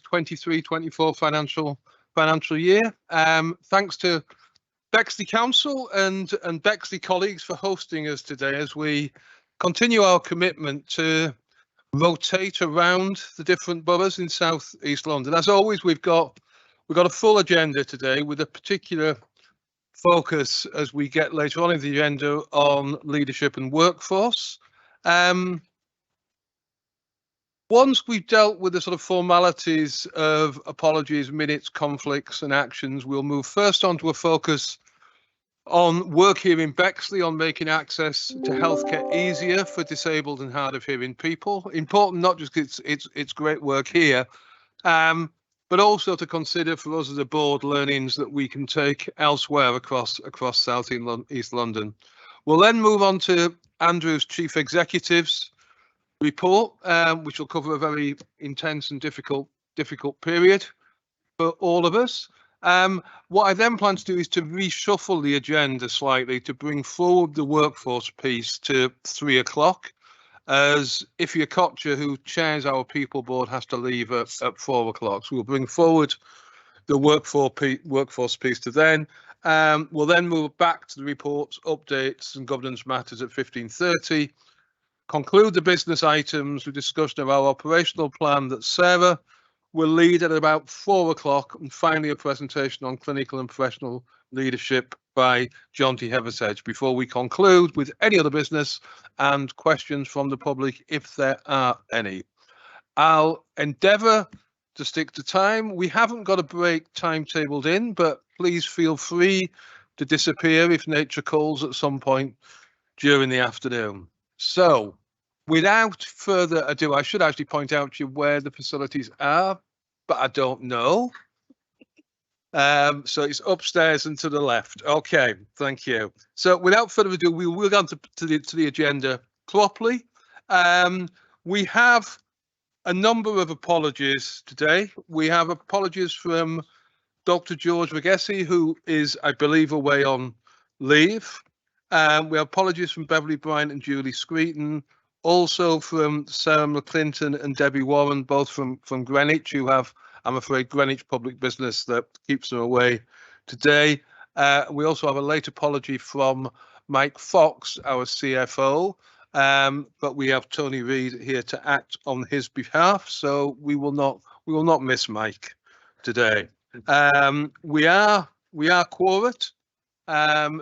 23-24 financial year. Thanks to Bexley Council and Bexley colleagues for hosting us today as we continue our commitment to rotate around the different boroughs in South East London. As always, we've got a full agenda today with a particular focus as we get later on in the agenda on leadership and workforce. Once we've dealt with the sort of formalities of apologies, minutes, conflicts and actions, we'll move first on to a focus on work here in Bexley on making access to healthcare easier for disabled and hard of hearing people. Important not just because it's great work here, but also to consider for us as a board learnings that we can take elsewhere across South East London. We'll then move on to Andrew's Chief Executive's report, which will cover a very intense and difficult period for all of us. What I then plan to do is to reshuffle the agenda slightly to bring forward the workforce piece to 3 o'clock, as Ifya Kocher, who chairs our people board, has to leave at 4 o'clock. So we'll bring forward the workforce piece to then. We'll then move back to the reports, updates and governance matters at 15:30. Conclude the business items with discussion of our operational plan that Sarah will lead at about 4 o'clock, and finally a presentation on clinical and professional leadership by Jonty Heversedge before we conclude with any other business and questions from the public if there are any. I'll endeavour to stick to time. We haven't got a break timetabled in, but please feel free to disappear if nature calls at some point during the afternoon. So, without further ado, I should actually point out to you where the facilities are, but I don't know. So it's upstairs and to the left. Okay, thank you. So without further ado, we will go on to the agenda properly. We have a number of apologies today. We have apologies from Dr. George McGessie, who is, I believe, away on leave. We have apologies from Beverly Bryant and Julie Screeton, also from Sarah McClinton and Debbie Warren, both from Greenwich, who have, I'm afraid, Greenwich public business that keeps them away today. We also have a late apology from Mike Fox, our CFO, but we have Tony Reid here to act on his behalf, so we will not miss Mike today. We are quorate.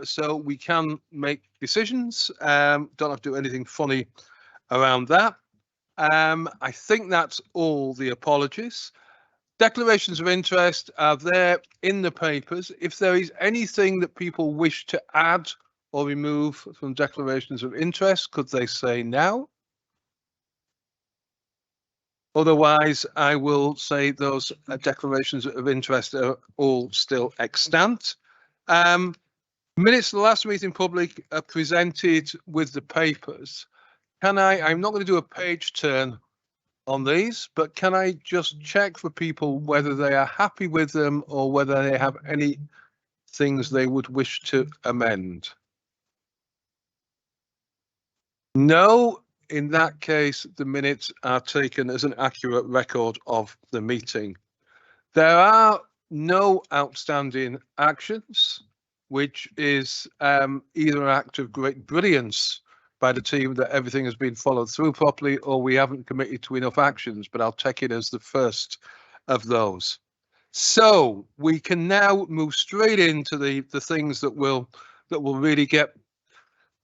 So we can make decisions. Don't have to do anything funny around that. I think that's all the apologies. Declarations of interest are there in the papers. If there is anything that people wish to add or remove from declarations of interest, could they say now? Otherwise, I will say those declarations of interest are all still extant. Minutes of the last meeting public are presented with the papers. I'm not going to do a page turn on these, but can I just check for people whether they are happy with them or whether they have any things they would wish to amend? No, in that case, the minutes are taken as an accurate record of the meeting. There are no outstanding actions, which is either an act of great brilliance by the team that everything has been followed through properly, or we haven't committed to enough actions, but I'll take it as the first of those. So we can now move straight into the things that will really get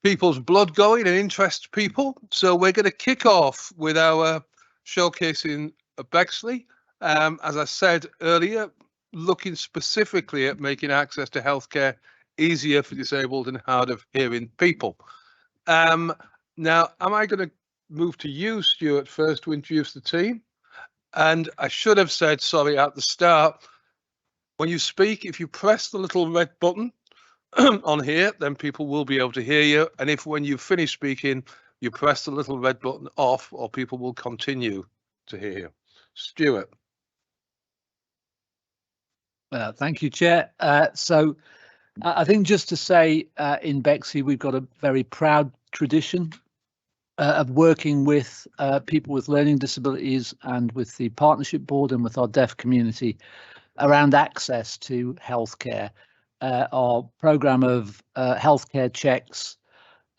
people's blood going and interest people. So we're going to kick off with our showcasing of Bexley. As I said earlier, looking specifically at making access to healthcare easier for disabled and hard of hearing people. Now, am I going to move to you, Stuart, first to introduce the team? And I should have said, sorry, at the start, when you speak, if you press the little red button on here, then people will be able to hear you. And if when you finish speaking, you press the little red button off, or people will continue to hear you. Stuart. Thank you, Chair. So I think just to say in Bexley, we've got a very proud tradition of working with people with learning disabilities and with the partnership board and with our deaf community around access to healthcare. Our programme of healthcare checks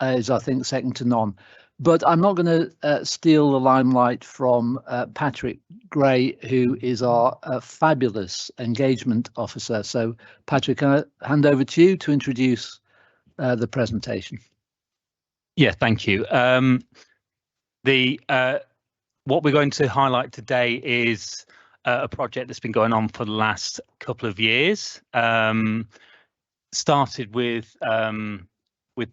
is, I think, second to none. But I'm not going to steal the limelight from Patrick Gray, who is our fabulous engagement officer. So, Patrick, can I hand over to you to introduce the presentation? Yeah, thank you. What we're going to highlight today is a project that's been going on for the last couple of years. Started with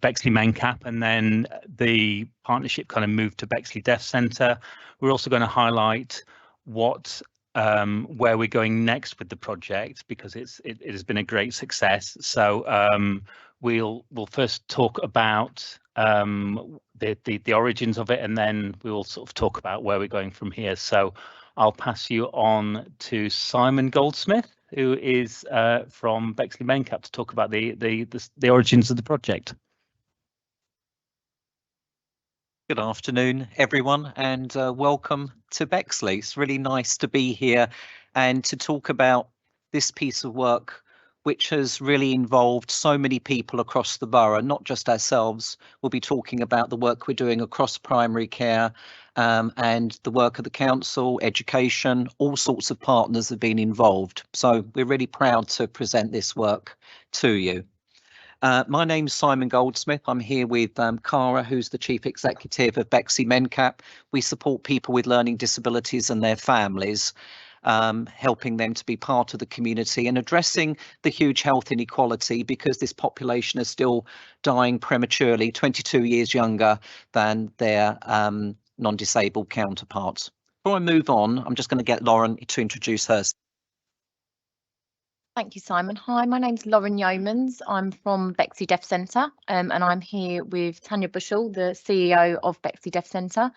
Bexley MenCap, and then the partnership kind of moved to Bexley Deaf Centre. We're also going to highlight where we're going next with the project, because it has been a great success. So we'll first talk about the origins of it, and then we'll sort of talk about where we're going from here. So I'll pass you on to Simon Goldsmith, who is from Bexley MenCap, to talk about the origins of the project. Good afternoon, everyone, and welcome to Bexley. It's really nice to be here and to talk about this piece of work, which has really involved so many people across the borough, not just ourselves. We'll be talking about the work we're doing across primary care and the work of the council, education. All sorts of partners have been involved. So we're really proud to present this work to you. My name's Simon Goldsmith. I'm here with Cara, who's the Chief Executive of Bexley MenCap. We support people with learning disabilities and their families, helping them to be part of the community and addressing the huge health inequality, because this population is still dying prematurely, 22 years younger than their non-disabled counterparts. Before I move on, I'm just going to get Lauren to introduce herself. Thank you, Simon. Hi, my name's Lauren Yeomans. I'm from Bexley Deaf Centre, and I'm here with Tanya Bushell, the CEO of Bexley Deaf Centre.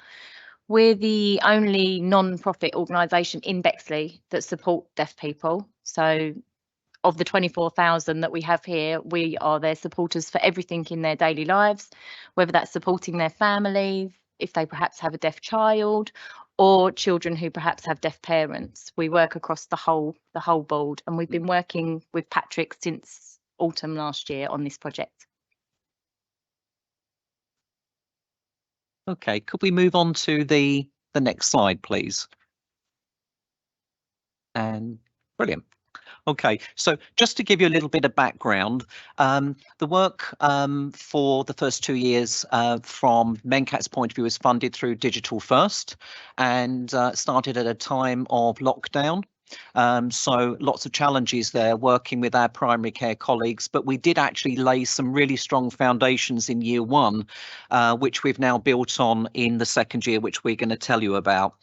We're the only non-profit organisation in Bexley that support deaf people. So of the 24,000 that we have here, we are their supporters for everything in their daily lives, whether that's supporting their families, if they perhaps have a deaf child, or children who perhaps have deaf parents. We work across the whole board, and we've been working with Patrick since autumn last year on this project. Okay, could we move on to the next slide, please? And brilliant. Okay, so just to give you a little bit of background, the work for the first 2 years from MenCap's point of view is funded through Digital First, and started at a time of lockdown. So lots of challenges there working with our primary care colleagues, but we did actually lay some really strong foundations in year one, which we've now built on in the second year, which we're going to tell you about.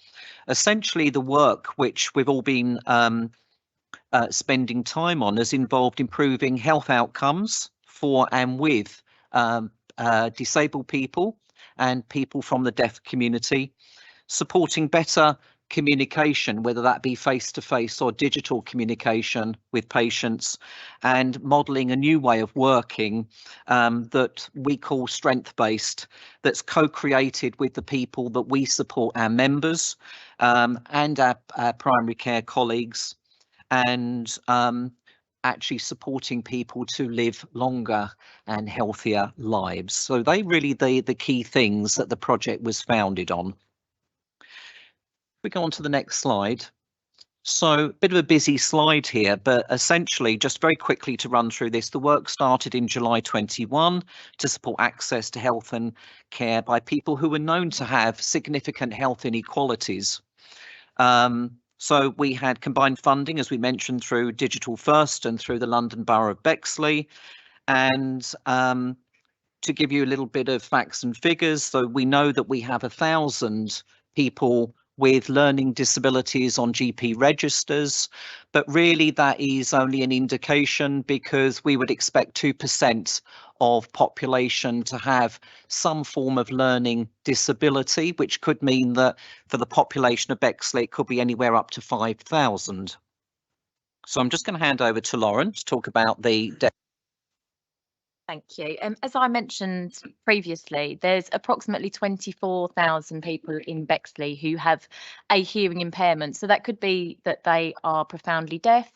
Essentially, the work which we've all been spending time on has involved improving health outcomes for and with disabled people and people from the deaf community, supporting better communication, whether that be face-to-face or digital communication with patients, and modelling a new way of working that we call strength-based, that's co-created with the people that we support, our members and our primary care colleagues, and actually supporting people to live longer and healthier lives. So they really the key things that the project was founded on. We go on to the next slide. So a bit of a busy slide here, but essentially just very quickly to run through this, the work started in July 21 to support access to health and care by people who were known to have significant health inequalities. So we had combined funding, as we mentioned, through Digital First and through the London Borough of Bexley. And to give you a little bit of facts and figures, so we know that we have 1,000 people with learning disabilities on GP registers, but really that is only an indication, because we would expect 2% of population to have some form of learning disability, which could mean that for the population of Bexley, it could be anywhere up to 5,000. So I'm just going to hand over to Lauren to talk about the Thank you. As I mentioned previously, there's approximately 24,000 people in Bexley who have a hearing impairment. So that could be that they are profoundly deaf,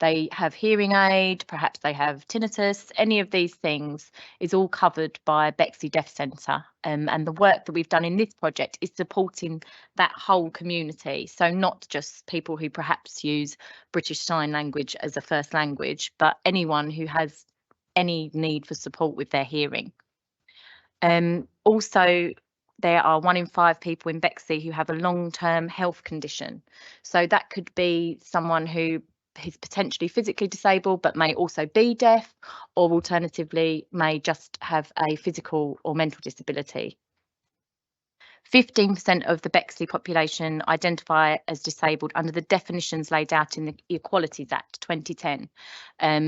they have hearing aid, perhaps they have tinnitus. Any of these things is all covered by Bexley Deaf Centre. And the work that we've done in this project is supporting that whole community. So not just people who perhaps use British Sign Language as a first language, but anyone who has any need for support with their hearing. Also, there are 1 in 5 people in Bexley who have a long-term health condition. So that could be someone who is potentially physically disabled but may also be deaf, or alternatively may just have a physical or mental disability. 15% of the Bexley population identify as disabled under the definitions laid out in the Equalities Act 2010.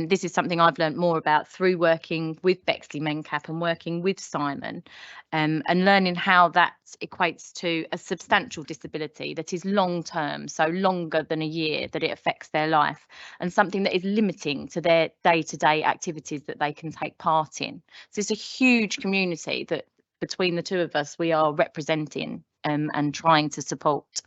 This is something I've learned more about through working with Bexley MenCap and working with Simon, and learning how that equates to a substantial disability that is long term, so longer than a year that it affects their life, and something that is limiting to their day-to-day activities that they can take part in. So it's a huge community that between the two of us we are representing and trying to support.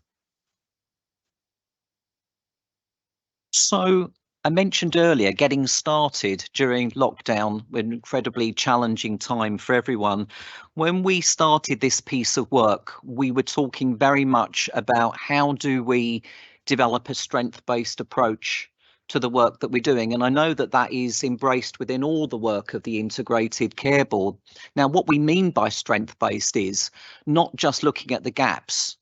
So I mentioned earlier getting started during lockdown, an incredibly challenging time for everyone. When we started this piece of work, we were talking very much about how do we develop a strength-based approach to the work that we're doing. And I know that that is embraced within all the work of the Integrated Care Board. Now, what we mean by strength-based is not just looking at the gaps,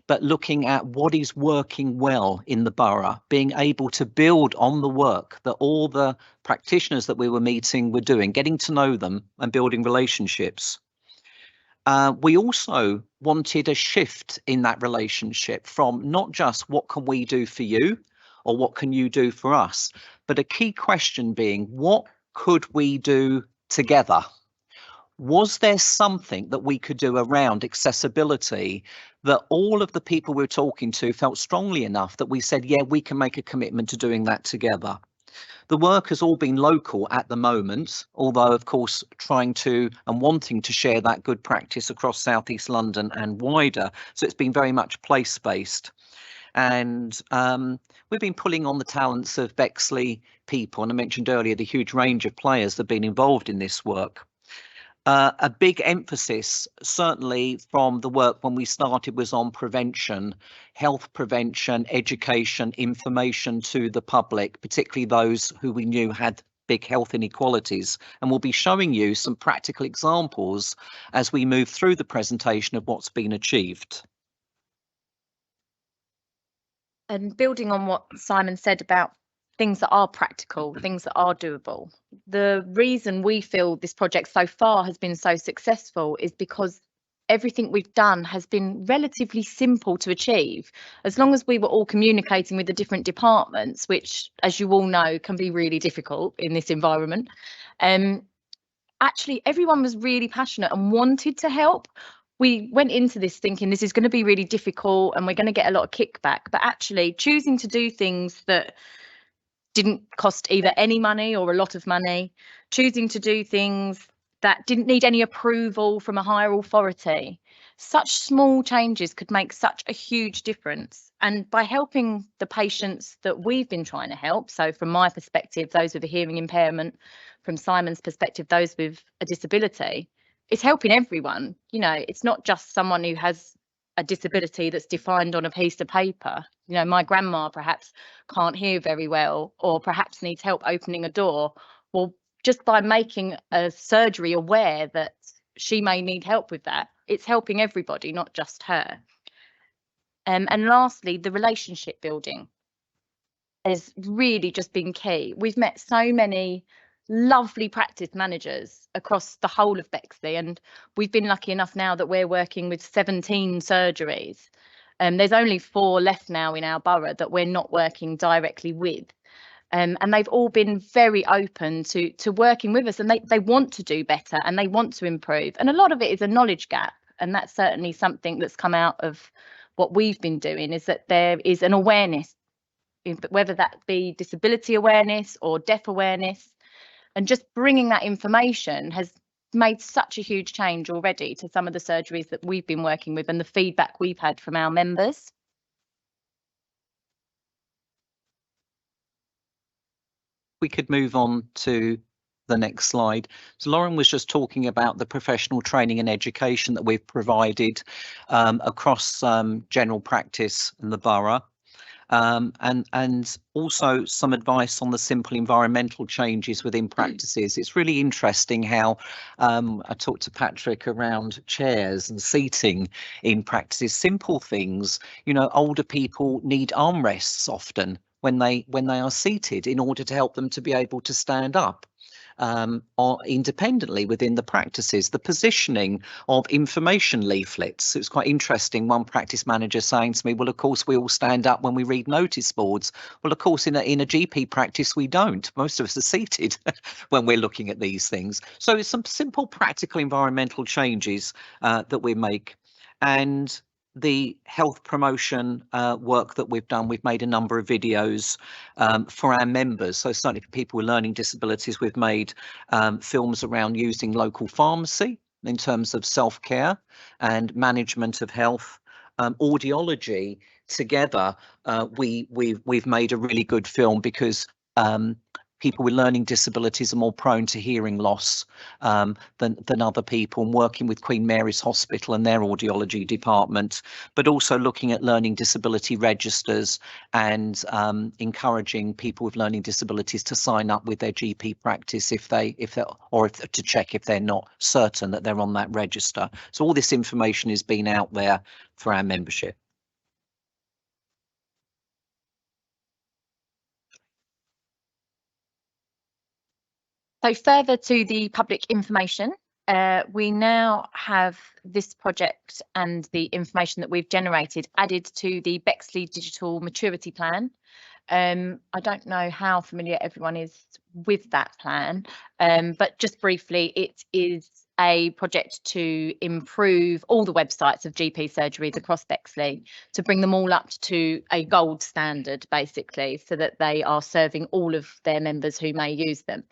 but looking at what is working well in the borough, being able to build on the work that all the practitioners that we were meeting were doing, getting to know them and building relationships. We also wanted a shift in that relationship from not just what can we do for you or what can you do for us, but a key question being, what could we do together? Was there something that we could do around accessibility that all of the people we were talking to felt strongly enough that we said, yeah, we can make a commitment to doing that together? The work has all been local at the moment, although of course trying to and wanting to share that good practice across South East London and wider. So it's been very much place-based. And we've been pulling on the talents of Bexley people, and I mentioned earlier the huge range of players that have been involved in this work. A big emphasis, certainly from the work when we started, was on prevention, health prevention, education, information to the public, particularly those who we knew had big health inequalities. And we'll be showing you some practical examples as we move through the presentation of what's been achieved. And building on what Simon said about things that are practical, things that are doable, the reason we feel this project so far has been so successful is because everything we've done has been relatively simple to achieve. As long as we were all communicating with the different departments, which, as you all know, can be really difficult in this environment, actually everyone was really passionate and wanted to help. We went into this thinking this is going to be really difficult and we're going to get a lot of kickback, but actually choosing to do things that didn't cost either any money or a lot of money, choosing to do things that didn't need any approval from a higher authority. Such small changes could make such a huge difference. And by helping the patients that we've been trying to help, so from my perspective, those with a hearing impairment, from Simon's perspective, those with a disability, it's helping everyone. You know, it's not just someone who has a disability that's defined on a piece of paper. You know, my grandma perhaps can't hear very well, or perhaps needs help opening a door. Well, just by making a surgery aware that she may need help with that, it's helping everybody, not just her. And lastly, the relationship building has really just been key. We've met so many lovely practice managers across the whole of Bexley, and we've been lucky enough now that we're working with 17 surgeries. There's only 4 left now in our borough that we're not working directly with. And they've all been very open to working with us, and they want to do better and they want to improve. And a lot of it is a knowledge gap, and that's certainly something that's come out of what we've been doing, is that there is an awareness, whether that be disability awareness or deaf awareness. And just bringing that information has made such a huge change already to some of the surgeries that we've been working with and the feedback we've had from our members. We could move on to the next slide. So Lauren was just talking about the professional training and education that we've provided across general practice in the borough. And also some advice on the simple environmental changes within practices. It's really interesting how I talked to Patrick around chairs and seating in practices, simple things. You know, older people need armrests often when they are seated in order to help them to be able to stand up. Or independently within the practices, the positioning of information leaflets. It was quite interesting. One practice manager saying to me, well, of course, we all stand up when we read notice boards. Well, of course, in a GP practice, we don't. Most of us are seated when we're looking at these things. So it's some simple practical environmental changes that we make. And the health promotion work that we've done, we've made a number of videos for our members. So certainly for people with learning disabilities, we've made films around using local pharmacy in terms of self-care and management of health. Audiology together, we've made a really good film because people with learning disabilities are more prone to hearing loss than other people, and working with Queen Mary's Hospital and their audiology department, but also looking at learning disability registers and encouraging people with learning disabilities to sign up with their GP practice if to check if they're not certain that they're on that register. So all this information is being out there for our membership. So further to the public information, we now have this project and the information that we've generated added to the Bexley Digital Maturity Plan. I don't know how familiar everyone is with that plan, but just briefly, it is a project to improve all the websites of GP surgeries across Bexley, to bring them all up to a gold standard, basically, so that they are serving all of their members who may use them.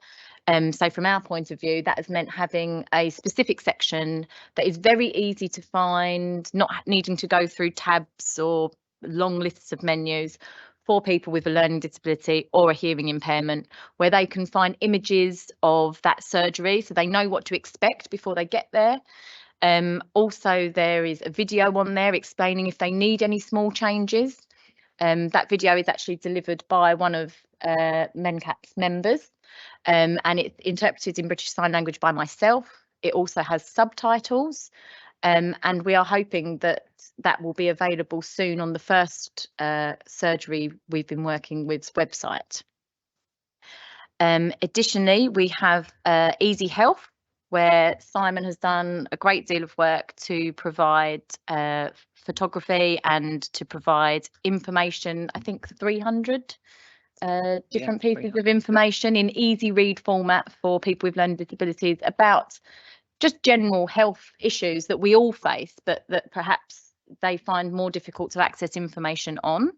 So from our point of view, that has meant having a specific section that is very easy to find, not needing to go through tabs or long lists of menus for people with a learning disability or a hearing impairment, where they can find images of that surgery so they know what to expect before they get there. Also, there is a video on there explaining if they need any small changes. That video is actually delivered by one of MenCat's members. And it's interpreted in British Sign Language by myself. It also has subtitles, and we are hoping that that will be available soon on the first surgery we've been working with's website. Additionally, we have Easy Health, where Simon has done a great deal of work to provide photography and to provide information, I think 300 different pieces of information in easy read format for people with learning disabilities about just general health issues that we all face, but that perhaps they find more difficult to access information on.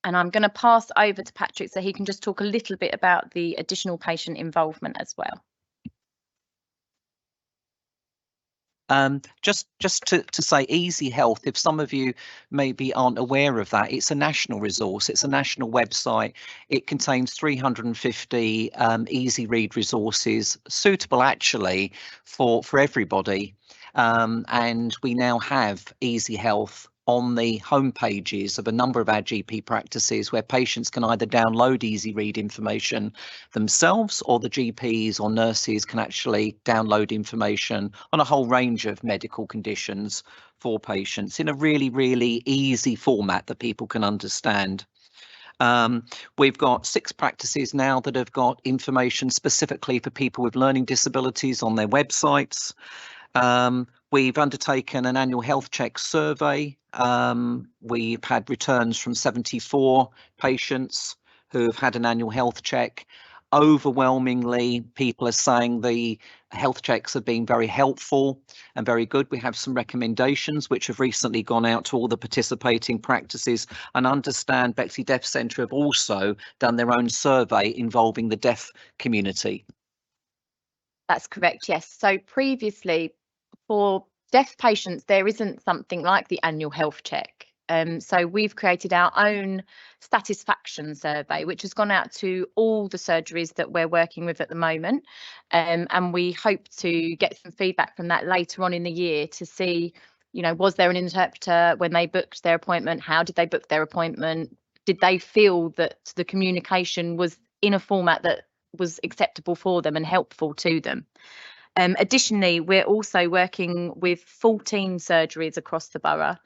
And I'm going to pass over to Patrick so he can just talk a little bit about the additional patient involvement as well. Just to say, Easy Health, if some of you maybe aren't aware of that, it's a national resource. It's a national website. It contains 350 easy read resources, suitable actually for everybody. And we now have Easy Health on the home pages of a number of our GP practices, where patients can either download easy read information themselves, or the GPs or nurses can actually download information on a whole range of medical conditions for patients in a really, really easy format that people can understand. We've got 6 practices now that have got information specifically for people with learning disabilities on their websites. We've undertaken an annual health check survey. We've had returns from 74 patients who have had an annual health check. Overwhelmingly, people are saying the health checks have been very helpful and very good. We have some recommendations which have recently gone out to all the participating practices, and understand Bexley Deaf Centre have also done their own survey involving the deaf community. That's correct, yes. So previously, for deaf patients, there isn't something like the annual health check. So we've created our own satisfaction survey, which has gone out to all the surgeries that we're working with at the moment. And we hope to get some feedback from that later on in the year to see, you know, was there an interpreter when they booked their appointment? How did they book their appointment? Did they feel that the communication was in a format that was acceptable for them and helpful to them? Additionally, we're also working with 14 surgeries across the borough,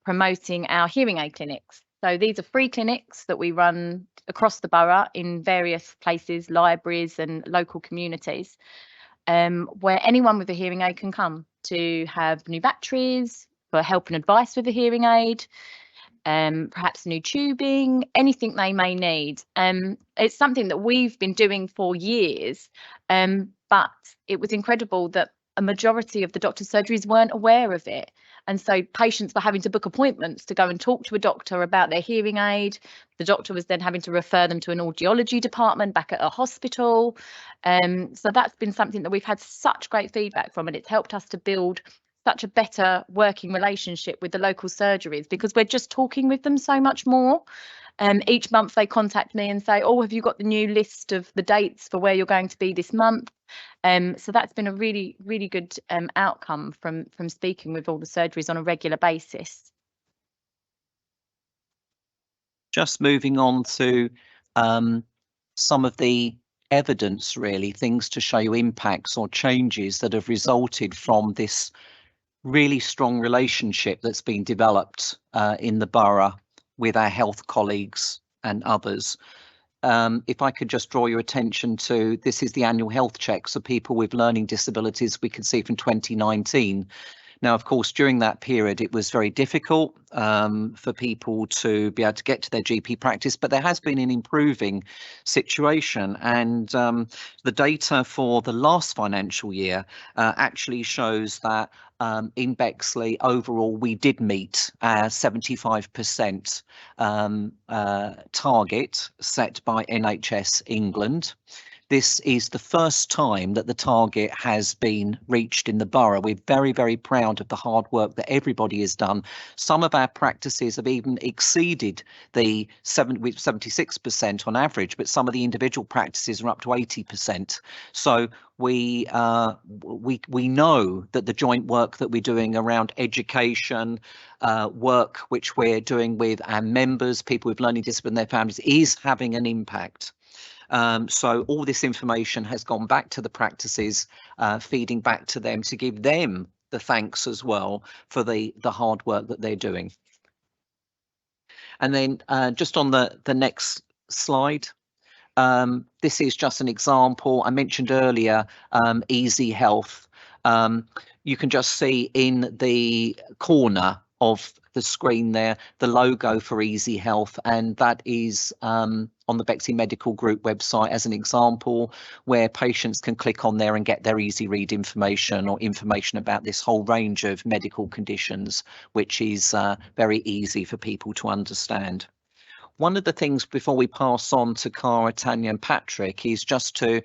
promoting our hearing aid clinics. So these are free clinics that we run across the borough in various places, libraries and local communities, where anyone with a hearing aid can come to have new batteries, for help and advice with a hearing aid, perhaps new tubing, anything they may need. It's something that we've been doing for years, but it was incredible that a majority of the doctor's surgeries weren't aware of it. And so patients were having to book appointments to go and talk to a doctor about their hearing aid. The doctor was then having to refer them to an audiology department back at a hospital. So that's been something that we've had such great feedback from, and it's helped us to build such a better working relationship with the local surgeries, because we're just talking with them so much more. Each month they contact me and say, oh, have you got the new list of the dates for where you're going to be this month? So that's been a really, really good outcome from speaking with all the surgeries on a regular basis. Just moving on to some of the evidence, really, things to show you impacts or changes that have resulted from this really strong relationship that's been developed in the borough with our health colleagues and others. If I could just draw your attention to, this is the annual health checks of people with learning disabilities we can see from 2019. Now, of course, during that period, it was very difficult for people to be able to get to their GP practice, but there has been an improving situation. And the data for the last financial year actually shows that in Bexley, overall, we did meet our 75% target set by NHS England. This is the first time that the target has been reached in the borough. We're very, very proud of the hard work that everybody has done. Some of our practices have even exceeded the 76% on average, but some of the individual practices are up to 80%. So we know that the joint work that we're doing around education, work which we're doing with our members, people with learning disability and their families, is having an impact. So all this information has gone back to the practices, feeding back to them to give them the thanks as well for the hard work that they're doing. And then just on the next slide, this is just an example. I mentioned earlier Easy Health. You can just see in the corner of the screen there the logo for Easy Health, and that is on the Bexley Medical Group website as an example, where patients can click on there and get their easy read information or information about this whole range of medical conditions, which is very easy for people to understand. One of the things before we pass on to Cara, Tanya and Patrick is just to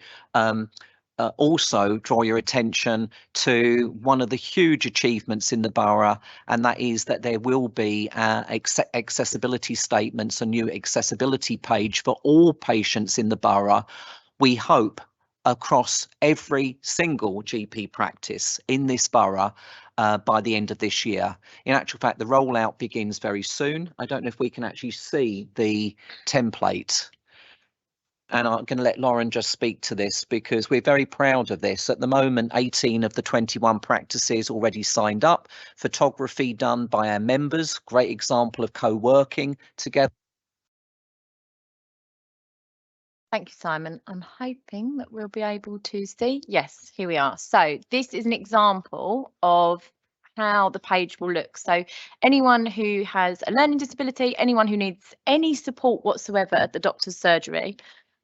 also draw your attention to one of the huge achievements in the borough, and that is that there will be accessibility statements, a new accessibility page for all patients in the borough. We hope across every single GP practice in this borough by the end of this year. In actual fact, the rollout begins very soon. I don't know if we can actually see the template. And I'm going to let Lauren just speak to this because we're very proud of this. At the moment, 18 of the 21 practices already signed up. Photography done by our members. Great example of co-working together. Thank you, Simon. I'm hoping that we'll be able to see. Yes, here we are. So this is an example of how the page will look. So anyone who has a learning disability, anyone who needs any support whatsoever at the doctor's surgery,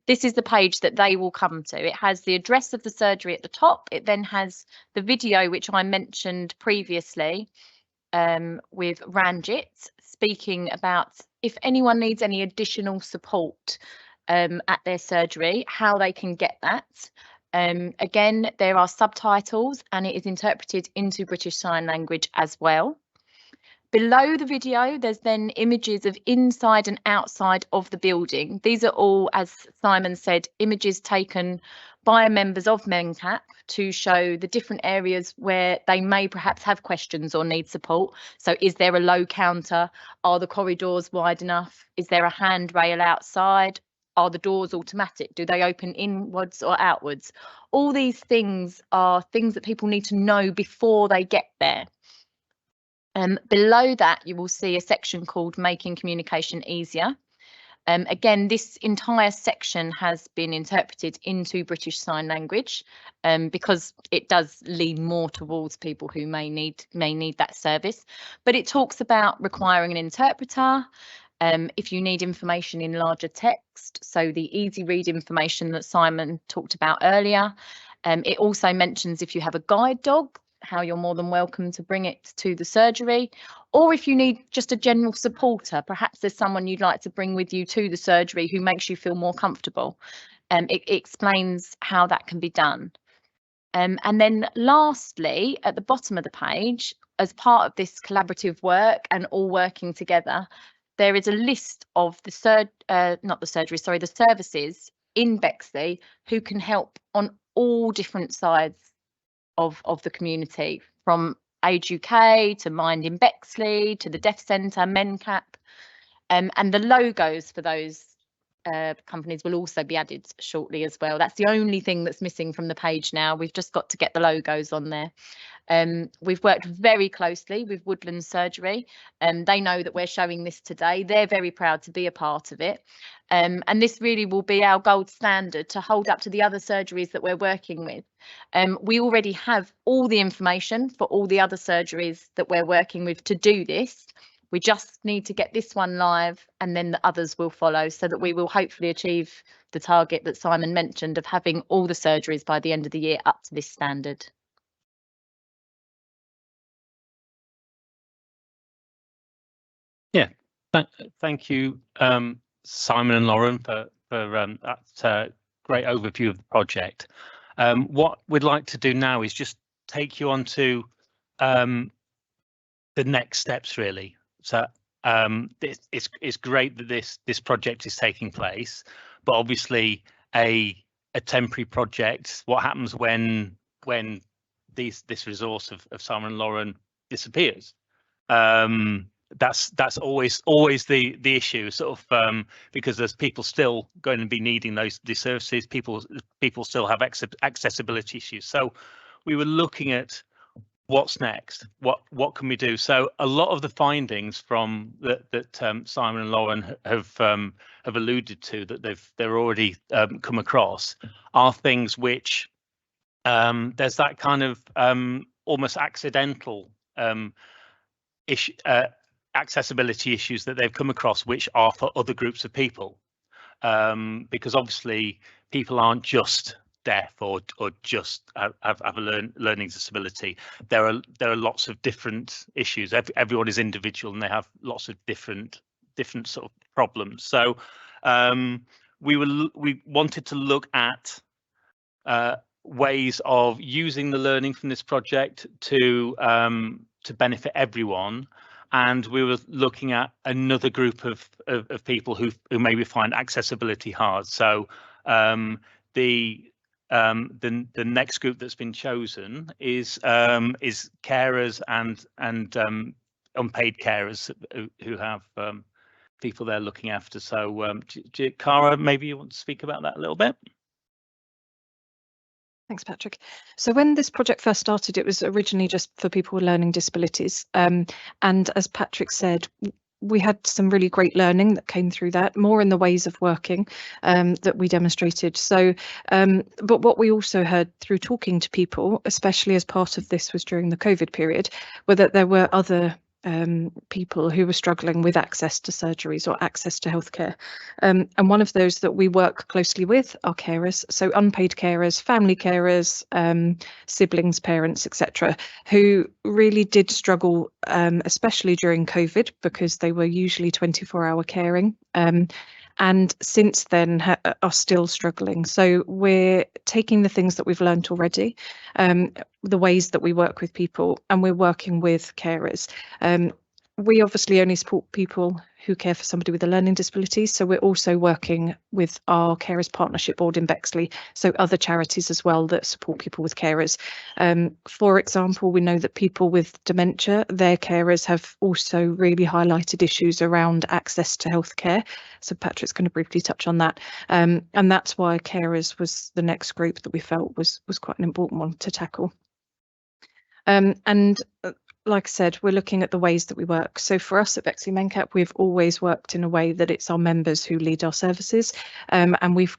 this is the page that they will come to. It has the address of the surgery at the top. It then has the video, which I mentioned previously, with Ranjit speaking about if anyone needs any additional support at their surgery, how they can get that. Again, there are subtitles and it is interpreted into British Sign Language as well. Below the video, there's then images of inside and outside of the building. These are all, as Simon said, images taken by members of MenCap to show the different areas where they may perhaps have questions or need support. So is there a low counter? Are the corridors wide enough? Is there a handrail outside? Are the doors automatic? Do they open inwards or outwards? All these things are things that people need to know before they get there. Below that, you will see a section called Making Communication Easier. Again, this entire section has been interpreted into British Sign Language because it does lean more towards people who may need that service. But it talks about requiring an interpreter, if you need information in larger text, so the easy read information that Simon talked about earlier. It also mentions if you have a guide dog, how you're more than welcome to bring it to the surgery, or if you need just a general supporter, perhaps there's someone you'd like to bring with you to the surgery who makes you feel more comfortable. It explains how that can be done. And then lastly, at the bottom of the page, as part of this collaborative work and all working together, there is a list of the services in Bexley who can help on all different sides of the community, from Age UK to Mind in Bexley to the Deaf Centre, MenCap, and the logos for those companies will also be added shortly as well. That's the only thing that's missing from the page now. We've just got to get the logos on there. We've worked very closely with Woodland Surgery, and they know that we're showing this today. They're very proud to be a part of it. And this really will be our gold standard to hold up to the other surgeries that we're working with. We already have all the information for all the other surgeries that we're working with to do this. We just need to get this one live, and then the others will follow, so that we will hopefully achieve the target that Simon mentioned of having all the surgeries by the end of the year up to this standard. Yeah, thank you, Simon and Lauren, for that great overview of the project. What we'd like to do now is just take you on to the next steps, really. So it's great that this project is taking place, but obviously a temporary project. What happens when this resource of Simon and Lauren disappears? That's always the issue, sort of, because there's people still going to be needing these services. People still have accessibility issues. So we were looking at what's next. What can we do? So a lot of the findings from that Simon and Lauren have alluded to, that they're already come across, are things which there's that kind of almost accidental issue. Accessibility issues that they've come across, which are for other groups of people, because obviously people aren't just deaf or just have a learning disability. There are lots of different issues. Everyone is individual, and they have lots of different sort of problems. So we wanted to look at ways of using the learning from this project to benefit everyone. And we were looking at another group of people who maybe find accessibility hard. So the next group that's been chosen is carers and unpaid carers who have people they're looking after. So Cara, maybe you want to speak about that a little bit? Thanks, Patrick. So when this project first started, it was originally just for people with learning disabilities. And as Patrick said, we had some really great learning that came through that, more in the ways of working that we demonstrated. So, but what we also heard through talking to people, especially as part of this was during the COVID period, were that there were other people who were struggling with access to surgeries or access to healthcare. And one of those that we work closely with are carers, so unpaid carers, family carers, siblings, parents, etc., who really did struggle, especially during COVID, because they were usually 24-hour caring. And since then are still struggling. So we're taking the things that we've learned already, the ways that we work with people, and we're working with carers. We obviously only support people who care for somebody with a learning disability, so we're also working with our Carers Partnership Board in Bexley, so other charities as well that support people with carers. For example, we know that people with dementia, their carers have also really highlighted issues around access to healthcare. So Patrick's going to briefly touch on that. And that's why carers was the next group that we felt was quite an important one to tackle. And like I said, we're looking at the ways that we work. So for us at Bexley MenCap, we've always worked in a way that it's our members who lead our services, and we've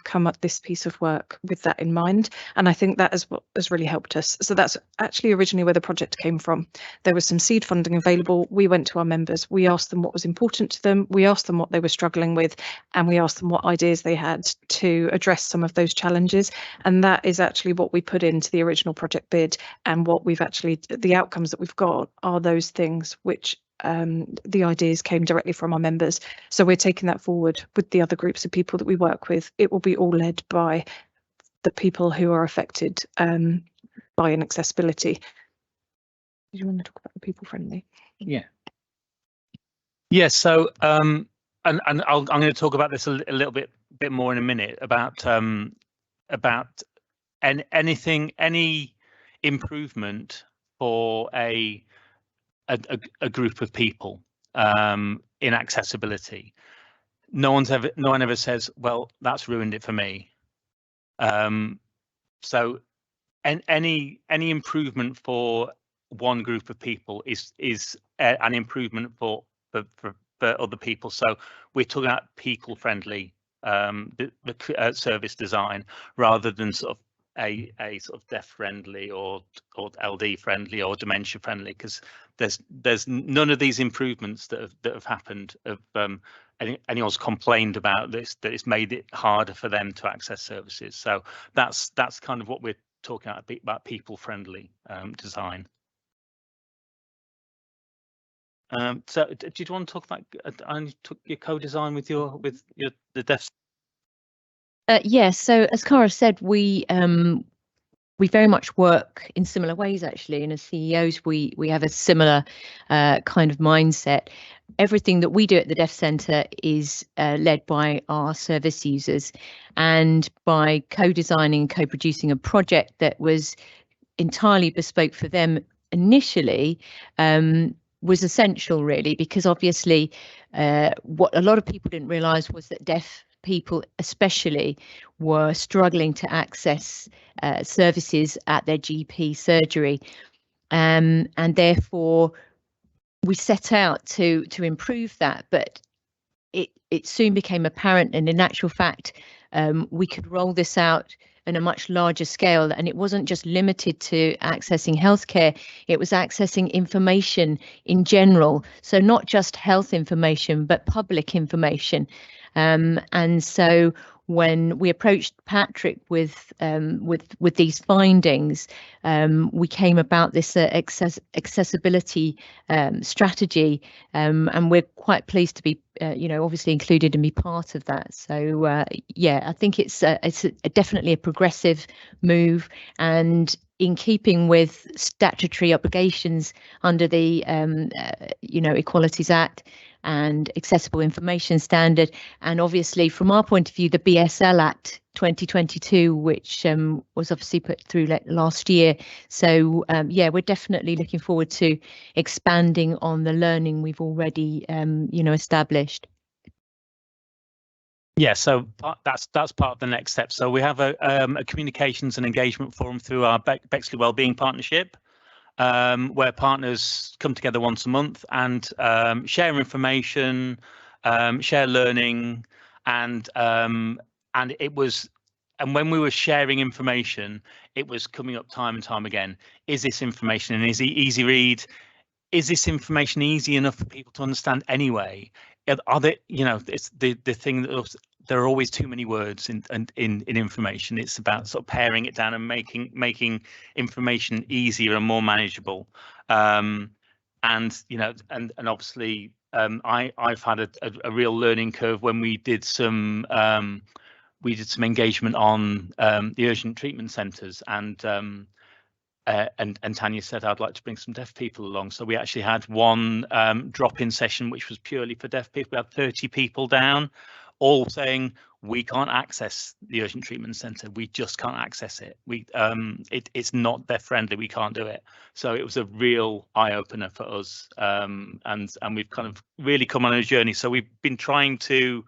come at this piece of work with that in mind, and I think that is what has really helped us. So that's actually originally where the project came from. There was some seed funding available. We went to our members, we asked them what was important to them, we asked them what they were struggling with, and we asked them what ideas they had to address some of those challenges. And that is actually what we put into the original project bid, and what we've actually, the outcomes that we've got are those things which the ideas came directly from our members. So we're taking that forward with the other groups of people that we work with. It will be all led by the people who are affected by inaccessibility. Do you want to talk about the people friendly? Yeah. So and I'm going to talk about this a little bit more in a minute about any improvement for a group of people in accessibility. No one ever says, well, that's ruined it for me. So any improvement for one group of people is an improvement for other people. So we're talking about people friendly the service design, rather than sort of a sort of deaf friendly or LD friendly or dementia friendly, because there's none of these improvements that have happened of anyone's complained about this, that it's made it harder for them to access services. So that's kind of what we're talking about people friendly design. So did you want to talk about your co-design with the deaf? Yes, so as Cara said, we very much work in similar ways, actually, and as CEOs we have a similar kind of mindset. Everything that we do at the Deaf Centre is led by our service users, and by co-designing, co-producing a project that was entirely bespoke for them initially was essential, really, because obviously what a lot of people didn't realise was that deaf people especially were struggling to access services at their GP surgery, and therefore we set out to improve that, but it soon became apparent, and in actual fact we could roll this out on a much larger scale, and it wasn't just limited to accessing healthcare, it was accessing information in general, so not just health information but public information. And so when we approached Patrick with these findings, we came about this accessibility strategy, and we're quite pleased to be, obviously included and be part of that. So yeah, I think it's definitely a progressive move, and in keeping with statutory obligations under the Equalities Act and Accessible Information Standard, and obviously from our point of view the BSL Act 2022, which was obviously put through last year. So yeah, we're definitely looking forward to expanding on the learning we've already established. Yeah, so that's part of the next step. So we have a communications and engagement forum through our Bexley Wellbeing Partnership, where partners come together once a month and share information, share learning, and when we were sharing information, it was coming up time and time again. Is this information an easy read? is this information easy enough for people to understand anyway? Are they, you know, it's the thing that there are always too many words in information. It's about sort of paring it down and making information easier and more manageable. And you know, and obviously, I've had a real learning curve when we did some engagement on the urgent treatment centres, and Tanya said, I'd like to bring some deaf people along. So we actually had one drop-in session, which was purely for deaf people. We had 30 people down, all saying, we can't access the urgent treatment centre. We just can't access it. It's not deaf friendly. We can't do it. So it was a real eye opener for us. And we've kind of really come on a journey. So we've been trying to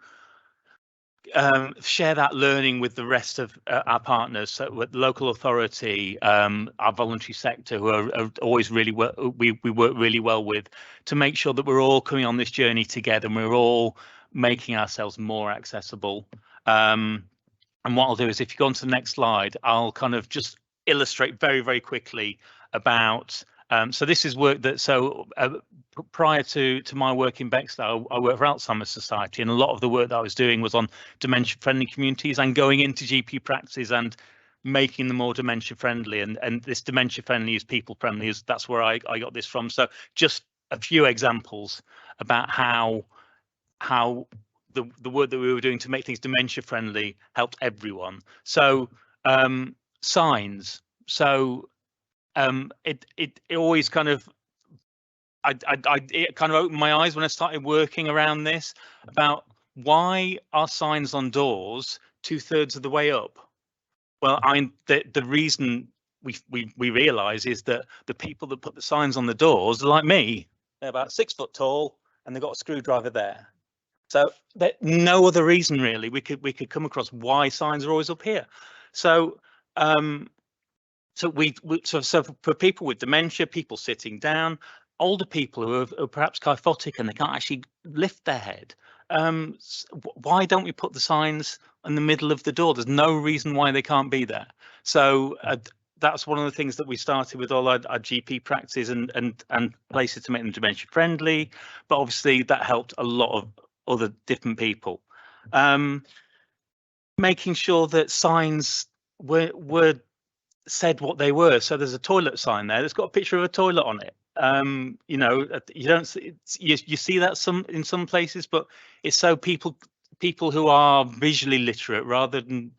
share that learning with the rest of our partners, so with the local authority, our voluntary sector, who are always really well, we work really well with, to make sure that we're all coming on this journey together and we're all making ourselves more accessible. And what I'll do is, if you go on to the next slide, I'll kind of just illustrate very, very quickly about so this is work that, prior to my work in Bexley, I worked for Alzheimer's Society, and a lot of the work that I was doing was on dementia-friendly communities and going into GP practices and making them more dementia-friendly. And this dementia-friendly is people-friendly. That's where I got this from. So just a few examples about how the work that we were doing to make things dementia-friendly helped everyone. So signs. So it always kind of, it kind of opened my eyes when I started working around this, about why are signs on doors 2/3 of the way up? Well, the reason we realise is that the people that put the signs on the doors are like me. They're about 6 foot tall and they've got a screwdriver there. So that no other reason really we could come across why signs are always up here. So so for people with dementia, people sitting down, older people who are perhaps kyphotic and they can't actually lift their head, why don't we put the signs in the middle of the door? There's no reason why they can't be there. So that's one of the things that we started with all our GP practices and places to make them dementia friendly. But obviously that helped a lot of other different people. Making sure that signs were said what they were. So there's a toilet sign there that's got a picture of a toilet on it. You know, you don't see, you see that in some places, but it's so people who are visually literate rather than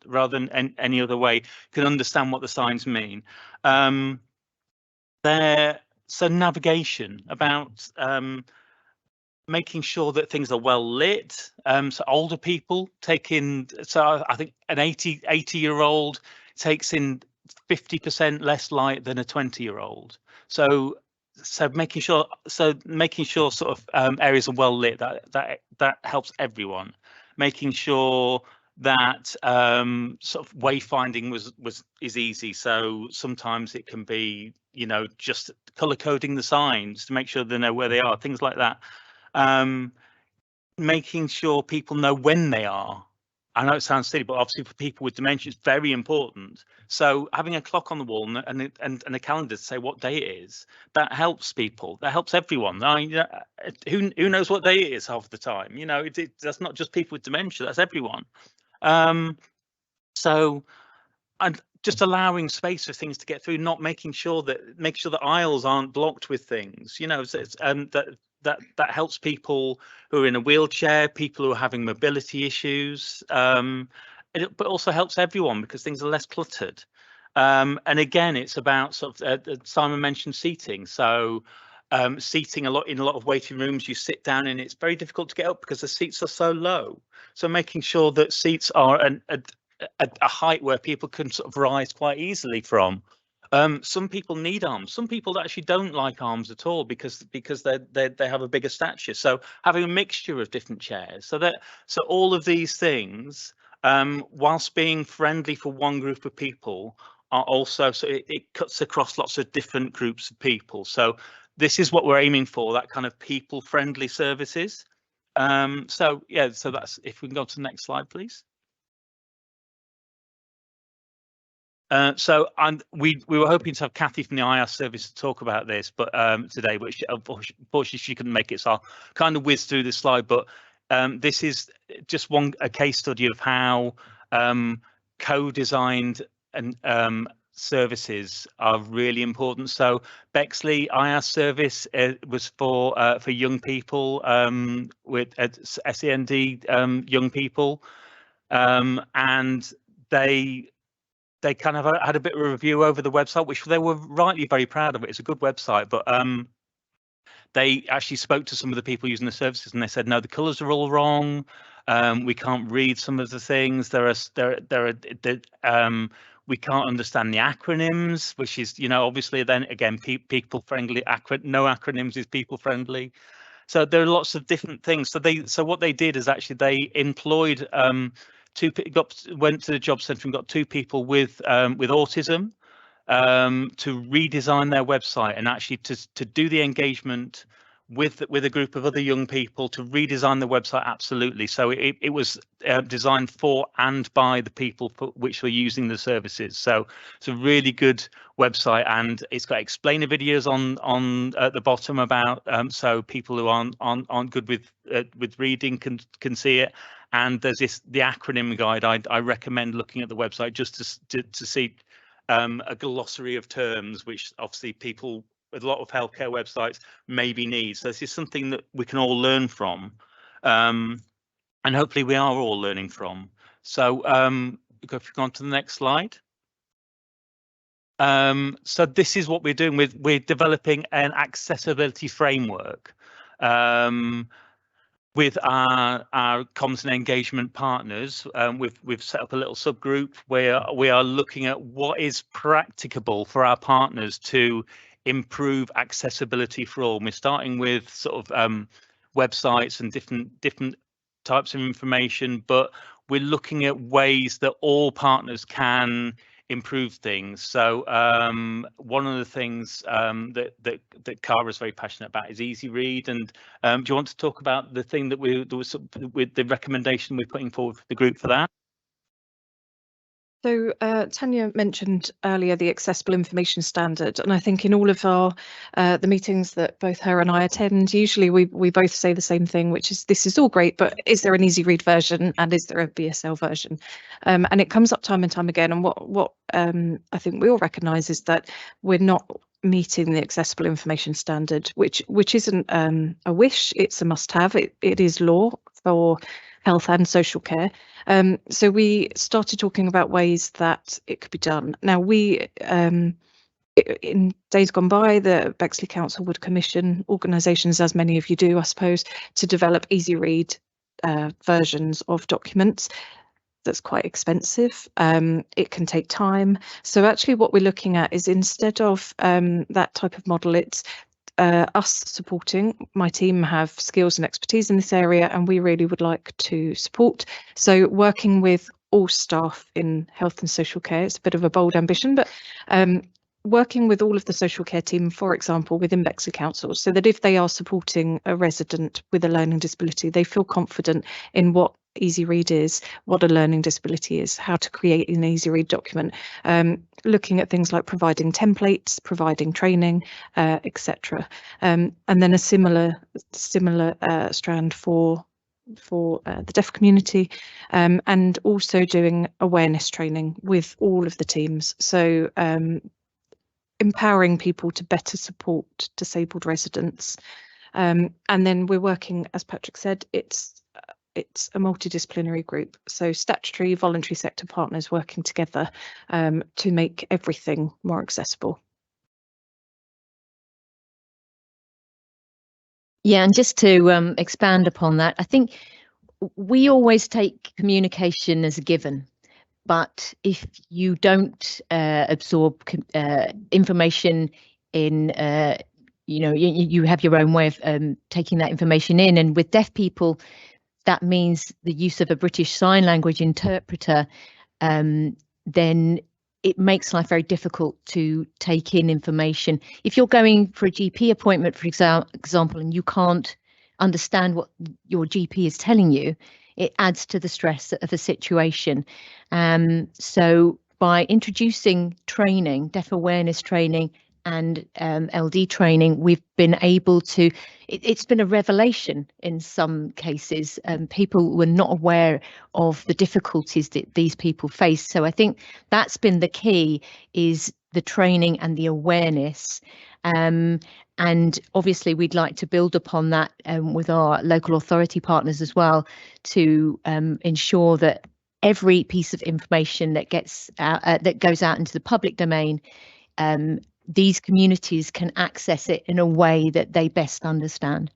any other way can understand what the signs mean. So navigation, about making sure that things are well lit. So older people so I think an 80-year-old takes in 50% less light than a 20-year-old. So making sure sort of areas are well lit, that helps everyone. Making sure that sort of wayfinding is easy. So sometimes it can be, you know, just color coding the signs to make sure they know where they are, things like that. Making sure people know when they are. I know it sounds silly, but obviously for people with dementia, it's very important. So having a clock on the wall and a calendar to say what day it is, that helps people. That helps everyone. Who knows what day it is half the time? You know, that's not just people with dementia. That's everyone. So, and just allowing space for things to get through, not making sure that aisles aren't blocked with things. You know, so it's, that helps people who are in a wheelchair, people who are having mobility issues, but also helps everyone because things are less cluttered. And again, it's about sort of Simon mentioned seating. So seating in a lot of waiting rooms, you sit down and it's very difficult to get up because the seats are so low. So making sure that seats are a height where people can sort of rise quite easily from. Some people need arms. Some people actually don't like arms at all because they have a bigger stature. So having a mixture of different chairs. So all of these things, whilst being friendly for one group of people, are also, so it cuts across lots of different groups of people. So this is what we're aiming for, that kind of people-friendly services. So yeah, so that's, if we can go to the next slide, please. We were hoping to have Kathy from the IR service to talk about this, but today, but unfortunately she couldn't make it. So I'll kind of whiz through this slide. But this is just a case study of how co-designed and services are really important. So Bexley IR service was for young people with SEND young people, and they kind of had a bit of a review over the website, which they were rightly very proud of. It's a good website, but they actually spoke to some of the people using the services, and they said, no, the colours are all wrong. We can't read some of the things. We can't understand the acronyms, which is, obviously then again, people friendly. No acronyms is people friendly. So there are lots of different things. So what they did is actually they employed went to the job centre and got 2 people with autism to redesign their website and actually to do the engagement with a group of other young people to redesign the website. Absolutely. So it was designed for and by the people which were using the services. So it's a really good website, and it's got explainer videos on at the bottom about so people who aren't good with reading can see it. And there's the acronym guide. I recommend looking at the website just to see a glossary of terms, which obviously people with a lot of healthcare websites maybe need. So this is something that we can all learn from, and hopefully we are all learning from. So if you go on to the next slide. So this is what we're doing. We're developing an accessibility framework with our comms and engagement partners. We've set up a little subgroup where we are looking at what is practicable for our partners to improve accessibility for all. We're starting with sort of websites and different types of information, but we're looking at ways that all partners can improve things. So one of the things that Cara is very passionate about is Easy Read. And do you want to talk about the thing that with the recommendation we're putting forward for the group for that? So Tanya mentioned earlier the Accessible Information Standard, and I think in all of our the meetings that both her and I attend, usually we both say the same thing, which is this is all great, but is there an easy read version and is there a BSL version? And it comes up time and time again. And what I think we all recognise is that we're not meeting the Accessible Information Standard, which isn't a wish, it's a must-have. It is law for health and social care. So we started talking about ways that it could be done. Now we, in days gone by, the Bexley Council would commission organisations, as many of you do, I suppose, to develop easy read versions of documents. That's quite expensive. It can take time. So actually what we're looking at is, instead of that type of model, it's us supporting. My team have skills and expertise in this area, and we really would like to support. So working with all staff in health and social care, it's a bit of a bold ambition, but working with all of the social care team, for example, within Bexley Council, so that if they are supporting a resident with a learning disability, they feel confident in what Easy Read is, what a learning disability is, how to create an Easy Read document, looking at things like providing templates, providing training, etc. And then a similar strand for the deaf community, and also doing awareness training with all of the teams. So empowering people to better support disabled residents. And then we're working, as Patrick said, it's a multidisciplinary group, so statutory, voluntary sector partners working together to make everything more accessible. Yeah, and just to expand upon that, I think we always take communication as a given, but if you don't absorb information in, you have your own way of taking that information in, and with deaf people, that means the use of a British Sign Language interpreter, then it makes life very difficult to take in information. If you're going for a GP appointment, for example, and you can't understand what your GP is telling you, it adds to the stress of a situation. So by introducing training, deaf awareness training and LD training, we've been able to, it's been a revelation in some cases. People were not aware of the difficulties that these people face. So I think that's been the key, is the training and the awareness. And obviously we'd like to build upon that with our local authority partners as well, to ensure that every piece of information that gets that goes out into the public domain, these communities can access it in a way that they best understand.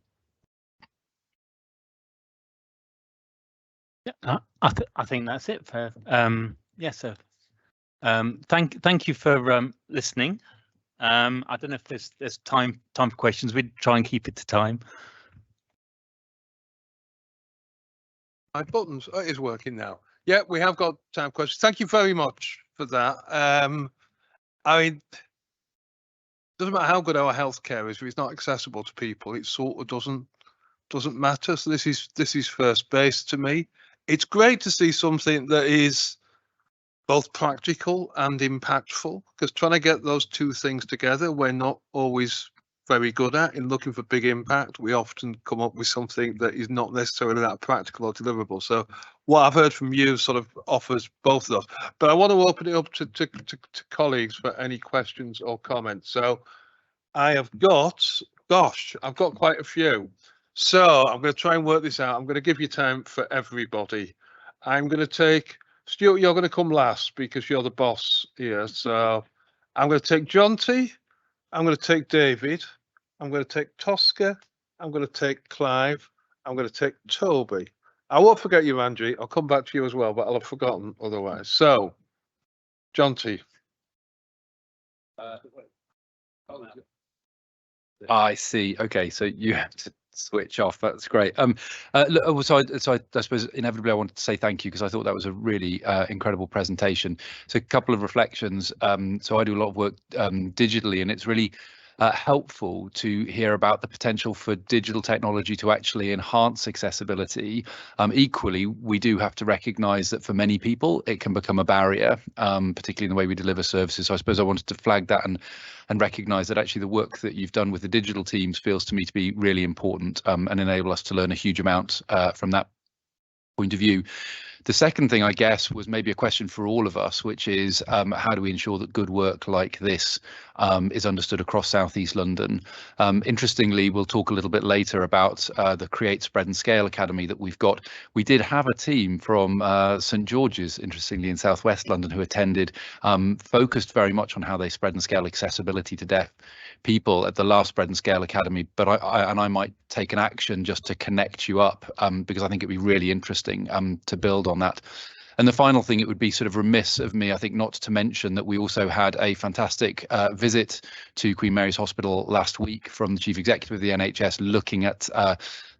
Yeah, I think that's it for so thank you for listening. I don't know if there's time for questions. We'd try and keep it to time. My buttons is working now. Yeah, we have got time for questions. Thank you very much for that. I mean, doesn't matter how good our healthcare is, if it's not accessible to people, it sort of doesn't matter. So this is first base to me. It's great to see something that is both practical and impactful, because trying to get those two things together, we're not always very good at. In looking for big impact, we often come up with something that is not necessarily that practical or deliverable. So what I've heard from you sort of offers both of those. But I want to open it up to colleagues for any questions or comments. So I have got, gosh, I've got quite a few. So I'm going to try and work this out. I'm going to give you time for everybody. I'm going to take, Stuart, you're going to come last because you're the boss here. So I'm going to take Jonty. I'm going to take David. I'm going to take Tosca. I'm going to take Clive. I'm going to take Toby. I won't forget you, Angie. I'll come back to you as well, but I'll have forgotten otherwise. So, Jonty. I see. Okay, so you have to switch off. That's great. Look, so I suppose inevitably I wanted to say thank you, because I thought that was a really incredible presentation. So a couple of reflections. So I do a lot of work digitally, and it's really helpful to hear about the potential for digital technology to actually enhance accessibility. Equally, we do have to recognise that for many people it can become a barrier, particularly in the way we deliver services. So I suppose I wanted to flag that and recognise that actually the work that you've done with the digital teams feels to me to be really important, and enable us to learn a huge amount from that point of view. The second thing, I guess, was maybe a question for all of us, which is how do we ensure that good work like this is understood across South East London? Interestingly, we'll talk a little bit later about the Create, Spread and Scale Academy that we've got. We did have a team from St George's, interestingly, in South West London, who attended, focused very much on how they spread and scale accessibility to deaf people at the last Spread and Scale Academy. But I might take an action just to connect you up, because I think it'd be really interesting to build on that. And the final thing, it would be sort of remiss of me, I think, not to mention that we also had a fantastic visit to Queen Mary's Hospital last week from the Chief Executive of the NHS, looking at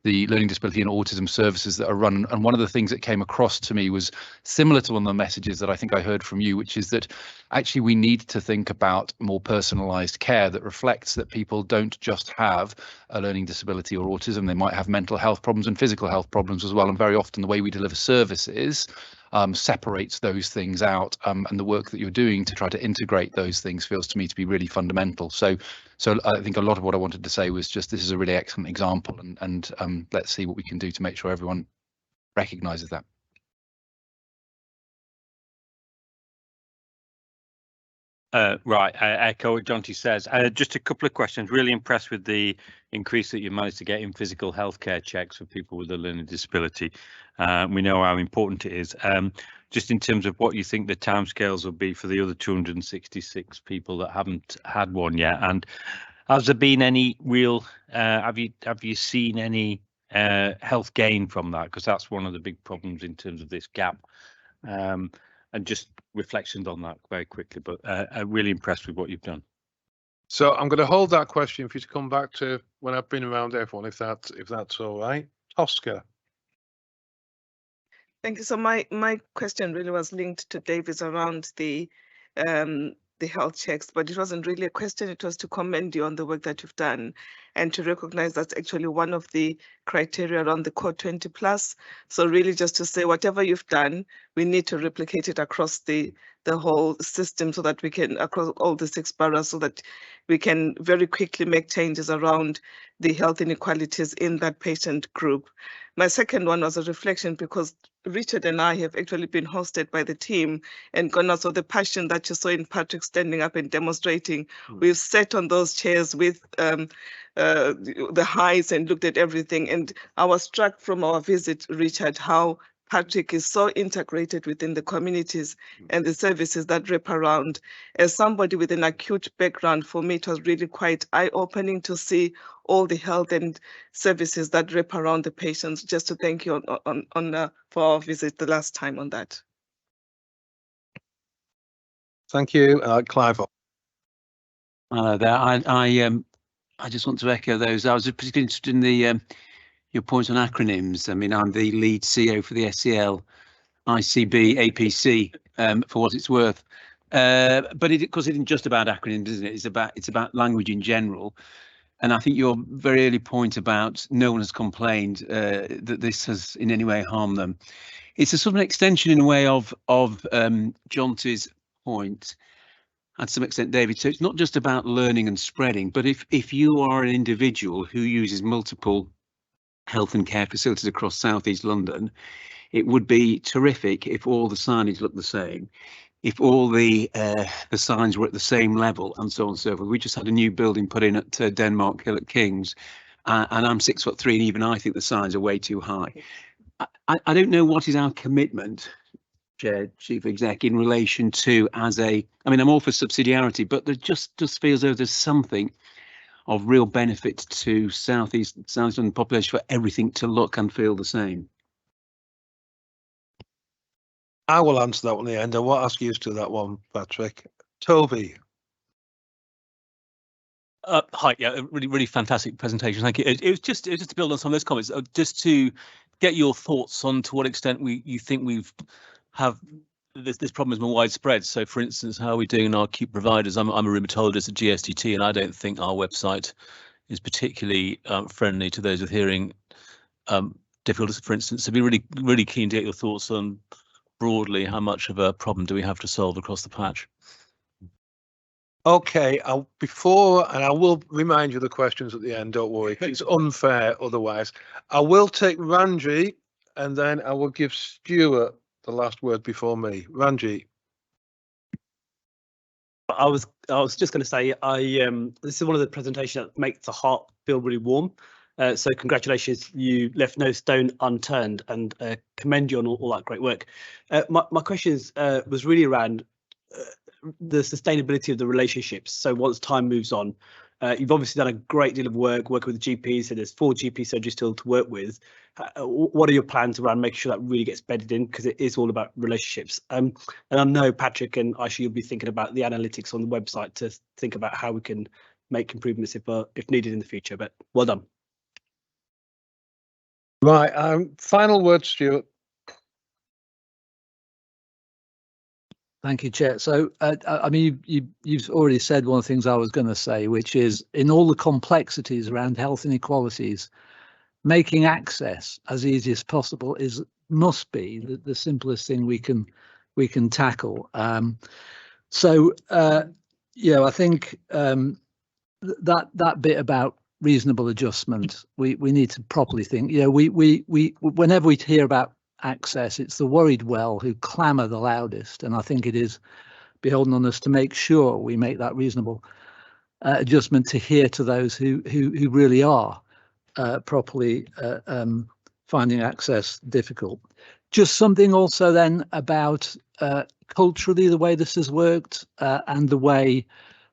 the learning disability and autism services that are run. And one of the things that came across to me was similar to one of the messages that I think I heard from you, which is that actually we need to think about more personalised care that reflects that people don't just have a learning disability or autism. They might have mental health problems and physical health problems as well. And very often the way we deliver services separates those things out, and the work that you're doing to try to integrate those things feels to me to be really fundamental. So I think a lot of what I wanted to say was just this is a really excellent example, and let's see what we can do to make sure everyone recognises that. Right, I echo what Jonty says. Just a couple of questions. Really impressed with the increase that you managed to get in physical healthcare checks for people with a learning disability. We know how important it is. Just in terms of what you think the timescales will be for the other 266 people that haven't had one yet, and has there been any real? Have you seen any health gain from that? Because that's one of the big problems in terms of this gap. And just reflections on that very quickly, but I'm really impressed with what you've done. So I'm going to hold that question for you to come back to when I've been around everyone, if that's all right. Tosca. Thank you. So my question really was linked to David's around the health checks, but it wasn't really a question. It was to commend you on the work that you've done. and to recognize that's actually one of the criteria around the Core 20+. So really just to say, whatever you've done, we need to replicate it across the whole system so that we can, across all the 6 boroughs, so that we can very quickly make changes around the health inequalities in that patient group. My second one was a reflection, because Richard and I have actually been hosted by the team and gone out. So the passion that you saw in Patrick standing up and demonstrating, we've sat on those chairs with the highs and looked at everything. And I was struck from our visit, Richard, how Patrick is so integrated within the communities and the services that wrap around. As somebody with an acute background, for me, it was really quite eye-opening to see all the health and services that wrap around the patients. Just to thank you for our visit the last time on that. Thank you, Clive. Hello there. I just want to echo those. I was particularly interested in the your point on acronyms. I mean, I'm the lead CEO for the SEL ICB APC for what it's worth. But of course, it isn't just about acronyms, isn't it? It's about language in general. And I think your very early point about no one has complained that this has in any way harmed them. It's a sort of an extension in a way of Jonty's point, and to some extent, David. So it's not just about learning and spreading, but if you are an individual who uses multiple health and care facilities across South East London, it would be terrific if all the signage looked the same, if all the signs were at the same level, and so on and so forth. We just had a new building put in at Denmark Hill at King's, and I'm 6'3", and even I think the signs are way too high. I don't know what is our commitment, Chair, Chief Exec, in relation to I mean, I'm all for subsidiarity, but there just feels as though there's something of real benefit to South East London population for everything to look and feel the same. I will answer that one at the end. I won't ask you to that one, Patrick. Toby. Hi, yeah, really fantastic presentation. Thank you. It was just to build on some of those comments, just to get your thoughts on to what extent you think this problem is more widespread. So, for instance, how are we doing in our acute providers? I'm a rheumatologist at GSTT, and I don't think our website is particularly friendly to those with hearing difficulties, for instance. So, I'd be really keen to get your thoughts on broadly how much of a problem do we have to solve across the patch. Okay, I will remind you of the questions at the end, don't worry. It's unfair otherwise. I will take Ranji, and then I will give Stuart the last word before me. Ranji. I was just going to say, this is one of the presentations that makes the heart feel really warm. So congratulations, you left no stone unturned, and commend you on all that great work. My question was really around the sustainability of the relationships. So once time moves on, you've obviously done a great deal of work working with GPs, so there's 4 GP surgeries still to work with. What are your plans around making sure that really gets bedded in, because it is all about relationships? And I know Patrick and Aisha, you'll be thinking about the analytics on the website to think about how we can make improvements if needed in the future, but well done. Right, final word, Stuart. Thank you, Chair. So, I mean, you've already said one of the things I was going to say, which is in all the complexities around health inequalities, making access as easy as possible must be the simplest thing we can tackle. So, I think that bit about reasonable adjustment, we need to properly think. We whenever we hear about access, it's the worried well who clamour the loudest, and I think it is beholden on us to make sure we make that reasonable adjustment to hear to those who really are properly finding access difficult. Just something also then about culturally the way this has worked and the way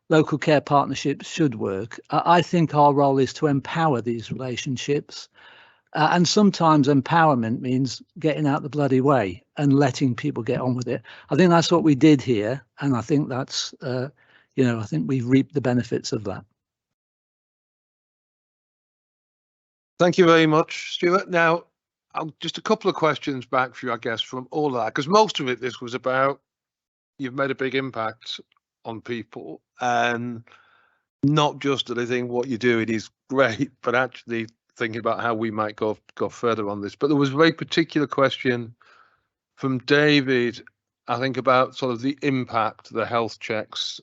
local care partnerships should work. I think our role is to empower these relationships. And sometimes empowerment means getting out the bloody way and letting people get on with it. I think that's what we did here. And I think that's, I think we've reaped the benefits of that. Thank you very much, Stuart. Now, just a couple of questions back for you, I guess, from all that, because most of it, this was about you've made a big impact on people, and not just that I think what you're doing is great, but actually thinking about how we might go further on this. But there was a very particular question from David, I think, about sort of the impact, the health checks,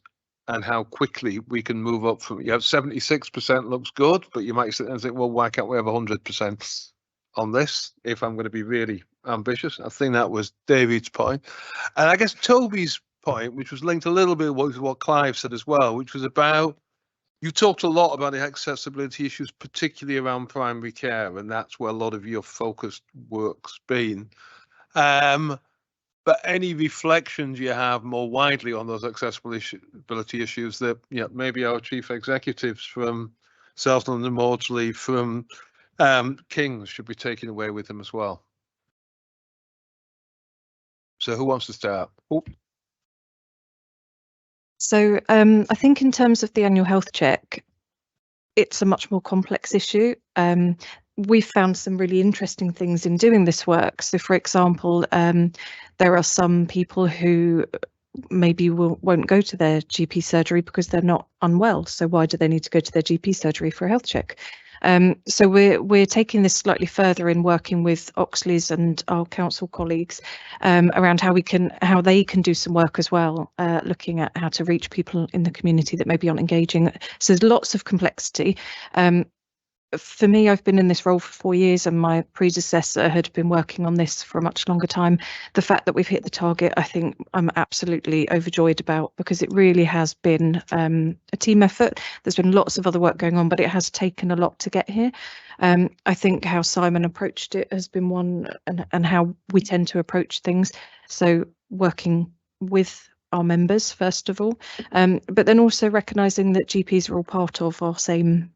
and how quickly we can move up from, you have 76% looks good, but you might sit there and think, well, why can't we have 100% on this if I'm going to be really ambitious? I think that was David's point. And I guess Toby's point, which was linked a little bit with what Clive said as well, which was about, you talked a lot about the accessibility issues, particularly around primary care, and that's where a lot of your focused work's been. But any reflections you have more widely on those accessibility issues that, you know, maybe our chief executives from Southland and Maudsley, from King's should be taking away with them as well. So who wants to start? Oh. So I think in terms of the annual health check, it's a much more complex issue. We've found some really interesting things in doing this work. So, for example, there are some people who maybe won't go to their GP surgery because they're not unwell. So why do they need to go to their GP surgery for a health check? So we're taking this slightly further in working with Oxley's and our council colleagues around how they can do some work as well, looking at how to reach people in the community that maybe aren't engaging. So there's lots of complexity. For me, I've been in this role for 4 years, and my predecessor had been working on this for a much longer time. The fact that we've hit the target, I think I'm absolutely overjoyed about, because it really has been a team effort. There's been lots of other work going on, but it has taken a lot to get here. I think how Simon approached it has been one, and how we tend to approach things. So working with our members, first of all, but then also recognising that GPs are all part of our same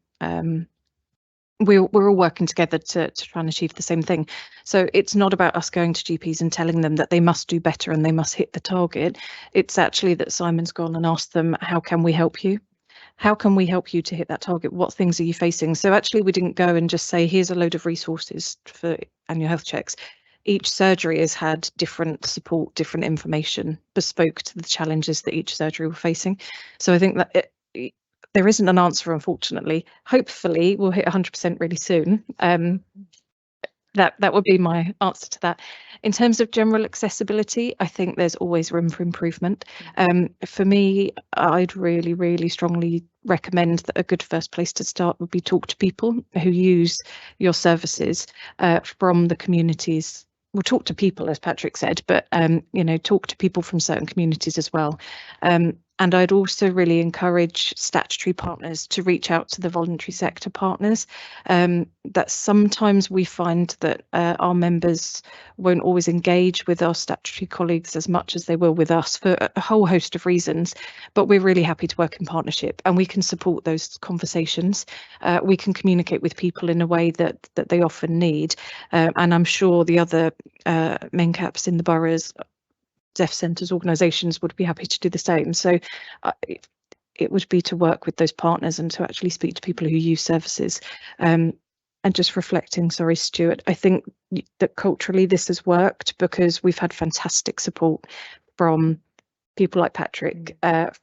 we're all working together to try and achieve the same thing. So it's not about us going to GPs and telling them that they must do better and they must hit the target. It's actually that Simon's gone and asked them, how can we help you? How can we help you to hit that target? What things are you facing? So actually we didn't go and just say, here's a load of resources for annual health checks. Each surgery has had different support, different information bespoke to the challenges that each surgery were facing. So I think that there isn't an answer, unfortunately. Hopefully we'll hit 100% really soon. That would be my answer to that. In terms of general accessibility, I think there's always room for improvement. For me, I'd really, really strongly recommend that a good first place to start would be talk to people who use your services from the communities. We'll talk to people, as Patrick said, but talk to people from certain communities as well. And I'd also really encourage statutory partners to reach out to the voluntary sector partners. That sometimes we find that our members won't always engage with our statutory colleagues as much as they will with us for a whole host of reasons, but we're really happy to work in partnership, and we can support those conversations. We can communicate with people in a way that they often need, and I'm sure the other MenCaps in the boroughs, deaf centres, organisations would be happy to do the same. So it would be to work with those partners and to actually speak to people who use services. And just reflecting, sorry, Stuart, I think that culturally this has worked because we've had fantastic support from people like Patrick,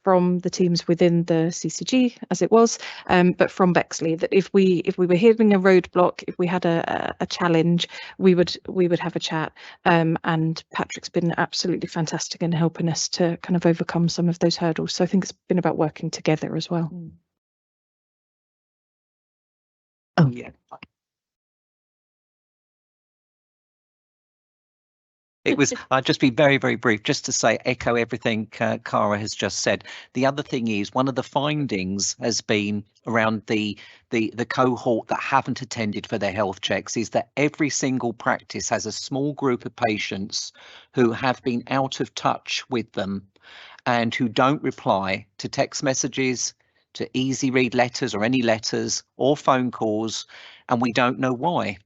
from the teams within the CCG as it was, but from Bexley, that if we were hitting a roadblock, if we had a challenge, we would have a chat. And Patrick's been absolutely fantastic in helping us to kind of overcome some of those hurdles. So I think it's been about working together as well. Oh yeah. It was, I'll just be very, very brief, just to say, echo everything Cara has just said. The other thing is, one of the findings has been around the cohort that haven't attended for their health checks is that every single practice has a small group of patients who have been out of touch with them and who don't reply to text messages, to easy read letters or any letters or phone calls, and we don't know why.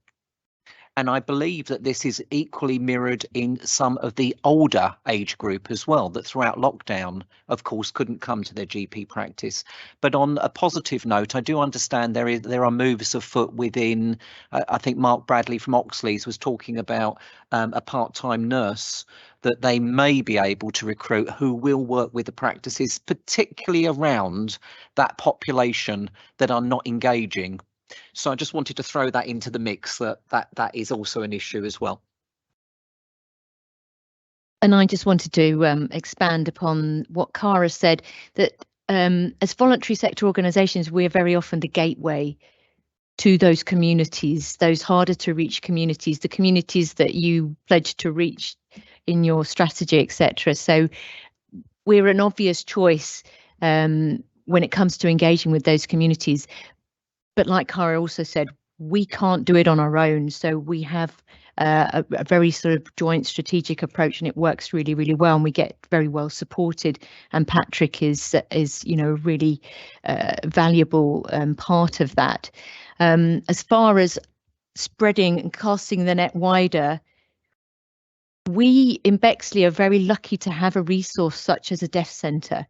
And I believe that this is equally mirrored in some of the older age group as well, that throughout lockdown, of course, couldn't come to their GP practice. But on a positive note, I do understand there are moves afoot within, I think Mark Bradley from Oxley's was talking about a part-time nurse that they may be able to recruit who will work with the practices, particularly around that population that are not engaging. So I just wanted to throw that into the mix, that is also an issue as well. And I just wanted to expand upon what Cara said, that as voluntary sector organisations, we're very often the gateway to those communities, those harder to reach communities, the communities that you pledge to reach in your strategy, etc. So we're an obvious choice when it comes to engaging with those communities. But like Cara also said, we can't do it on our own. So we have a very sort of joint strategic approach, and it works really, really well, and we get very well supported. And Patrick is you know, a really valuable part of that. As far as spreading and casting the net wider, we in Bexley are very lucky to have a resource such as a deaf centre.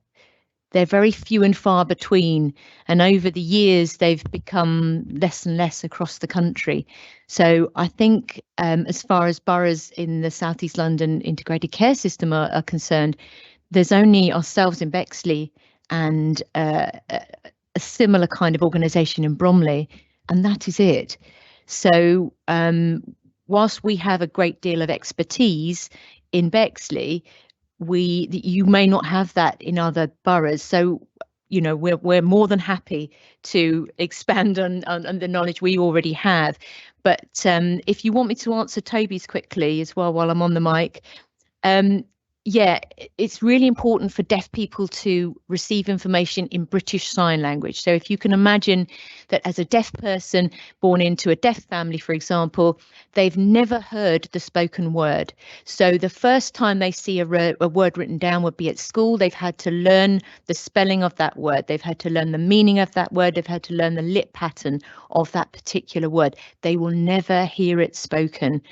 They're very few and far between, and over the years they've become less and less across the country. So I think as far as boroughs in the South East London integrated care system are concerned, there's only ourselves in Bexley and a similar kind of organisation in Bromley, and that is it. So whilst we have a great deal of expertise in Bexley, you may not have that in other boroughs. So, you know, we're more than happy to expand on the knowledge we already have. But if you want me to answer Toby's quickly as well while I'm on the mic, yeah, it's really important for deaf people to receive information in British Sign Language. So if you can imagine that as a deaf person born into a deaf family, for example, they've never heard the spoken word. So the first time they see a word written down would be at school. They've had to learn the spelling of that word. They've had to learn the meaning of that word. They've had to learn the lip pattern of that particular word. They will never hear it spoken.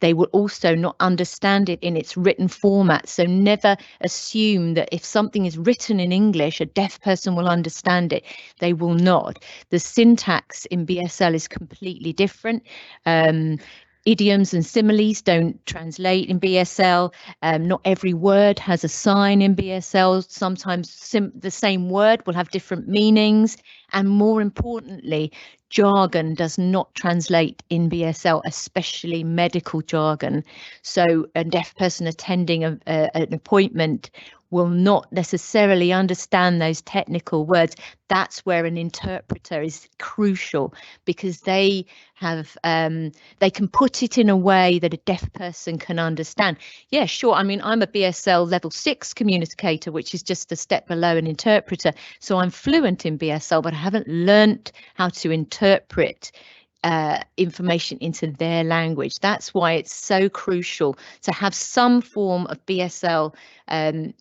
They will also not understand it in its written format. So never assume that if something is written in English, a deaf person will understand it. They will not. The syntax in BSL is completely different. Idioms and similes don't translate in BSL. Not every word has a sign in BSL. Sometimes the same word will have different meanings. And more importantly, jargon does not translate in BSL, especially medical jargon. So a deaf person attending an appointment will not necessarily understand those technical words. That's where an interpreter is crucial, because they have they can put it in a way that a deaf person can understand. Yeah, sure. I mean, I'm a BSL level 6 communicator, which is just a step below an interpreter. So I'm fluent in BSL, but I haven't learnt how to interpret information into their language. That's why it's so crucial to have some form of BSL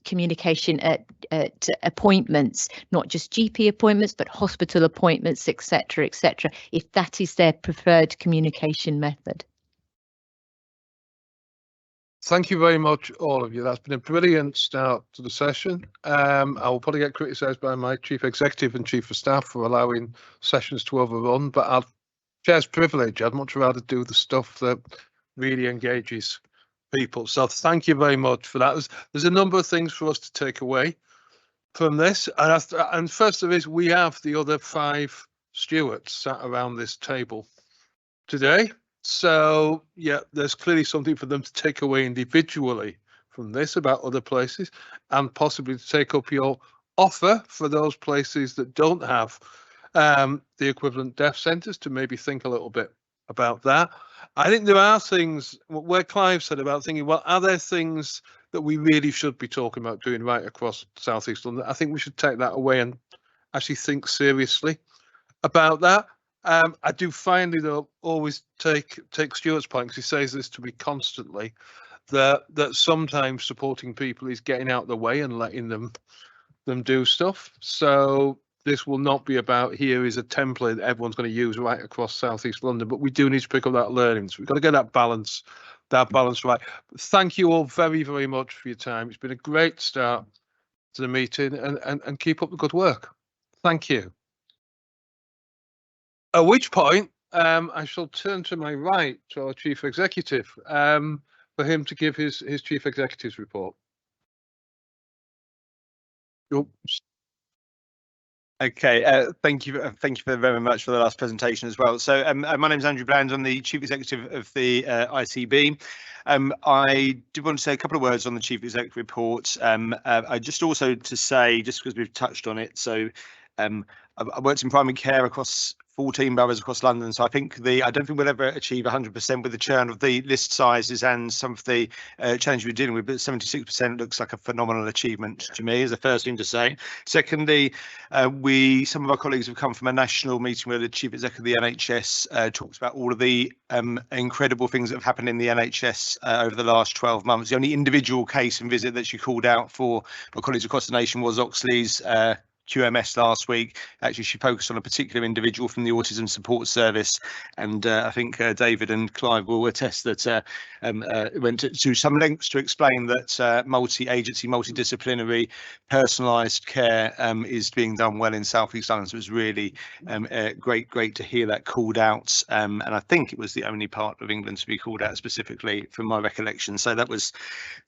communication at appointments, not just GP appointments, but hospital appointments, etc., etc., if that is their preferred communication method. Thank you very much, all of you. That's been a brilliant start to the session. I will probably get criticised by my chief executive and chief of staff for allowing sessions to overrun, but I'll chair's privilege. I'd much rather do the stuff that really engages people. So thank you very much for that. There's a number of things for us to take away from this. And first of is we have the other 5 stewards sat around this table today. So yeah, there's clearly something for them to take away individually from this about other places, and possibly to take up your offer for those places that don't have the equivalent deaf centres, to maybe think a little bit about that. I think there are things where Clive said about thinking, well, are there things that we really should be talking about doing right across South East London? I think we should take that away and actually think seriously about that. I do finally, though, always take Stuart's point, because he says this to me constantly, that sometimes supporting people is getting out of the way and letting them do stuff. So this will not be about, here is a template that everyone's going to use right across South East London, but we do need to pick up that learning. So we've got to get that balance right. But thank you all very, very much for your time. It's been a great start to the meeting, and keep up the good work. Thank you. At which point, I shall turn to my right to our chief executive for him to give his chief executive's report. Oops. Okay, thank you very much for the last presentation as well. So my name is Andrew Bland. I'm the Chief Executive of the ICB. I did want to say a couple of words on the Chief Executive report. I just also to say, just because we've touched on it, so I worked in primary care across 14 boroughs across London, so I think I don't think we'll ever achieve 100% with the churn of the list sizes and some of the challenges we're dealing with, but 76% looks like a phenomenal achievement to me, is the first thing to say. Secondly, some of our colleagues have come from a national meeting where the Chief Executive of the NHS talks about all of the incredible things that have happened in the NHS over the last 12 months. The only individual case and visit that she called out for my colleagues across the nation was Oxley's QMS last week. Actually, she focused on a particular individual from the Autism Support Service, and I think David and Clive will attest that went to some lengths to explain that multi-agency, multidisciplinary, personalised care is being done well in South East London. So it was really great to hear that called out, and I think it was the only part of England to be called out specifically from my recollection. So that was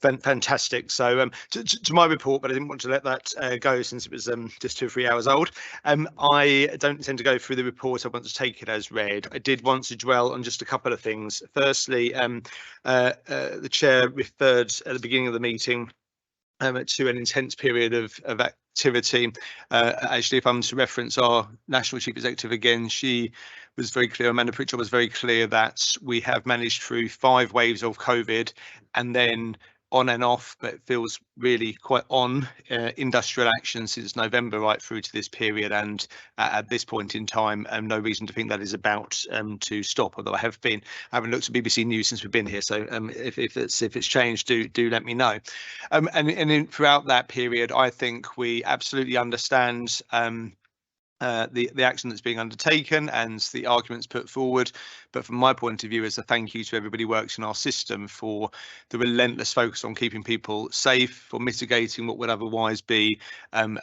fantastic. So to my report, but I didn't want to let that go since it was just 2 or 3 hours old. I don't intend to go through the report. I want to take it as read. I did want to dwell on just a couple of things. Firstly, the chair referred at the beginning of the meeting to an intense period of activity. Actually, if I'm to reference our National Chief Executive again, she was very clear, Amanda Pritchard was very clear that we have managed through 5 waves of COVID and then on and off, but it feels really quite on industrial action since November right through to this period, and at this point in time no reason to think that is about to stop, although I haven't looked at BBC News since we've been here, so if it's changed, do let me know. And throughout that period I think we absolutely understand the action that's being undertaken and the arguments put forward, but from my point of view, as a thank you to everybody who works in our system for the relentless focus on keeping people safe, for mitigating what would otherwise be some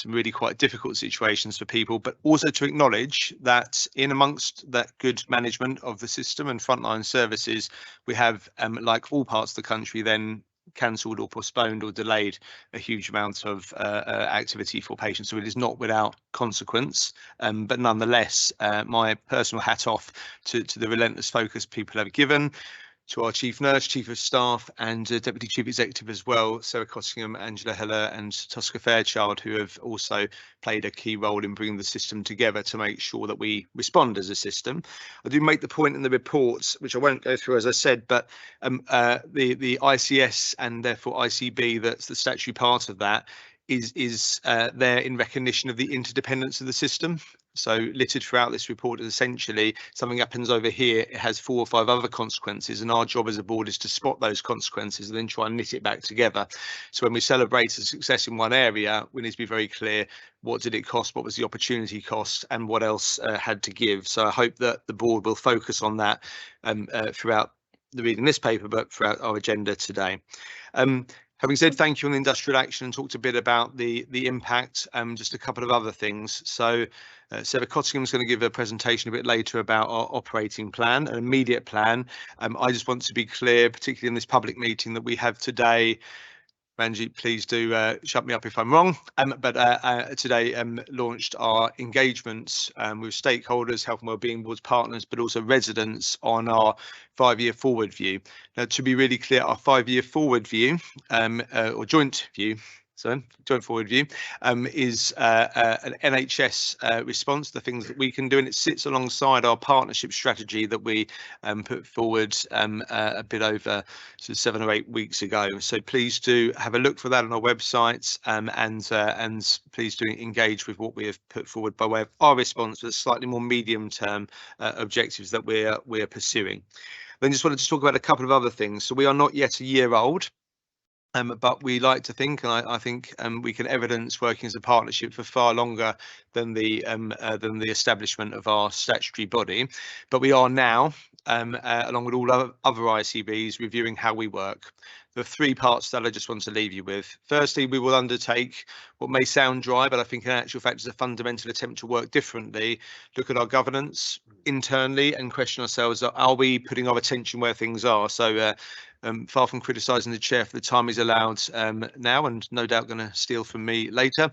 really quite difficult situations for people, but also to acknowledge that in amongst that good management of the system and frontline services, we have, like all parts of the country, then cancelled or postponed or delayed a huge amount of activity for patients. So it is not without consequence, but nonetheless, my personal hat off to the relentless focus people have given, to our Chief Nurse, Chief of Staff and Deputy Chief Executive as well, Sarah Cottingham, Angela Heller and Tosca Fairchild, who have also played a key role in bringing the system together to make sure that we respond as a system. I do make the point in the report, which I won't go through as I said, but the ICS and therefore ICB, that's the statutory part of that, is there in recognition of the interdependence of the system. So littered throughout this report is essentially something happens over here, it has 4 or 5 other consequences, and our job as a board is to spot those consequences and then try and knit it back together. So when we celebrate a success in one area, we need to be very clear, what did it cost, what was the opportunity cost, and what else had to give. So I hope that the board will focus on that throughout the reading this paper, but throughout our agenda today. Having said thank you on industrial action and talked a bit about the impact, just a couple of other things. So Sarah Cottingham is going to give a presentation a bit later about our operating plan, an immediate plan. I just want to be clear, particularly in this public meeting that we have today, Ranjit, please do shut me up if I'm wrong, but today launched our engagements with stakeholders, health and wellbeing boards partners, but also residents on our 5-year forward view. Now, to be really clear, our 5-year forward view or joint forward view is an NHS response, the things that we can do, and it sits alongside our partnership strategy that we put forward a bit over 7 or 8 weeks ago. So please do have a look for that on our website, and please do engage with what we have put forward by way of our response to the slightly more medium-term objectives that we're pursuing. Then just wanted to talk about a couple of other things. So we are not yet a year old. But we like to think, and I think we can evidence working as a partnership for far longer than the establishment of our statutory body. But we are now along with all other ICBs, reviewing how we work. There are 3 parts that I just want to leave you with. Firstly, we will undertake what may sound dry, but I think in actual fact is a fundamental attempt to work differently, look at our governance internally and question ourselves, are we putting our attention where things are? So far from criticising the chair for the time he's allowed now, and no doubt going to steal from me later,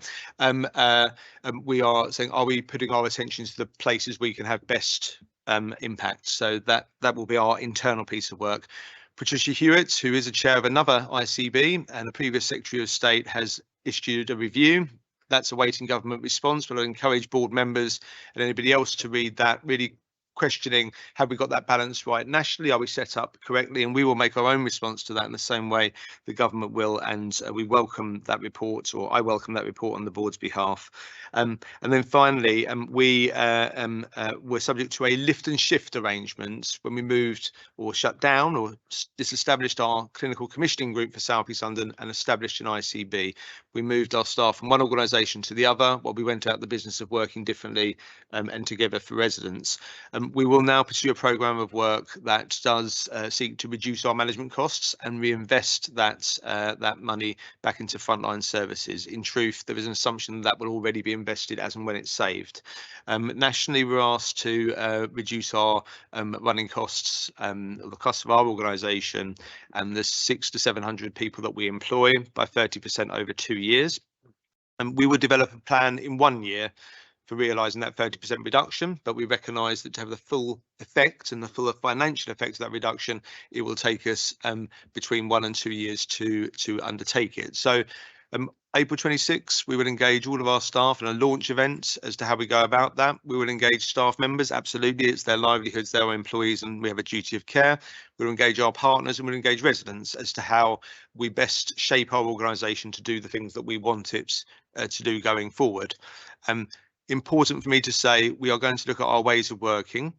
we are saying, are we putting our attention to the places we can have best impact? So that will be our internal piece of work. Patricia Hewitt, who is a chair of another ICB and the previous Secretary of State, has issued a review. That's awaiting government response, but I encourage board members and anybody else to read that, really questioning, have we got that balance right nationally? Are we set up correctly? And we will make our own response to that in the same way the government will. And we welcome that report, or I welcome that report on the board's behalf. And then finally, we were subject to a lift and shift arrangement when we moved or shut down or disestablished our clinical commissioning group for South East London and established an ICB. We moved our staff from one organisation to the other while we went out the business of working differently and together for residents. We will now pursue a programme of work that does seek to reduce our management costs and reinvest that money back into frontline services. In truth, there is an assumption that will already be invested as and when it's saved. Nationally, we're asked to reduce our running costs, the cost of our organisation and the 600 to 700 people that we employ by 30% over 2 years. And we will develop a plan in 1 year for realising that 30% reduction, but we recognise that to have the full effect and the full financial effect of that reduction, it will take us between 1 and 2 years to undertake it. So April 26, we will engage all of our staff in a launch event as to how we go about that. We will engage staff members, absolutely, it's their livelihoods, they're our employees, and we have a duty of care. We'll engage our partners and we'll engage residents as to how we best shape our organisation to do the things that we want it to do going forward. Important for me to say, we are going to look at our ways of working.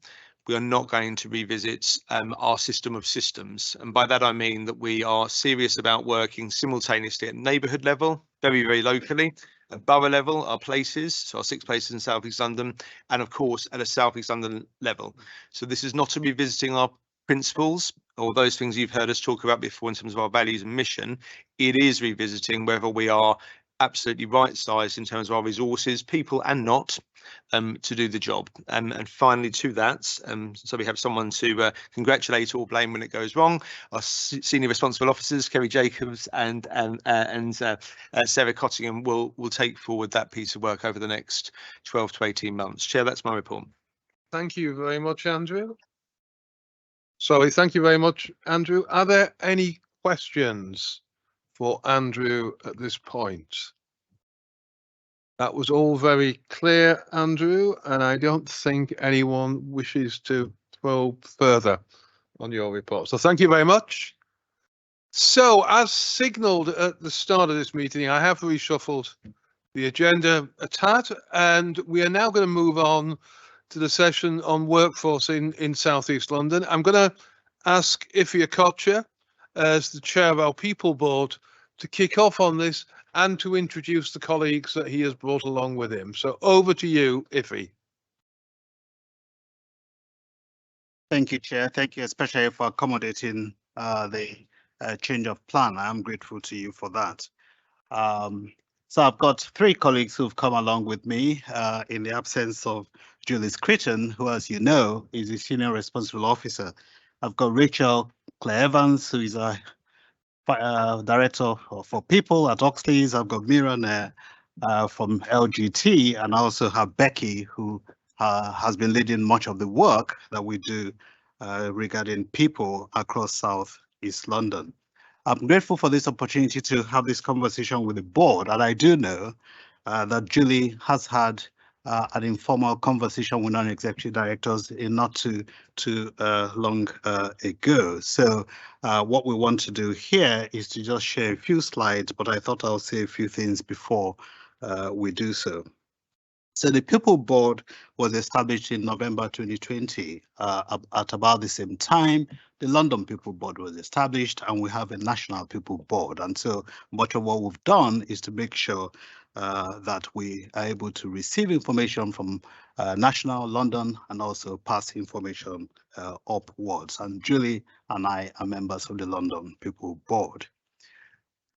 We are not going to revisit our system of systems. And by that, I mean that we are serious about working simultaneously at neighbourhood level, very, very locally, at borough level, our places, so our 6 places in South East London, and of course, at a South East London level. So this is not a revisiting our principles or those things you've heard us talk about before in terms of our values and mission. It is revisiting whether we are absolutely right sized in terms of our resources, people and not, to do the job. And finally to that, so we have someone to congratulate or blame when it goes wrong. Our senior responsible officers, Kerry Jacobs and Sarah Cottingham, will take forward that piece of work over the next 12 to 18 months. Chair, that's my report. Thank you very much, Andrew. Sorry, thank you very much, Andrew. Are there any questions for Andrew at this point? That was all very clear, Andrew, and I don't think anyone wishes to probe further on your report. So thank you very much. So as signalled at the start of this meeting, I have reshuffled the agenda a tad, and we are now going to move on to the session on workforce in South East London. I'm going to ask Ife Okocha, as the chair of our People Board, to kick off on this and to introduce the colleagues that he has brought along with him. So over to you, Ife. Thank you, Chair. Thank you especially for accommodating the change of plan. I'm grateful to you for that. So I've got 3 colleagues who've come along with me in the absence of Julie Critton, who, as you know, is a senior responsible officer. I've got Rachel Claire Evans, who is a director for people at Oxley's. I've got Miran from LGT, and I also have Becky, who has been leading much of the work that we do regarding people across South East London. I'm grateful for this opportunity to have this conversation with the board, and I do know that Julie has had an informal conversation with non-executive directors in not too long ago. So what we want to do here is to just share a few slides, but I thought I'll say a few things before we do so. So the People Board was established in November 2020. At about the same time, the London People Board was established, and we have a National People Board. And so much of what we've done is to make sure that we are able to receive information from national, London, and also pass information upwards. And Julie and I are members of the London People Board.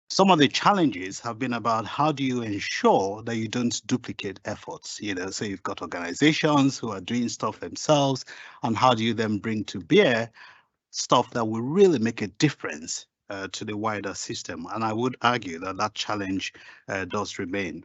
Some of the challenges have been about how do you ensure that you don't duplicate efforts, so you've got organizations who are doing stuff themselves, and how do you then bring to bear stuff that will really make a difference to the wider system. And I would argue that that challenge does remain.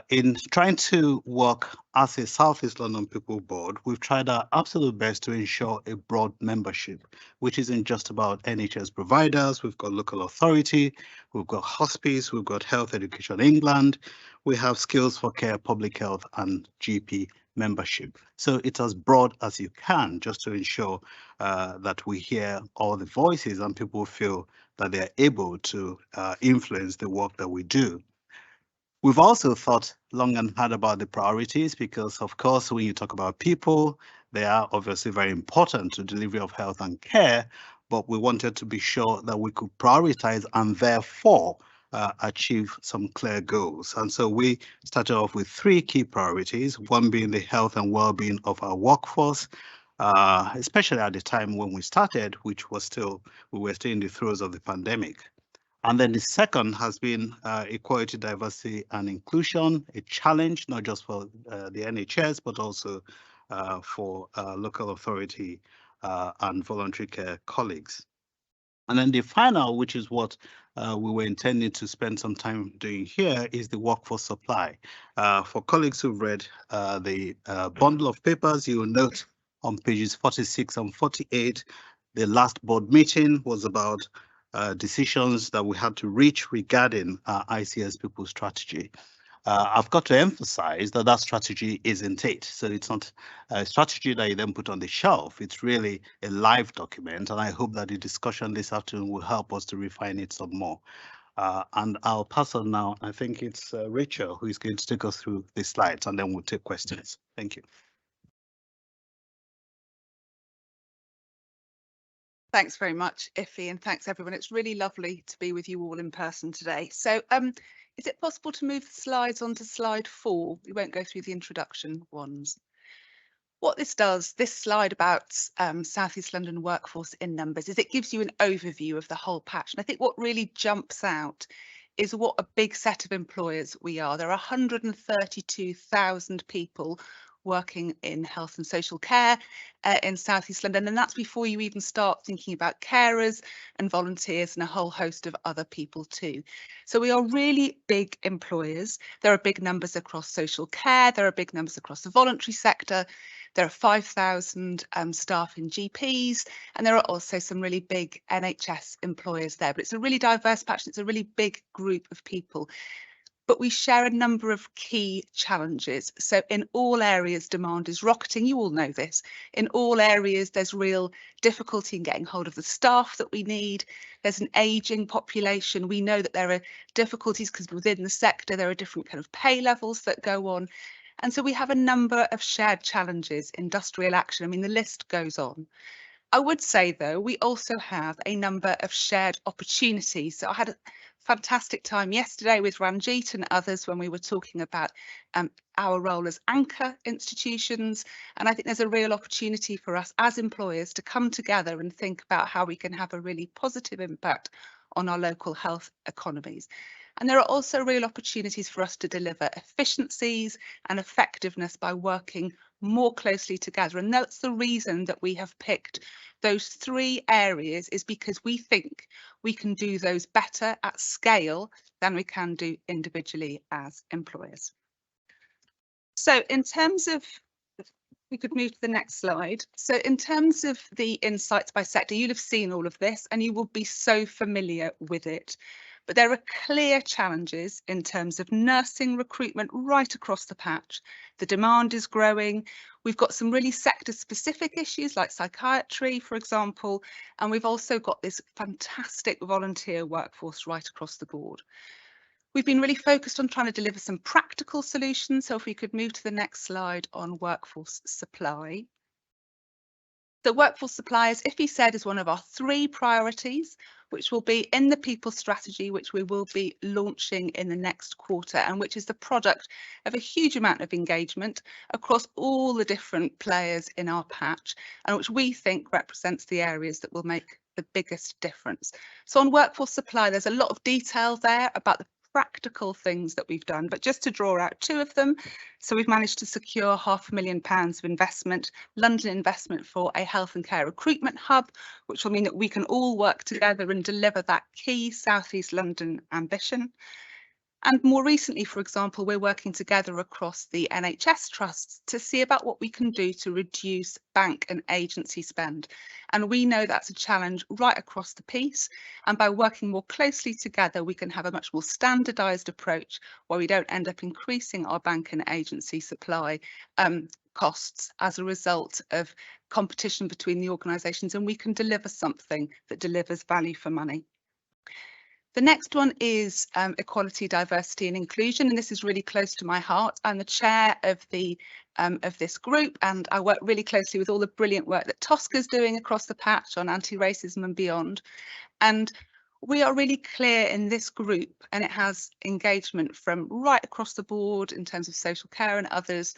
In trying to work as a South East London People Board, we've tried our absolute best to ensure a broad membership, which isn't just about NHS providers. We've got local authority, we've got hospice, we've got Health Education England, we have Skills for Care, Public Health, and GP membership. So it's as broad as you can, just to ensure that we hear all the voices and people feel that they're able to influence the work that we do. We've also thought long and hard about the priorities because, of course, when you talk about people, they are obviously very important to delivery of health and care, but we wanted to be sure that we could prioritize and therefore achieve some clear goals. And so we started off with 3 key priorities, one being the health and well-being of our workforce, especially at the time when we started, which was we were still in the throes of the pandemic. And then the second has been equality, diversity, and inclusion, a challenge, not just for the NHS, but also for local authority and voluntary care colleagues. And then the final, which is what we were intending to spend some time doing here, is the workforce supply. For colleagues who've read the bundle of papers, you will note on pages 46 and 48, the last board meeting was about decisions that we had to reach regarding our ICS People strategy. I've got to emphasize that that strategy isn't it. So it's not a strategy that you then put on the shelf. It's really a live document. And I hope that the discussion this afternoon will help us to refine it some more. And I'll pass on now. I think it's Rachel who is going to take us through the slides, and then we'll take questions. Thank you. Thanks very much, Iffy, and thanks everyone. It's really lovely to be with you all in person today. So is it possible to move the slides onto slide 4? We won't go through the introduction ones. What this does, this slide about South East London workforce in numbers, is it gives you an overview of the whole patch. And I think what really jumps out is what a big set of employers we are. There are 132,000 people working in health and social care in South East London, and that's before you even start thinking about carers and volunteers and a whole host of other people too. So we are really big employers. There are big numbers across social care, there are big numbers across the voluntary sector, there are 5,000 staff in GPs, and there are also some really big NHS employers there, but it's a really diverse patch, it's a really big group of people. But we share a number of key challenges. So in all areas, demand is rocketing. You all know this. In all areas, there's real difficulty in getting hold of the staff that we need. There's an ageing population. We know that there are difficulties because within the sector, there are different kind of pay levels that go on. And so we have a number of shared challenges, industrial action. I mean, the list goes on. I would say, though, we also have a number of shared opportunities. So I had a fantastic time yesterday with Ranjit and others when we were talking about our role as anchor institutions. And I think there's a real opportunity for us as employers to come together and think about how we can have a really positive impact on our local health economies. And there are also real opportunities for us to deliver efficiencies and effectiveness by working more closely together. And that's the reason that we have picked those 3 areas, is because we think we can do those better at scale than we can do individually as employers. So in terms of, we could move to the next slide. So in terms of the insights by sector, you'll have seen all of this and you will be so familiar with it. But there are clear challenges in terms of nursing recruitment right across the patch. The demand is growing. We've got some really sector-specific issues like psychiatry, for example, and we've also got this fantastic volunteer workforce right across the board. We've been really focused on trying to deliver some practical solutions. So if we could move to the next slide on workforce supply. The workforce suppliers, Iffy said, is one of our 3 priorities, which will be in the people strategy, which we will be launching in the next quarter, and which is the product of a huge amount of engagement across all the different players in our patch, and which we think represents the areas that will make the biggest difference. So on workforce supply, there's a lot of detail there about the practical things that we've done, but just to draw out 2 of them. So we've managed to secure £500,000 of investment, London investment, for a health and care recruitment hub, which will mean that we can all work together and deliver that key South East London ambition. And more recently, for example, we're working together across the NHS trusts to see about what we can do to reduce bank and agency spend. And we know that's a challenge right across the piece. And by working more closely together, we can have a much more standardised approach where we don't end up increasing our bank and agency supply costs as a result of competition between the organisations, and we can deliver something that delivers value for money. The next one is equality, diversity and inclusion, and this is really close to my heart. I'm the chair of this group, and I work really closely with all the brilliant work that Tosca's doing across the patch on anti-racism and beyond. And we are really clear in this group, and it has engagement from right across the board in terms of social care and others.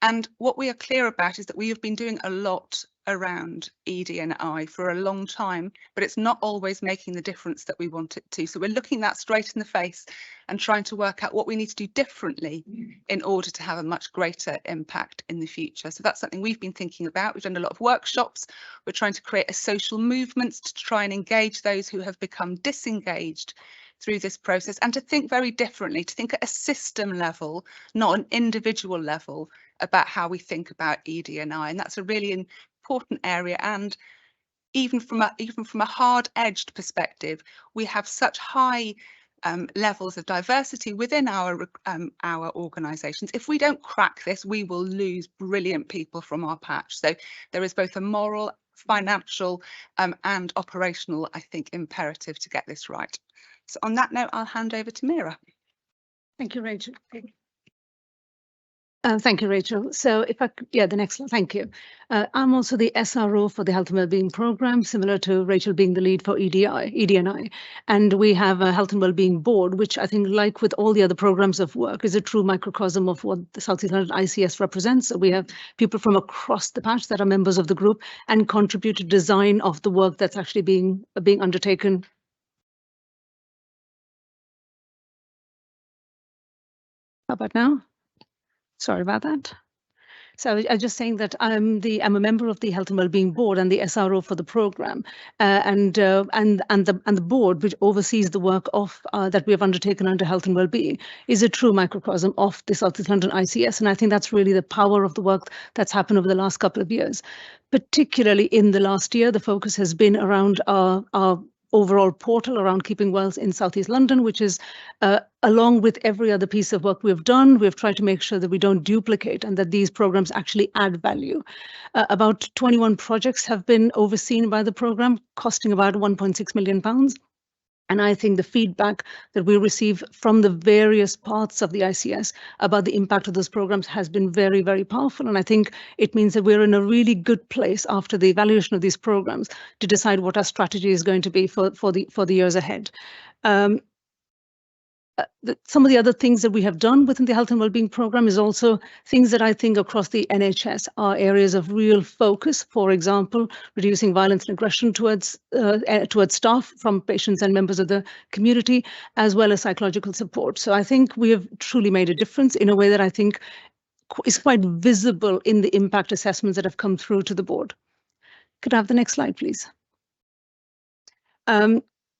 And what we are clear about is that we have been doing a lot around ED&I for a long time, but it's not always making the difference that we want it to. So we're looking that straight in the face and trying to work out what we need to do differently in order to have a much greater impact in the future. So that's something we've been thinking about. We've done a lot of workshops. We're trying to create a social movement to try and engage those who have become disengaged through this process, and to think very differently, to think at a system level, not an individual level, about how we think about ED&I. And that's a really important area. And even from a hard-edged perspective, we have such high levels of diversity within our organisations. If we don't crack this, we will lose brilliant people from our patch. So there is both a moral, financial and operational, I think, imperative to get this right. So on that note, I'll hand over to Mira. Thank you, Rachel. Thank you, Rachel. So if I could, the next slide, thank you. I'm also the SRO for the Health and Wellbeing Programme, similar to Rachel being the lead for ED&I. And we have a Health and Wellbeing Board, which I think, like with all the other programmes of work, is a true microcosm of what the South East London ICS represents. So we have people from across the patch that are members of the group and contribute to design of the work that's actually being undertaken. How about now? Sorry about that. So I was just saying that I'm a member of the Health and Wellbeing Board and the SRO for the programme, and the board, which oversees the work of that we have undertaken under Health and Wellbeing, is a true microcosm of the South East London ICS, and I think that's really the power of the work that's happened over the last couple of years. Particularly in the last year, the focus has been around our overall portal around keeping well in South East London, which is along with every other piece of work we've done, we've tried to make sure that we don't duplicate and that these programs actually add value. About 21 projects have been overseen by the program, costing about £1.6 million. And I think the feedback that we receive from the various parts of the ICS about the impact of those programs has been very, very powerful. And I think it means that we're in a really good place after the evaluation of these programs to decide what our strategy is going to be for the years ahead. Some of the other things that we have done within the Health and Wellbeing Programme is also things that I think across the NHS are areas of real focus. For example, reducing violence and aggression towards staff from patients and members of the community, as well as psychological support. So I think we have truly made a difference in a way that I think is quite visible in the impact assessments that have come through to the board. Could I have the next slide, please?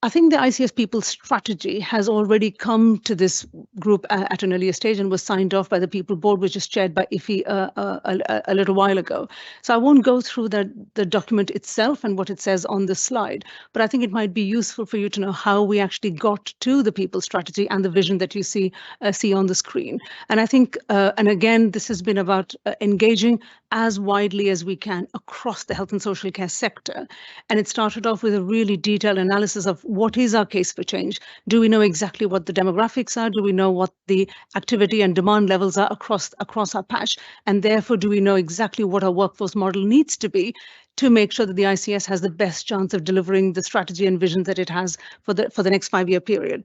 I think the ICS People strategy has already come to this group at an earlier stage and was signed off by the People Board, which is chaired by Iffy a little while ago. So I won't go through the document itself and what it says on the slide, but I think it might be useful for you to know how we actually got to the People strategy and the vision that you see on the screen. And I think, and again, this has been about engaging as widely as we can across the health and social care sector. And it started off with a really detailed analysis of what is our case for change? Do we know exactly what the demographics are? Do we know what the activity and demand levels are across our patch? And therefore, do we know exactly what our workforce model needs to be to make sure that the ICS has the best chance of delivering the strategy and vision that it has for the next 5-year period.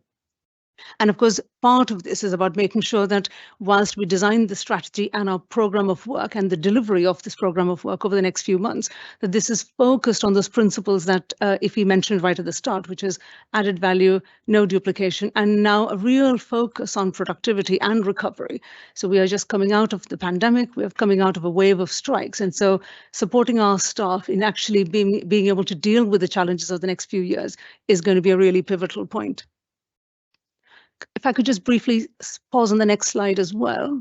And of course, part of this is about making sure that whilst we design the strategy and our program of work and the delivery of this program of work over the next few months, that this is focused on those principles that Ify mentioned right at the start, which is added value, no duplication, and now a real focus on productivity and recovery. So we are just coming out of the pandemic, we are coming out of a wave of strikes. And so supporting our staff in actually being able to deal with the challenges of the next few years is going to be a really pivotal point. If I could just briefly pause on the next slide as well.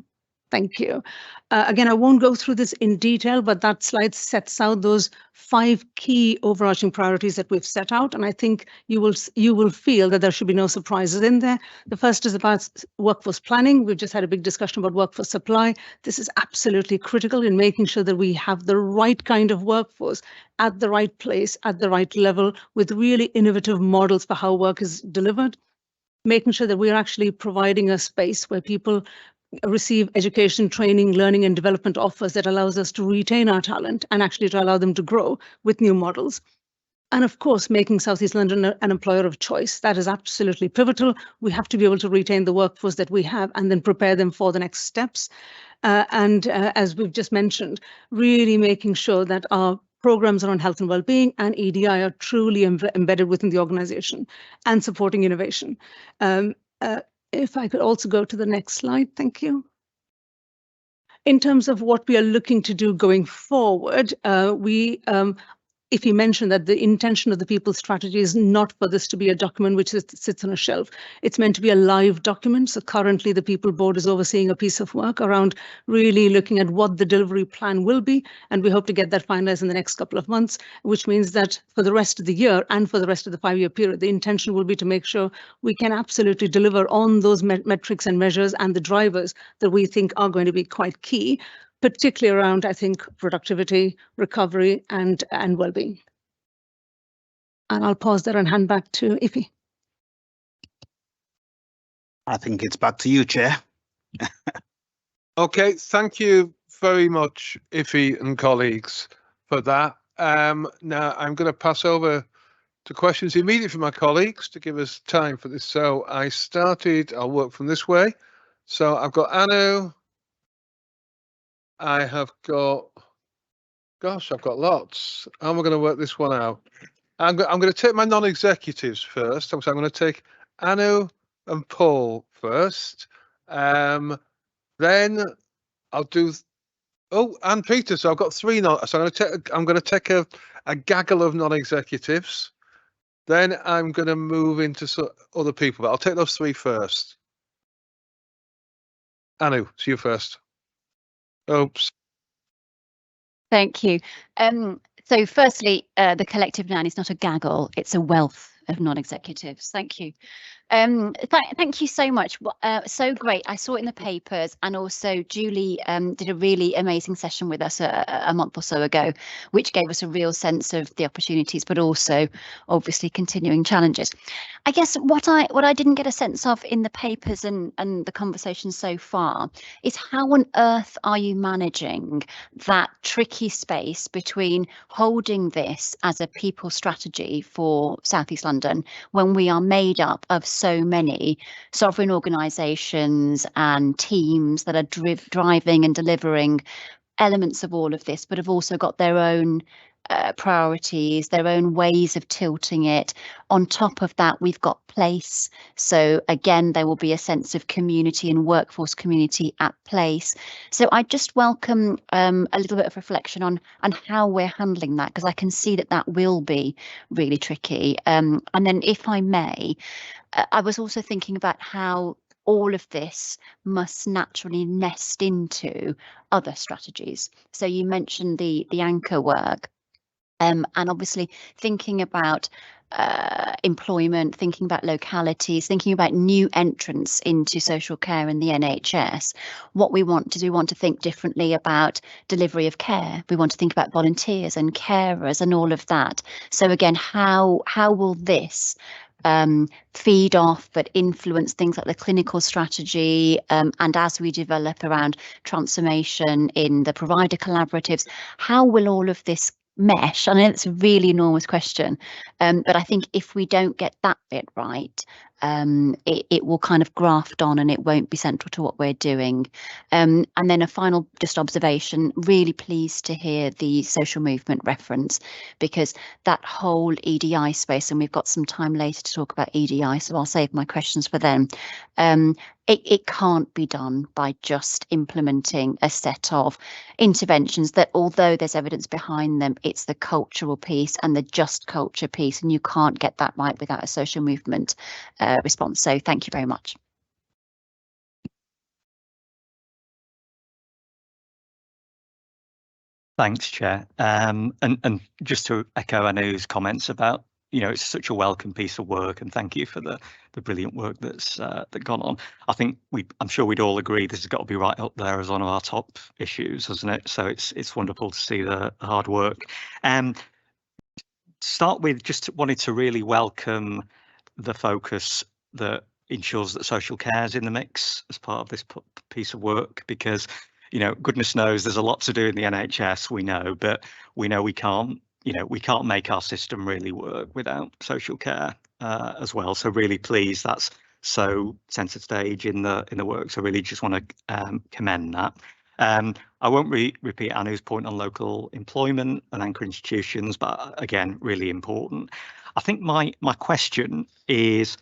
Thank you. Again, I won't go through this in detail, but that slide sets out those 5 key overarching priorities that we've set out. And I think you will feel that there should be no surprises in there. The first is about workforce planning. We've just had a big discussion about workforce supply. This is absolutely critical in making sure that we have the right kind of workforce at the right place, at the right level, with really innovative models for how work is delivered. Making sure that we are actually providing a space where people receive education, training, learning and development offers that allows us to retain our talent and actually to allow them to grow with new models. And of course, making South East London an employer of choice. That is absolutely pivotal. We have to be able to retain the workforce that we have and then prepare them for the next steps. As we've just mentioned, really making sure that our programs around health and well-being and EDI are truly embedded within the organization and supporting innovation. If I could also go to the next slide, thank you. In terms of what we are looking to do going forward, if you mentioned that the intention of the people strategy is not for this to be a document which sits on a shelf, it's meant to be a live document. So currently the people board is overseeing a piece of work around really looking at what the delivery plan will be. And we hope to get that finalized in the next couple of months, which means that for the rest of the year and for the rest of the 5-year period, the intention will be to make sure we can absolutely deliver on those metrics and measures and the drivers that we think are going to be quite key, particularly around, I think, productivity, recovery, and well-being. And I'll pause there and hand back to Ify. I think it's back to you, Chair. Okay, thank you very much, Ify and colleagues, for that. Now I'm going to pass over to questions immediately from my colleagues to give us time for this. So I'll work from this way. So I've got Anu. I have got, gosh, I've got lots. How am I going to work this one out? I'm going to take my non-executives first. So I'm going to take Anu and Paul first. Then I'll do, and Peter. So I've got 3 so I'm going to take a gaggle of non-executives. Then I'm going to move into other people, but I'll take those 3 first. Anu, see you first. Oops. Thank you. So firstly, the collective noun is not a gaggle, it's a wealth of non-executives. Thank you. Thank you so much. So great. I saw it in the papers, and also Julie did a really amazing session with us a month or so ago, which gave us a real sense of the opportunities, but also obviously continuing challenges. I guess what I didn't get a sense of in the papers and the conversation so far is how on earth are you managing that tricky space between holding this as a people strategy for South East London when we are made up of so many sovereign organisations and teams that are driving and delivering elements of all of this, but have also got their own priorities, their own ways of tilting it. On top of that, we've got place. So again, there will be a sense of community and workforce community at place. So I just welcome a little bit of reflection on how we're handling that, because I can see that will be really tricky. And then if I may, I was also thinking about how all of this must naturally nest into other strategies. So you mentioned the anchor work. And obviously thinking about employment, thinking about localities, thinking about new entrants into social care and the NHS. What we want to do, we want to think differently about delivery of care. We want to think about volunteers and carers and all of that. So again, how will this feed off but influence things like the clinical strategy, and as we develop around transformation in the provider collaboratives, how will all of this mesh? I know it's a really enormous question, but I think if we don't get that bit right, it will kind of graft on and it won't be central to what we're doing. And then a final just observation, really pleased to hear the social movement reference, because that whole EDI space, and we've got some time later to talk about EDI, so I'll save my questions for then. It can't be done by just implementing a set of interventions that, although there's evidence behind them, it's the cultural piece and the just culture piece, and you can't get that right without a social movement response. So thank you very much. Thanks, Chair. And just to echo Anu's comments about, it's such a welcome piece of work, and thank you for the brilliant work that's gone on. I think I'm sure we'd all agree this has got to be right up there as one of our top issues, hasn't it? So it's wonderful to see the hard work. Start with, just wanted to really welcome the focus that ensures that social care is in the mix as part of this piece of work, because goodness knows there's a lot to do in the NHS, we know, but we know we can't make our system really work without social care as well. So really pleased that's so centre stage in the work. So really just want to commend that. I won't repeat Anu's point on local employment and anchor institutions, but again, really important. I think my question is,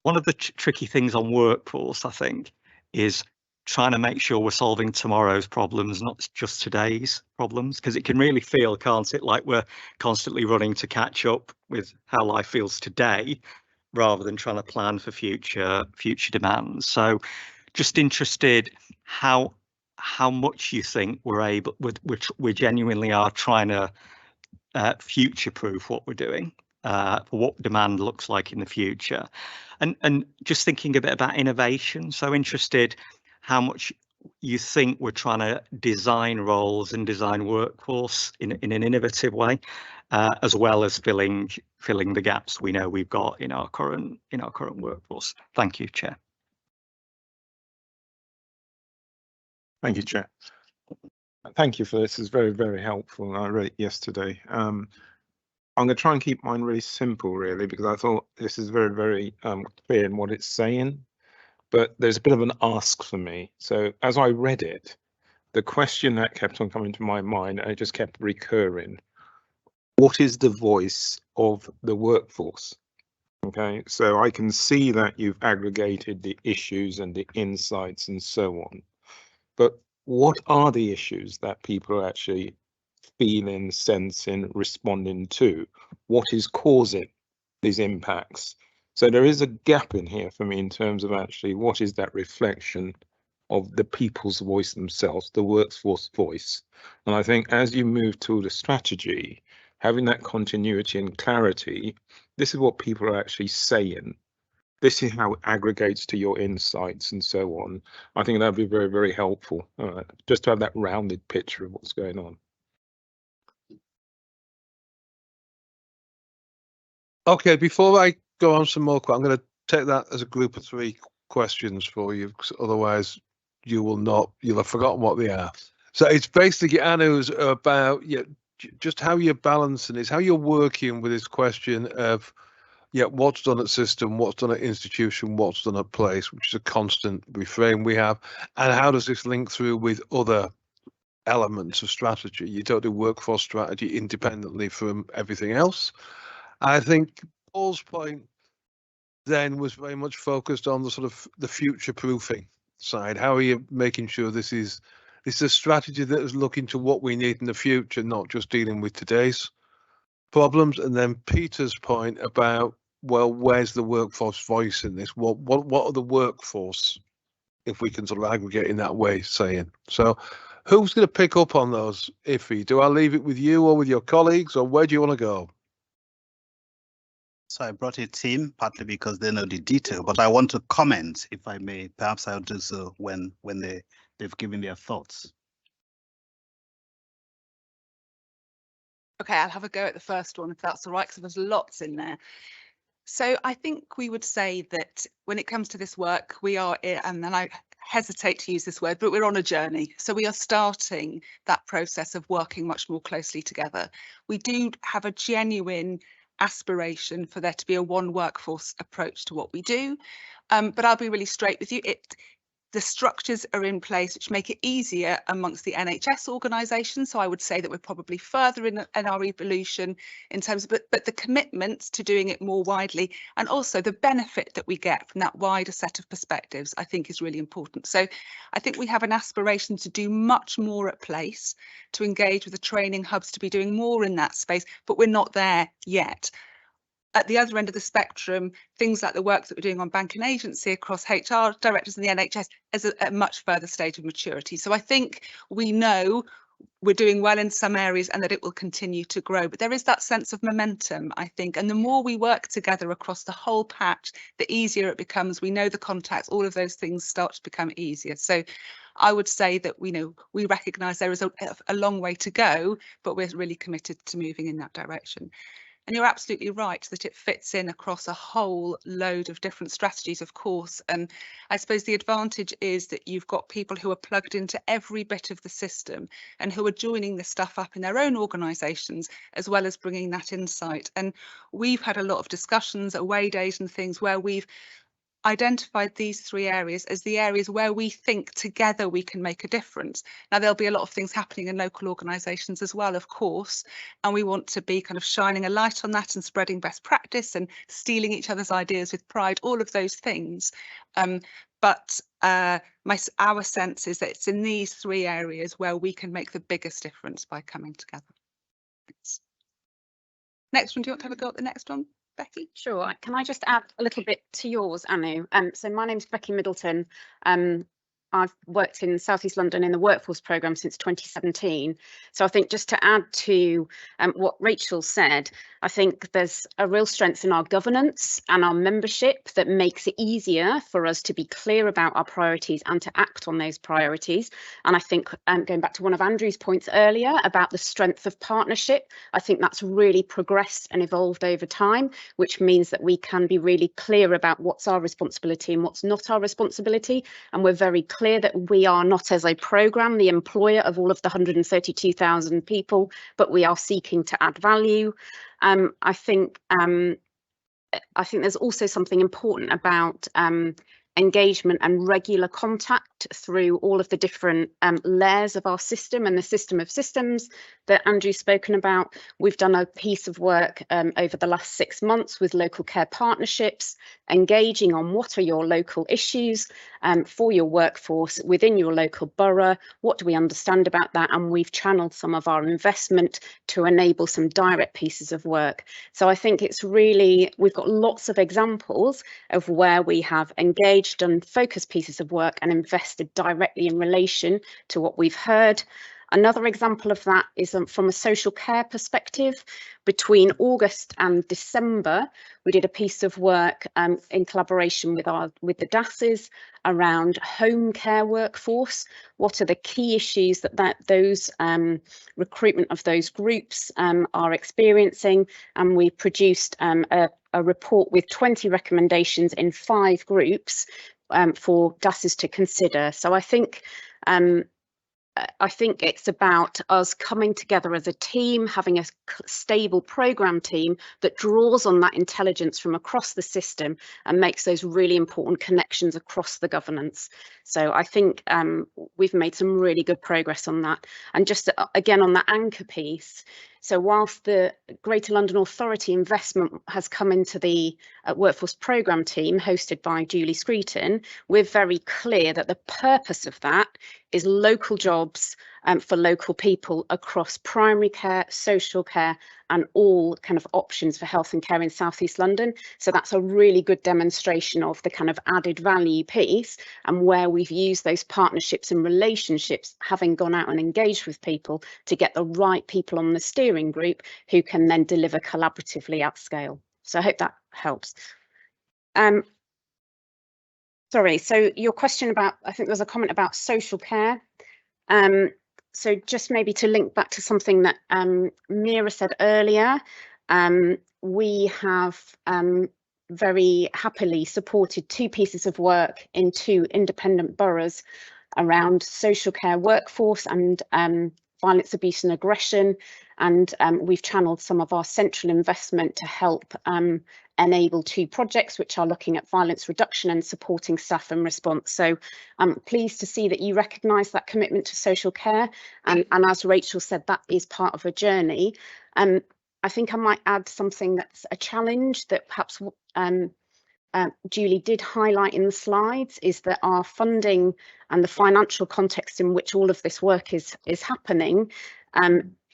one of the tricky things on workforce, I think, is trying to make sure we're solving tomorrow's problems, not just today's problems, because it can really feel, can't it, like we're constantly running to catch up with how life feels today, rather than trying to plan for future demands. So just interested how much you think we genuinely are trying to future-proof what we're doing for what demand looks like in the future, and just thinking a bit about innovation. So interested how much you think we're trying to design roles and design workforce in an innovative way, as well as filling the gaps we know we've got in our current workforce. Thank you, Chair. Thank you, Chair. Thank you for this. It's very, very helpful. I read it yesterday. I'm going to try and keep mine really simple, really, because I thought this is very, very clear in what it's saying. But there's a bit of an ask for me. So as I read it, the question that kept on coming to my mind, and it just kept recurring, what is the voice of the workforce? Okay, so I can see that you've aggregated the issues and the insights and so on. But what are the issues that people are actually feeling, sensing, responding to? What is causing these impacts? So there is a gap in here for me in terms of actually what is that reflection of the people's voice themselves, the workforce voice. And I think as you move to the strategy, having that continuity and clarity, this is what people are actually saying. This is how it aggregates to your insights and so on. I think that'd be very, very helpful, just to have that rounded picture of what's going on. Okay, before I go on some more, I'm going to take that as a group of 3 questions for you, because otherwise you'll have forgotten what they are. So it's basically, Anu's about just how you're balancing this, how you're working with this question of what's done at system, what's done at institution, what's done at place, which is a constant refrain we have, and how does this link through with other elements of strategy? You don't do workforce strategy independently from everything else. I think Paul's point then was very much focused on the sort of the future proofing side. How are you making sure this is a strategy that is looking to what we need in the future, not just dealing with today's problems? And then Peter's point about, well, where's the workforce voice in this? What are the workforce, if we can sort of aggregate in that way, saying? So who's going to pick up on those, Iffy? Do I leave it with you or with your colleagues, or where do you want to go? So I brought a team, partly because they know the detail, but I want to comment, if I may. Perhaps I'll do so when they've given their thoughts. Okay, I'll have a go at the first one, if that's all right, because there's lots in there. So I think we would say that when it comes to this work, we are, and then I hesitate to use this word, but we're on a journey. So we are starting that process of working much more closely together. We do have a genuine aspiration for there to be a one workforce approach to what we do. But I'll be really straight with you. The structures are in place which make it easier amongst the NHS organisations. So I would say that we're probably further in our evolution in terms of, but the commitments to doing it more widely, and also the benefit that we get from that wider set of perspectives, I think is really important. So I think we have an aspiration to do much more at place, to engage with the training hubs, to be doing more in that space, but we're not there yet. At the other end of the spectrum, things like the work that we're doing on bank and agency across HR directors in the NHS is a much further stage of maturity. So I think we know we're doing well in some areas and that it will continue to grow. But there is that sense of momentum, I think. And the more we work together across the whole patch, the easier it becomes. We know the contacts, all of those things start to become easier. So I would say that we recognise there is a long way to go, but we're really committed to moving in that direction. And you're absolutely right that it fits in across a whole load of different strategies, of course. And I suppose the advantage is that you've got people who are plugged into every bit of the system and who are joining this stuff up in their own organisations, as well as bringing that insight. And we've had a lot of discussions, away days and things where we've identified these three areas as the areas where we think together we can make a difference. Now, there'll be a lot of things happening in local organisations as well, of course, and we want to be kind of shining a light on that and spreading best practice and stealing each other's ideas with pride, all of those things. But our sense is that it's in these three areas where we can make the biggest difference by coming together. Thanks. Next one, do you want to have a go at the next one? Becky? Sure. Can I just add a little bit to yours, Anu? So my name's Becky Middleton. I've worked in South East London in the workforce programme since 2017. So I think just to add to what Rachel said, I think there's a real strength in our governance and our membership that makes it easier for us to be clear about our priorities and to act on those priorities. And I think going back to one of Andrew's points earlier about the strength of partnership, I think that's really progressed and evolved over time, which means that we can be really clear about what's our responsibility and what's not our responsibility. And we're very clear that we are not, as a programme, the employer of all of the 132,000 people, but we are seeking to add value. I think there's also something important about engagement and regular contact through all of the different layers of our system and the system of systems that Andrew's spoken about. We've done a piece of work over the last 6 months with local care partnerships, engaging on what are your local issues for your workforce within your local borough, what do we understand about that, and we've channeled some of our investment to enable some direct pieces of work. So I think it's really, we've got lots of examples of where we have engaged, done focused pieces of work and invested directly in relation to what we've heard. Another example of that is from a social care perspective. Between August and December, we did a piece of work in collaboration with the DASs around home care workforce. What are the key issues that those recruitment of those groups are experiencing? And we produced a report with 20 recommendations in 5 groups for DASs to consider. So I think it's about us coming together as a team, having a stable programme team that draws on that intelligence from across the system and makes those really important connections across the governance. So I think we've made some really good progress on that. And just again on that anchor piece, so whilst the Greater London Authority investment has come into the workforce programme team hosted by Julie Screeton, we're very clear that the purpose of that is local jobs for local people across primary care, social care, and all kind of options for health and care in South East London. So that's a really good demonstration of the kind of added value piece and where we've used those partnerships and relationships, having gone out and engaged with people to get the right people on the steering group who can then deliver collaboratively at scale. So I hope that helps. Sorry, so your question about, I think there's a comment about social care. So just maybe to link back to something that Mira said earlier, we have very happily supported 2 pieces of work in 2 independent boroughs around social care workforce and violence, abuse and aggression. And we've channeled some of our central investment to help enable 2 projects which are looking at violence reduction and supporting staff in response. So I'm pleased to see that you recognise that commitment to social care, and as Rachel said, that is part of a journey. I think I might add something that's a challenge that perhaps Julie did highlight in the slides, is that our funding and the financial context in which all of this work is happening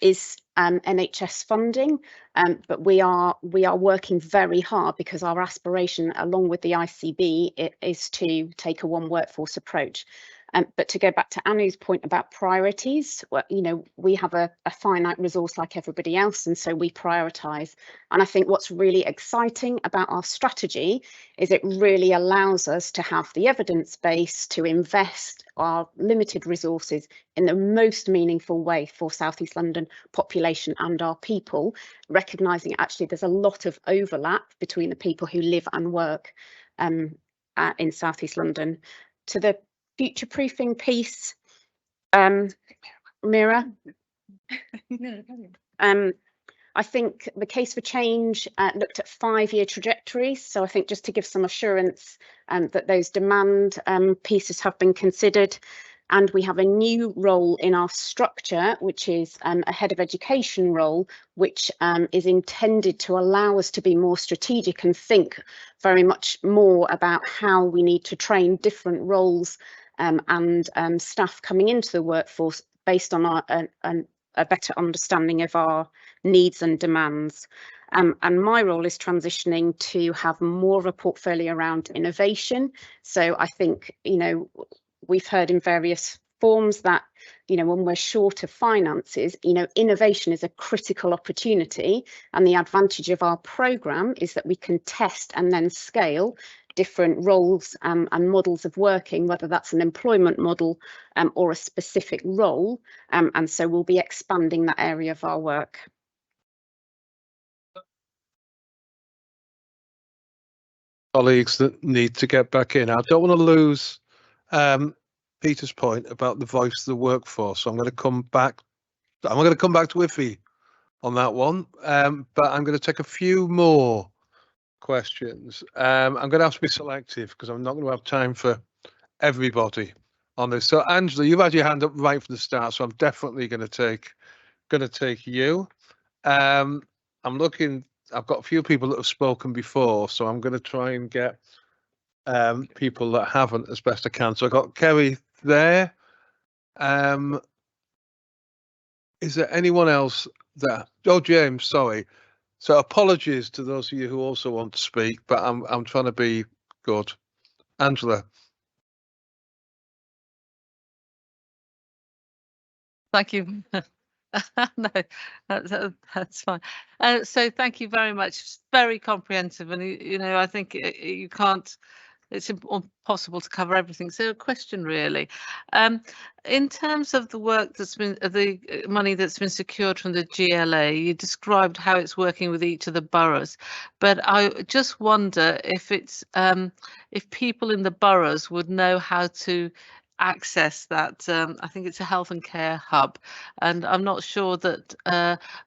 is NHS funding, but we are working very hard because our aspiration, along with the ICB, is to take a one workforce approach. But to go back to Anu's point about priorities, well, you know, we have a finite resource like everybody else, and so we prioritise. And I think what's really exciting about our strategy is it really allows us to have the evidence base to invest our limited resources in the most meaningful way for South East London population and our people, recognising actually there's a lot of overlap between the people who live and work in South East London. To the future-proofing piece, Mira. I think the Case for Change looked at 5-year trajectories. So I think just to give some assurance that those demand pieces have been considered. And we have a new role in our structure, which is a head of education role, which is intended to allow us to be more strategic and think very much more about how we need to train different roles and staff coming into the workforce based on a better understanding of our needs and demands. And my role is transitioning to have more of a portfolio around innovation. So I think, you know, we've heard in various forms that, you know, when we're short of finances, you know, innovation is a critical opportunity. And the advantage of our programme is that we can test and then scale different roles and models of working, whether that's an employment model or a specific role. And so we'll be expanding that area of our work. Colleagues that need to get back in. I don't want to lose Peter's point about the voice of the workforce. So I'm going to come back. I'm going to come back to Iffy on that one, but I'm going to take a few more questions. I'm going to have to be selective because I'm not going to have time for everybody on this. So Angela, you've had your hand up right from the start, so I'm definitely going to take you. I'm looking. I've got a few people that have spoken before, so I'm going to try and get people that haven't as best I can. So I got Kerry there. Is there anyone else that? Oh, James, sorry. So apologies to those of you who also want to speak, but I'm trying to be good. Angela. Thank you. No, that's fine. So thank you very much. It's very comprehensive, and you know, I think you can't. It's impossible to cover everything. So a question really, in terms of the work that's been, the money that's been secured from the GLA, you described how it's working with each of the boroughs, but I just wonder if it's if people in the boroughs would know how to access that. I think it's a health and care hub, and I'm not sure that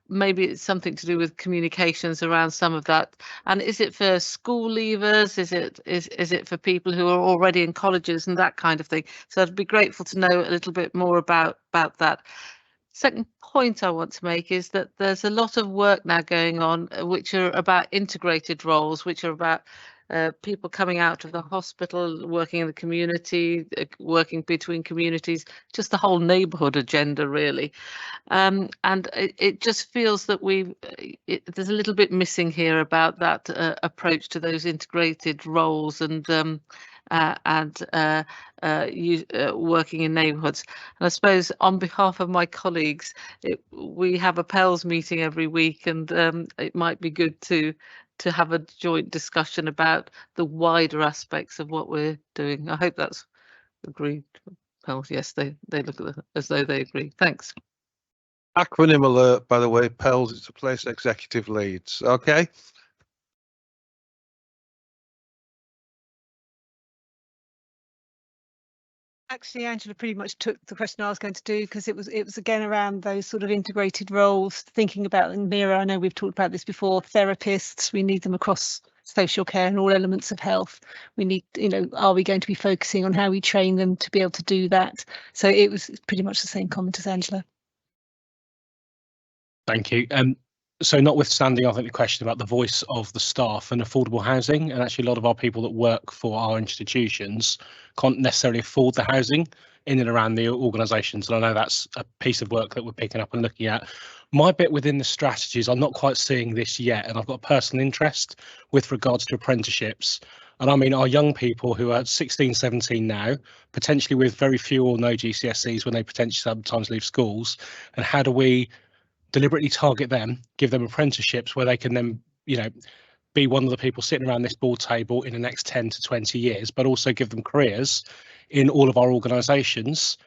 maybe it's something to do with communications around some of that. And is it for school leavers? Is it for people who are already in colleges and that kind of thing? So I'd be grateful to know a little bit more about that. Second point I want to make is that there's a lot of work now going on which are about integrated roles, which are about people coming out of the hospital, working in the community, working between communities, just the whole neighbourhood agenda really. And it just feels that there's a little bit missing here about that approach to those integrated roles and working in neighbourhoods. And I suppose on behalf of my colleagues, we have a PELS meeting every week, and it might be good to have a joint discussion about the wider aspects of what we're doing. I hope that's agreed. Oh, yes, they look at it as though they agree. Thanks. Acronym alert, by the way, PELS is to place executive leads. Okay. Actually, Angela pretty much took the question I was going to do, because it was again around those sort of integrated roles, thinking about, and Mira, I know we've talked about this before, therapists, we need them across social care and all elements of health. We need, are we going to be focusing on how we train them to be able to do that? So it was pretty much the same comment as Angela. Thank you. So notwithstanding, I think the question about the voice of the staff and affordable housing, and actually a lot of our people that work for our institutions can't necessarily afford the housing in and around the organisations. And I know that's a piece of work that we're picking up and looking at. My bit within the strategies, I'm not quite seeing this yet, and I've got a personal interest with regards to apprenticeships. And I mean, our young people who are 16, 17 now, potentially with very few or no GCSEs when they potentially sometimes leave schools, and how do we deliberately target them, give them apprenticeships where they can then, be one of the people sitting around this board table in the next 10 to 20 years, but also give them careers in all of our organisations.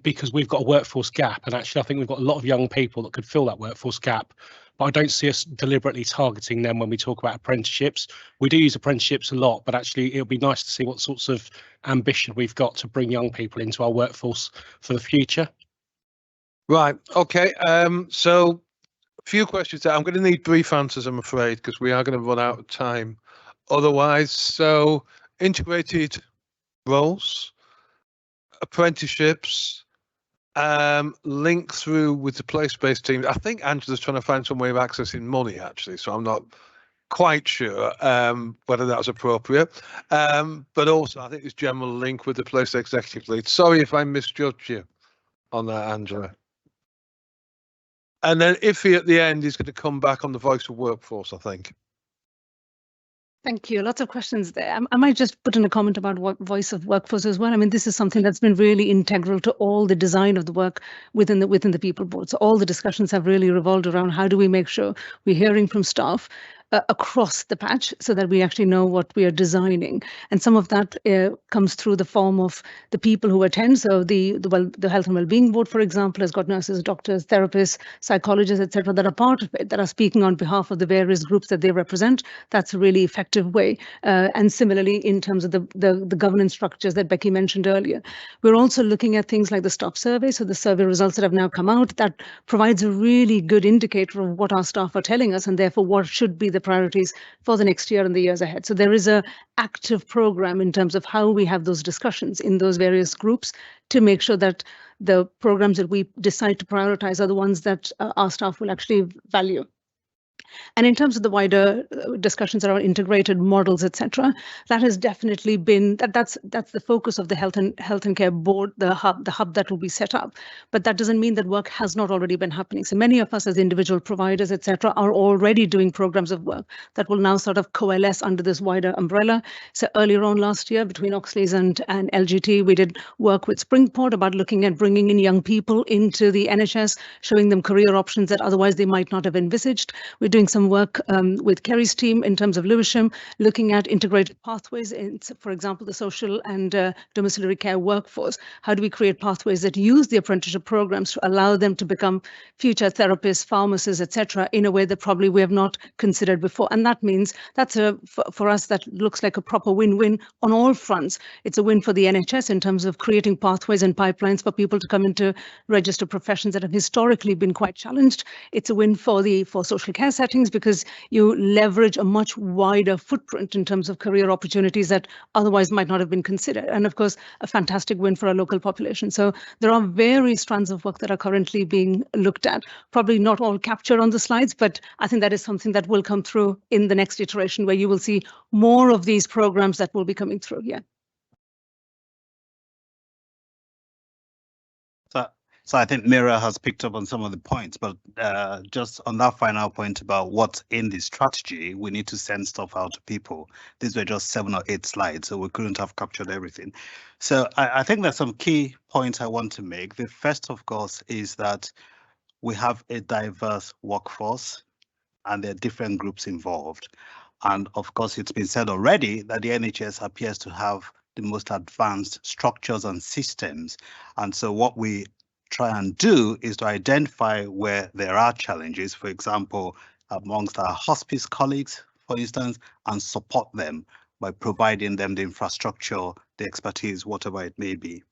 Because we've got a workforce gap, and actually I think we've got a lot of young people that could fill that workforce gap, but I don't see us deliberately targeting them when we talk about apprenticeships. We do use apprenticeships a lot, but actually it'll be nice to see what sorts of ambition we've got to bring young people into our workforce for the future. Right. Okay. So a few questions there. I'm going to need brief answers, I'm afraid, because we are going to run out of time otherwise. So integrated roles, apprenticeships, link through with the place-based teams. I think Angela's trying to find some way of accessing money, actually, so I'm not quite sure whether that's appropriate. But also, I think this general link with the place executive lead. Sorry if I misjudged you on that, Angela. And then Iffy at the end is going to come back on the voice of workforce, I think. Thank you. Lots of questions there. I might just put in a comment about what voice of workforce as well. I mean, this is something that's been really integral to all the design of the work within the people board. So all the discussions have really revolved around how do we make sure we're hearing from staff across the patch so that we actually know what we are designing. And some of that comes through the form of the people who attend. So the Health and Wellbeing Board, for example, has got nurses, doctors, therapists, psychologists, etc., that are part of it, that are speaking on behalf of the various groups that they represent. That's a really effective way. And similarly, in terms of the governance structures that Becky mentioned earlier, we're also looking at things like the STOP survey. So the survey results that have now come out, that provides a really good indicator of what our staff are telling us, and therefore what should be the priorities for the next year and the years ahead. So there is a active program in terms of how we have those discussions in those various groups to make sure that the programs that we decide to prioritize are the ones that our staff will actually value. And in terms of the wider discussions around integrated models, etc., that has definitely been that's the focus of the health and care board, the hub that will be set up. But that doesn't mean that work has not already been happening. So many of us as individual providers, etc., are already doing programs of work that will now sort of coalesce under this wider umbrella. So earlier on last year, between Oxley's and LGT, we did work with Springport about looking at bringing in young people into the NHS, showing them career options that otherwise they might not have envisaged. We're doing some work with Kerry's team in terms of Lewisham, looking at integrated pathways in, for example, the social and domiciliary care workforce. How do we create pathways that use the apprenticeship programs to allow them to become future therapists, pharmacists, etc., in a way that probably we have not considered before? And that means that's for us, that looks like a proper win-win on all fronts. It's a win for the NHS in terms of creating pathways and pipelines for people to come into registered professions that have historically been quite challenged. It's a win for social care settings, because you leverage a much wider footprint in terms of career opportunities that otherwise might not have been considered. And of course, a fantastic win for our local population. So there are various strands of work that are currently being looked at, probably not all captured on the slides, but I think that is something that will come through in the next iteration, where you will see more of these programs that will be coming through. Yeah. So I think Mira has picked up on some of the points, but just on that final point about what's in the strategy, we need to send stuff out to people. These were just 7 or 8 slides, so we couldn't have captured everything. So I think there's some key points I want to make. The first, of course, is that we have a diverse workforce and there are different groups involved. And of course, it's been said already that the NHS appears to have the most advanced structures and systems. And so what we try and do is to identify where there are challenges, for example, amongst our hospice colleagues, for instance, and support them by providing them the infrastructure, the expertise, whatever it may be.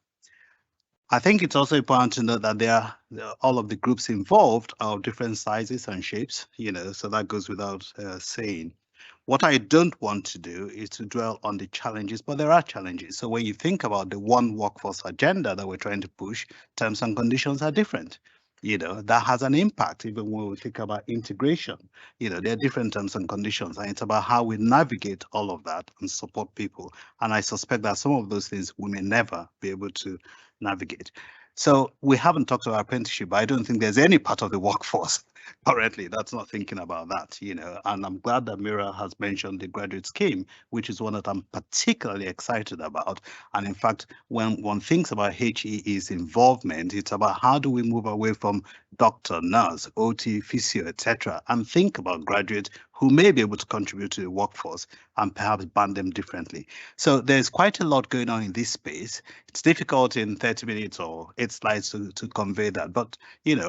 I think it's also important to note that all of the groups involved are of different sizes and shapes, so that goes without saying. What I don't want to do is to dwell on the challenges, but there are challenges. So when you think about the one workforce agenda that we're trying to push, terms and conditions are different. That has an impact even when we think about integration. There are different terms and conditions, and it's about how we navigate all of that and support people. And I suspect that some of those things we may never be able to navigate. So we haven't talked about apprenticeship, but I don't think there's any part of the workforce currently that's not thinking about that, and I'm glad that Mira has mentioned the graduate scheme, which is one that I'm particularly excited about. And in fact, when one thinks about HEE's involvement, it's about how do we move away from doctor, nurse, OT, physio, etc., and think about graduates who may be able to contribute to the workforce and perhaps band them differently. So there's quite a lot going on in this space. It's difficult in 30 minutes or 8 slides to convey that, but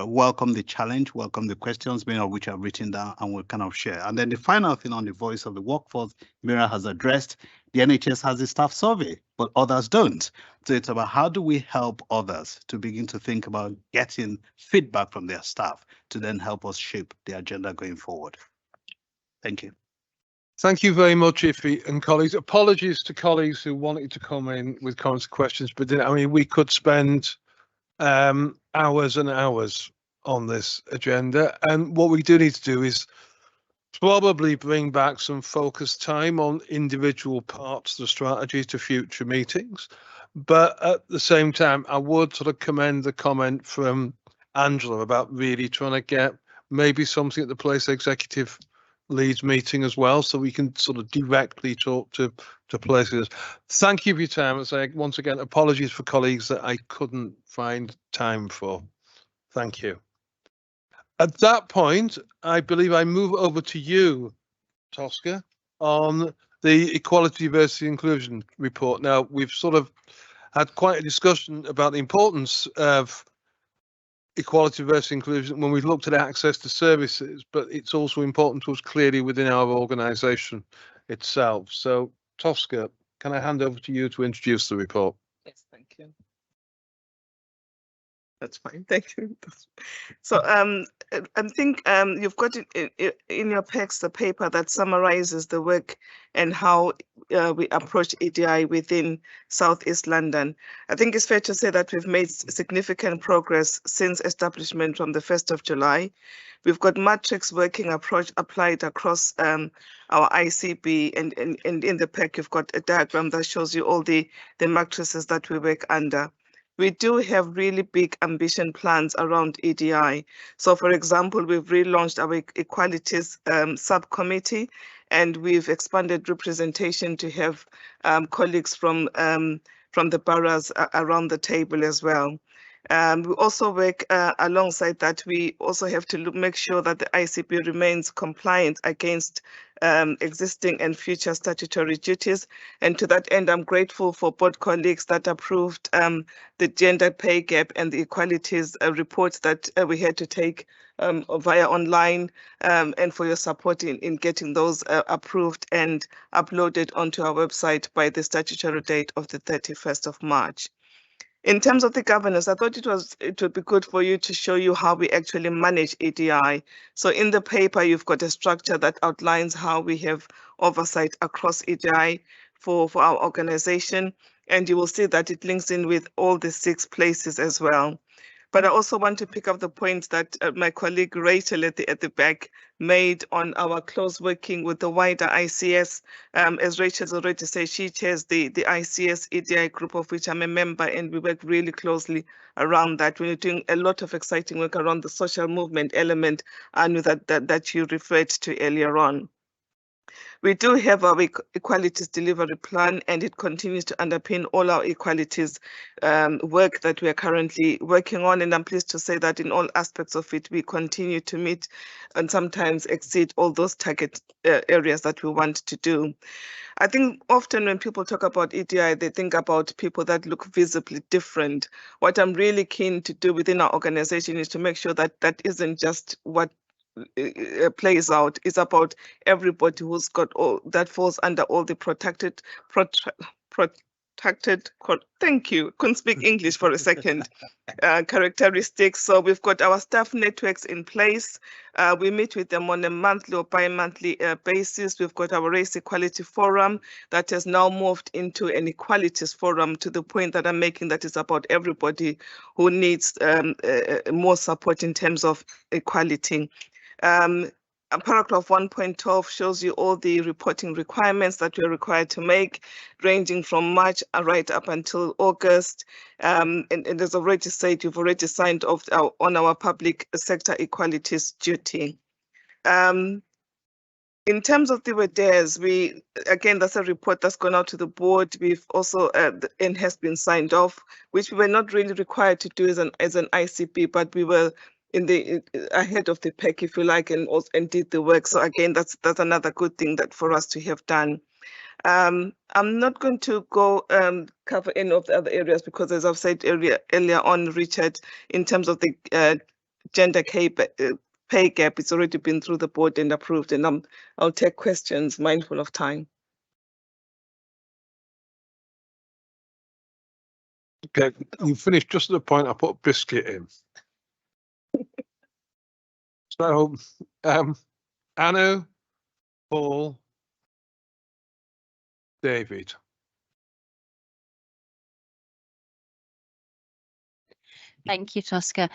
welcome the challenge, welcome the questions, many of which I've written down and we'll kind of share. And then the final thing on the voice of the workforce, Mira has addressed, the NHS has a staff survey, but others don't. So it's about how do we help others to begin to think about getting feedback from their staff to then help us shape the agenda going forward. Thank you. Thank you very much, Ife and colleagues. Apologies to colleagues who wanted to come in with comments and questions, but we could spend hours and hours on this agenda. And what we do need to do is probably bring back some focused time on individual parts of the strategy to future meetings. But at the same time, I would sort of commend the comment from Angela about really trying to get maybe something at the place executive leads meeting as well, so we can sort of directly talk to places. Thank you for your time. And say once again, apologies for colleagues that I couldn't find time for. Thank you. At that point, I believe I move over to you, Tosca, on the Equality, Diversity, Inclusion report. Now, we've sort of had quite a discussion about the importance of equality, diversity, inclusion when we looked at access to services, but it's also important to us clearly within our organisation itself. So, Tosca, can I hand over to you to introduce the report? Yes, thank you. That's fine, thank you. So I think you've got in your packs the paper that summarizes the work and how we approach EDI within Southeast London. I think it's fair to say that we've made significant progress since establishment from the 1st of July. We've got matrix working approach applied across our ICB, and in the pack you've got a diagram that shows you all the matrices that we work under. We do have really big ambition plans around EDI. So, for example, we've relaunched our equalities subcommittee, and we've expanded representation to have colleagues from the boroughs around the table as well. We also work alongside that. We also have to make sure that the ICB remains compliant against existing and future statutory duties. And to that end, I'm grateful for both colleagues that approved the gender pay gap and the equalities reports that we had to take via online, and for your support in getting those approved and uploaded onto our website by the statutory date of the 31st of March. In terms of the governance, I thought it would be good for you to show you how we actually manage EDI. So in the paper, you've got a structure that outlines how we have oversight across EDI for our organization, and you will see that it links in with all the 6 places as well. But I also want to pick up the point that my colleague Rachel at the back made on our close working with the wider ICS. As Rachel's already said, she chairs the ICS EDI group, of which I'm a member, and we work really closely around that. We're doing a lot of exciting work around the social movement element, and that you referred to earlier on. We do have our equalities delivery plan, and it continues to underpin all our equalities work that we are currently working on. And I'm pleased to say that in all aspects of it, we continue to meet and sometimes exceed all those target areas that we want to do. I think often when people talk about EDI, they think about people that look visibly different. What I'm really keen to do within our organization is to make sure that that isn't just what plays out. It's about everybody who's got all that falls under all the protected thank you, couldn't speak English for a second, characteristics. So we've got our staff networks in place. We meet with them on a monthly or bi-monthly basis. We've got our Race Equality Forum that has now moved into an Equalities Forum, to the point that I'm making, that is about everybody who needs more support in terms of equality. Paragraph 1.12 shows you all the reporting requirements that we're required to make, ranging from March right up until August. And as already said, you've already signed off on our public sector equalities duty. In terms of the WEDES, again, that's a report that's gone out to the board. We've also, and has been signed off, which we were not really required to do as an ICB, but we were ahead of the pack, if you like, and did the work. So again, that's another good thing that for us to have done. I'm not going to go cover any of the other areas, because as I've said earlier on, Richard, in terms of the gender pay gap, it's already been through the board and approved, and I'll take questions, mindful of time. Okay, you finished just at the point I put biscuit in. So, Anu, Paul, David. Thank you, Tosca.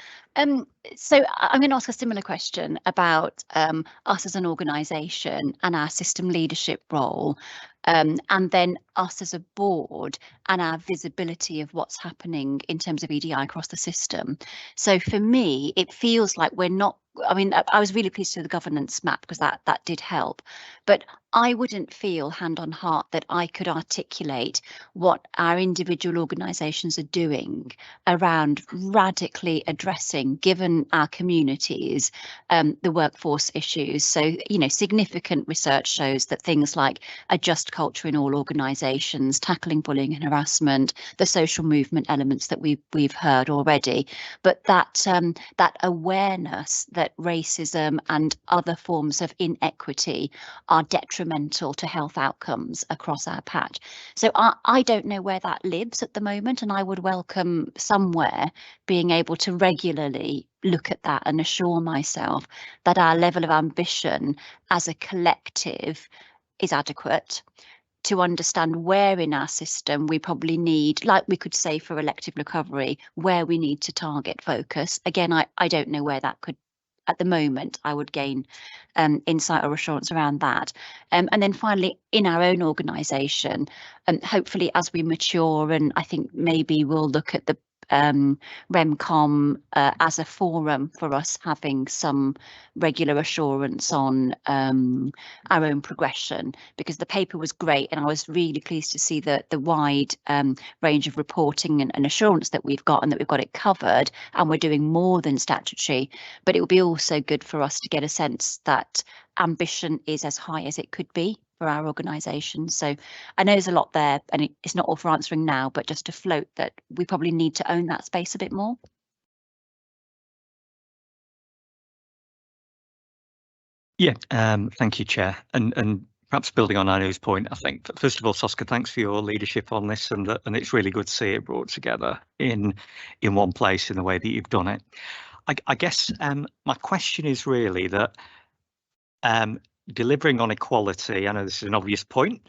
So I'm going to ask a similar question about us as an organisation and our system leadership role, and then us as a board and our visibility of what's happening in terms of EDI across the system. So for me, it feels like we're not, I mean, I was really pleased with the governance map, because that did help, but I wouldn't feel hand on heart that I could articulate what our individual organisations are doing around radically addressing, given our communities, the workforce issues. So, you know, significant research shows that things like a just culture in all organisations, tackling bullying and harassment, the social movement elements that we've heard already, but that awareness that racism and other forms of inequity are detrimental to health outcomes across our patch. So I don't know where that lives at the moment, and I would welcome somewhere being able to regularly look at that and assure myself that our level of ambition as a collective is adequate, to understand where in our system we probably need, like we could say for elective recovery, where we need to target focus. Again, I don't know where that could, at the moment, I would gain insight or assurance around that. And then finally, in our own organisation, and hopefully as we mature, and I think maybe we'll look at the REMCOM as a forum for us having some regular assurance on our own progression, because the paper was great and I was really pleased to see the wide range of reporting and assurance that we've got, and that we've got it covered and we're doing more than statutory. But it will be also good for us to get a sense that ambition is as high as it could be for our organisation. So I know there's a lot there, and it's not all for answering now, but just to float that we probably need to own that space a bit more. Yeah, thank you, Chair. And perhaps building on Anu's point, I think, first of all, Tosca, thanks for your leadership on this, and it's really good to see it brought together in one place in the way that you've done it. I guess my question is really that delivering on equality, I know this is an obvious point,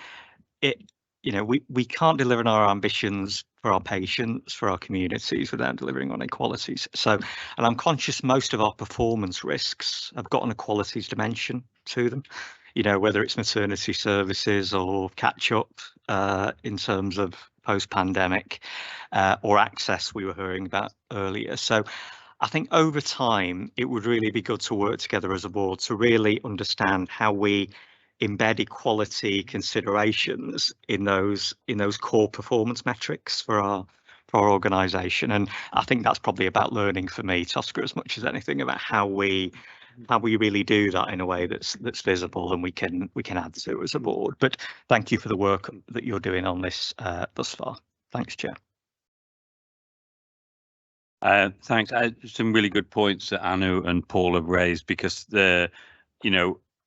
we can't deliver on our ambitions for our patients, for our communities, without delivering on equalities. So, and I'm conscious most of our performance risks have got an equalities dimension to them, whether it's maternity services or catch up in terms of post-pandemic or access we were hearing about earlier. So I think over time, it would really be good to work together as a board to really understand how we embed equality considerations in those core performance metrics for our organisation. And I think that's probably about learning for me, Tosca, as much as anything, about how we really do that in a way that's visible and we can add to as a board. But thank you for the work that you're doing on this thus far. Thanks, Chair. Thanks. Some really good points that Anu and Paul have raised, because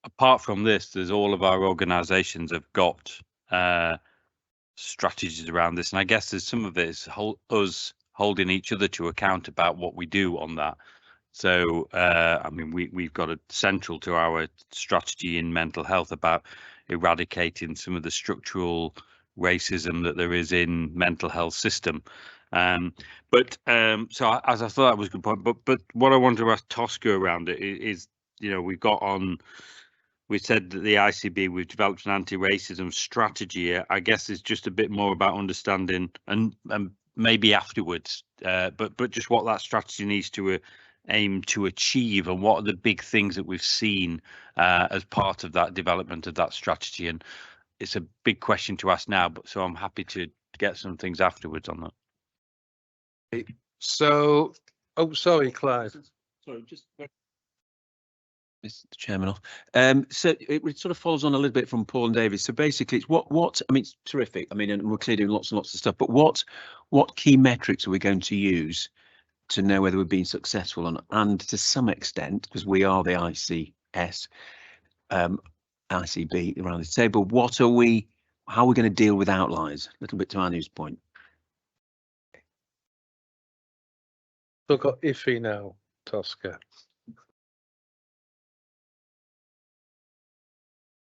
apart from this, there's all of our organisations have got strategies around this, and I guess there's some of it is us holding each other to account about what we do on that. So I mean, we've got a central to our strategy in mental health about eradicating some of the structural racism that there is in mental health system. So as I thought that was a good point, but what I wanted to ask Tosca around it is, you know, we said that the ICB, we've developed an anti-racism strategy. I guess it's just a bit more about understanding and maybe afterwards, but just what that strategy needs to aim to achieve, and what are the big things that we've seen as part of that development of that strategy. And it's a big question to ask now, but so I'm happy to get some things afterwards on that. So, oh, sorry, Clive. Sorry, just Mr. Chairman. So it sort of follows on a little bit from Paul and David. So basically, it's what I mean, it's terrific. I mean, and we're clearly doing lots and lots of stuff. But what key metrics are we going to use to know whether we're being successful or not? And to some extent, because we are the ICS, ICB around this table, how are we going to deal with outliers? A little bit to Anu's point. So I've got Iffy now, Tosca.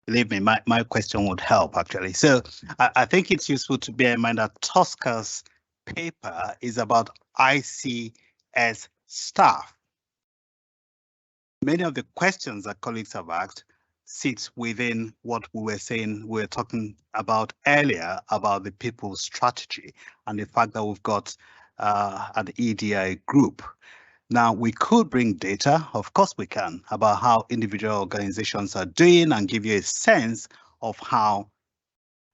Believe me, my question would help actually. So I think it's useful to bear in mind that Tosca's paper is about ICS staff. Many of the questions that colleagues have asked sits within what we were talking about earlier about the people's strategy and the fact that we've got an EDI group. Now, we could bring data, of course we can, about how individual organizations are doing and give you a sense of how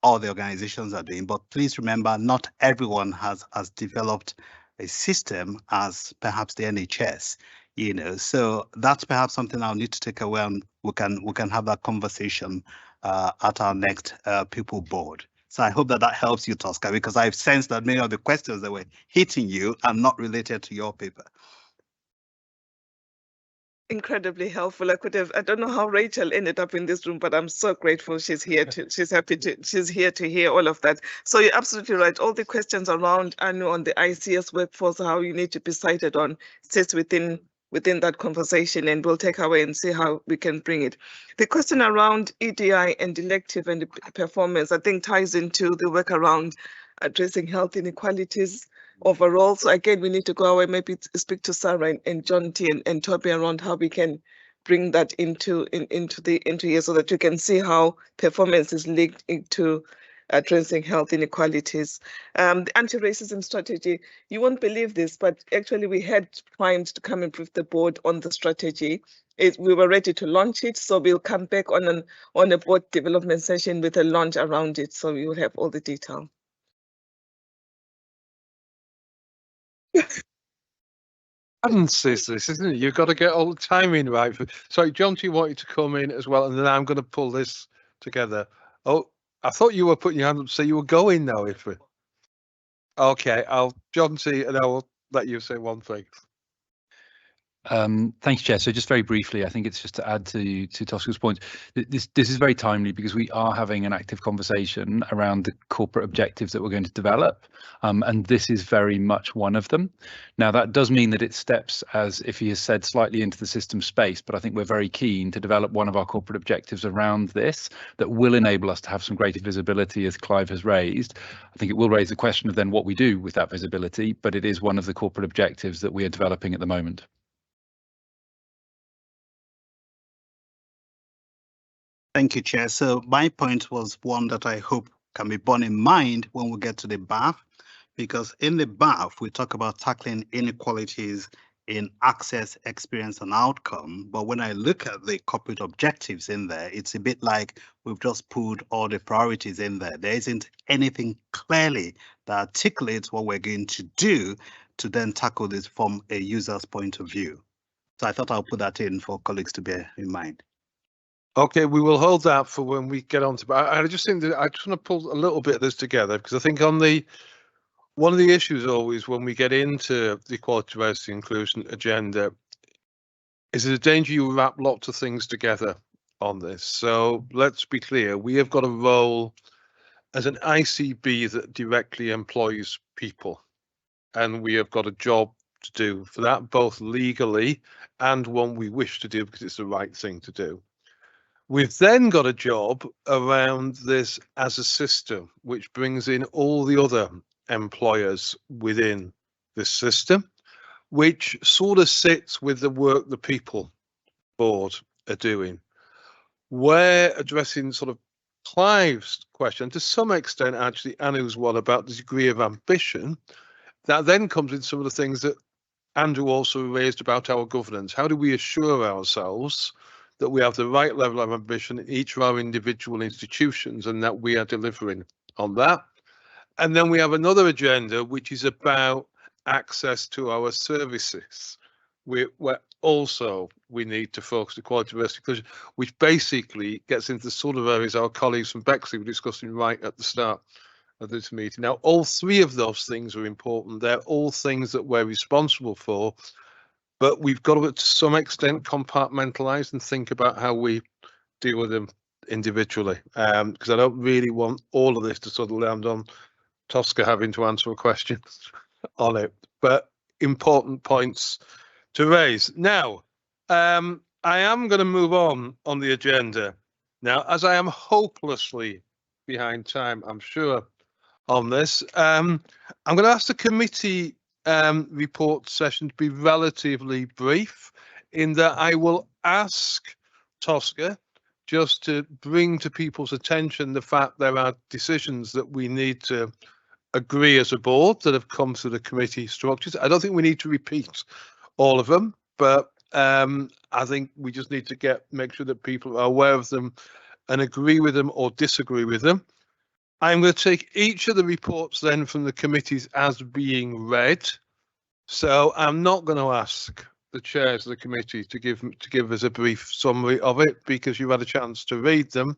all the organizations are doing. But please remember, not everyone has developed a system as perhaps the NHS, you know, so that's perhaps something I'll need to take away, and we can have that conversation at our next people board. So I hope that helps you, Tosca, because I've sensed that many of the questions that were hitting you are not related to your paper. Incredibly helpful. I don't know how Rachel ended up in this room, but I'm so grateful she's here she's here to hear all of that. So you're absolutely right. All the questions around Anu on the ICS workforce, how you need to be cited on, sits within that conversation, and we'll take away and see how we can bring it. The question around EDI and elective and the performance, I think, ties into the work around addressing health inequalities overall. So again, we need to go away, maybe speak to Sarah and John T and Toby around how we can bring that into here, so that you can see how performance is linked into addressing health inequalities. The anti-racism strategy, you won't believe this, but actually we had clients to come and brief the board on the strategy. We were ready to launch it, so we'll come back on a board development session with a launch around it, so you will have all the detail. This, isn't it? You've got to get all the timing right. Sorry, John, you wanted to come in as well, and then I'm going to pull this together. Oh, I thought you were putting your hand up to say you were going now, if we. Okay, John T, and I will let you say one thing. Thanks, Chair. So just very briefly, I think it's just to add to Tosca's point. This is very timely because we are having an active conversation around the corporate objectives that we're going to develop, and this is very much one of them. Now, that does mean that it steps, as if he has said, slightly into the system space, but I think we're very keen to develop one of our corporate objectives around this that will enable us to have some greater visibility, as Clive has raised. I think it will raise the question of then what we do with that visibility, but it is one of the corporate objectives that we are developing at the moment. Thank you, Chair. So my point was one that I hope can be borne in mind when we get to the BAF, because in the BAF, we talk about tackling inequalities in access, experience, and outcome. But when I look at the corporate objectives in there, it's a bit like we've just put all the priorities in there. There isn't anything clearly that articulates what we're going to do to then tackle this from a user's point of view. So I thought I'll put that in for colleagues to bear in mind. Okay, we will hold that for when we get on to. I just think that I just want to pull a little bit of this together, because I think on one of the issues always when we get into the equality, diversity, inclusion agenda is there's a danger you wrap lots of things together on this. So let's be clear, we have got a role as an ICB that directly employs people, and we have got a job to do for that, both legally and one we wish to do because it's the right thing to do. We've then got a job around this as a system, which brings in all the other employers within this system, which sort of sits with the work the people board are doing. We're addressing sort of Clive's question, to some extent, actually, Anu's one about the degree of ambition. That then comes in some of the things that Andrew also raised about our governance. How do we assure ourselves that we have the right level of ambition in each of our individual institutions and that we are delivering on that? And then we have another agenda, which is about access to our services. Where also we need to focus on quality, diversity, inclusion, which basically gets into the sort of areas our colleagues from Bexley were discussing right at the start of this meeting. Now, all three of those things are important. They're all things that we're responsible for, but we've got to some extent compartmentalize and think about how we deal with them individually, because I don't really want all of this to sort of land on Tosca having to answer a question on it, but important points to raise. Now, I am going to move on the agenda now, as I am hopelessly behind time, I'm sure, on this. I'm going to ask the committee report session to be relatively brief, in that I will ask Tosca just to bring to people's attention the fact there are decisions that we need to agree as a board that have come through the committee structures. I don't think we need to repeat all of them, but I think we just need to make sure that people are aware of them and agree with them or disagree with them. I'm going to take each of the reports then from the committees as being read. So I'm not going to ask the chairs of the committee to give us a brief summary of it, because you've had a chance to read them.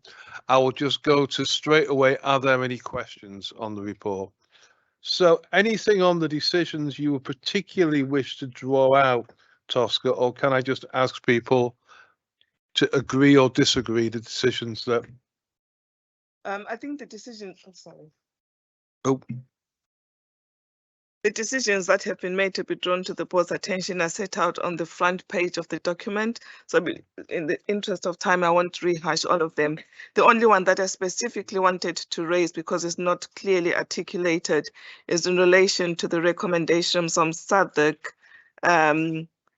I will just go to straight away, are there any questions on the report? So anything on the decisions you would particularly wish to draw out, Tosca, or can I just ask people to agree or disagree the decisions that... I think the decisions, I'm sorry. Oh. The decisions that have been made to be drawn to the board's attention are set out on the front page of the document. So in the interest of time, I won't rehash all of them. The only one that I specifically wanted to raise, because it's not clearly articulated, is in relation to the recommendations from SADC,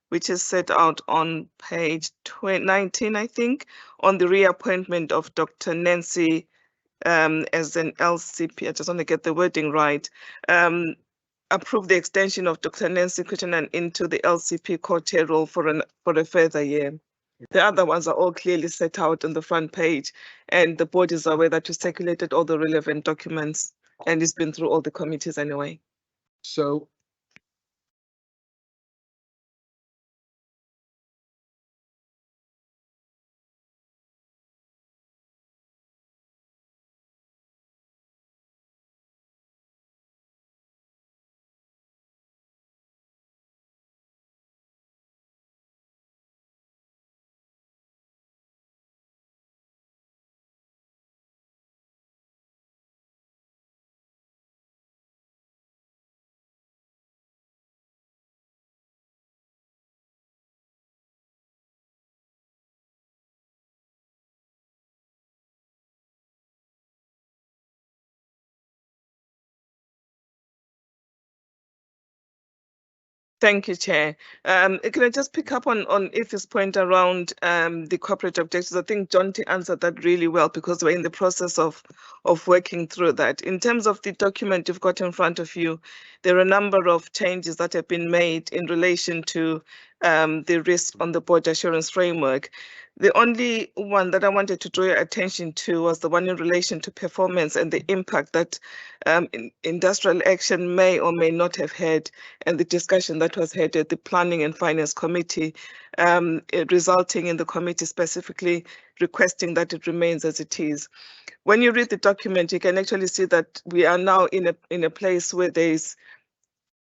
which is set out on page 19, I think, on the reappointment of Dr. Nancy as an LCP. I just want to get the wording right. Approve the extension of Dr. Nancy Kutanan into the LCP co-chair role for a further year. The other ones are all clearly set out on the front page, and the board is aware that we circulated all the relevant documents, and it's been through all the committees anyway. So Thank you, Chair. Can I just pick up on Ife's point around the corporate objectives? I think Jonty answered that really well, because we're in the process of working through that. In terms of the document you've got in front of you, there are a number of changes that have been made in relation to the risk on the board assurance framework. The only one that I wanted to draw your attention to was the one in relation to performance and the impact that industrial action may or may not have had, and the discussion that was had at the Planning and Finance Committee, resulting in the committee specifically requesting that it remains as it is. When you read the document, you can actually see that we are now in a place where there's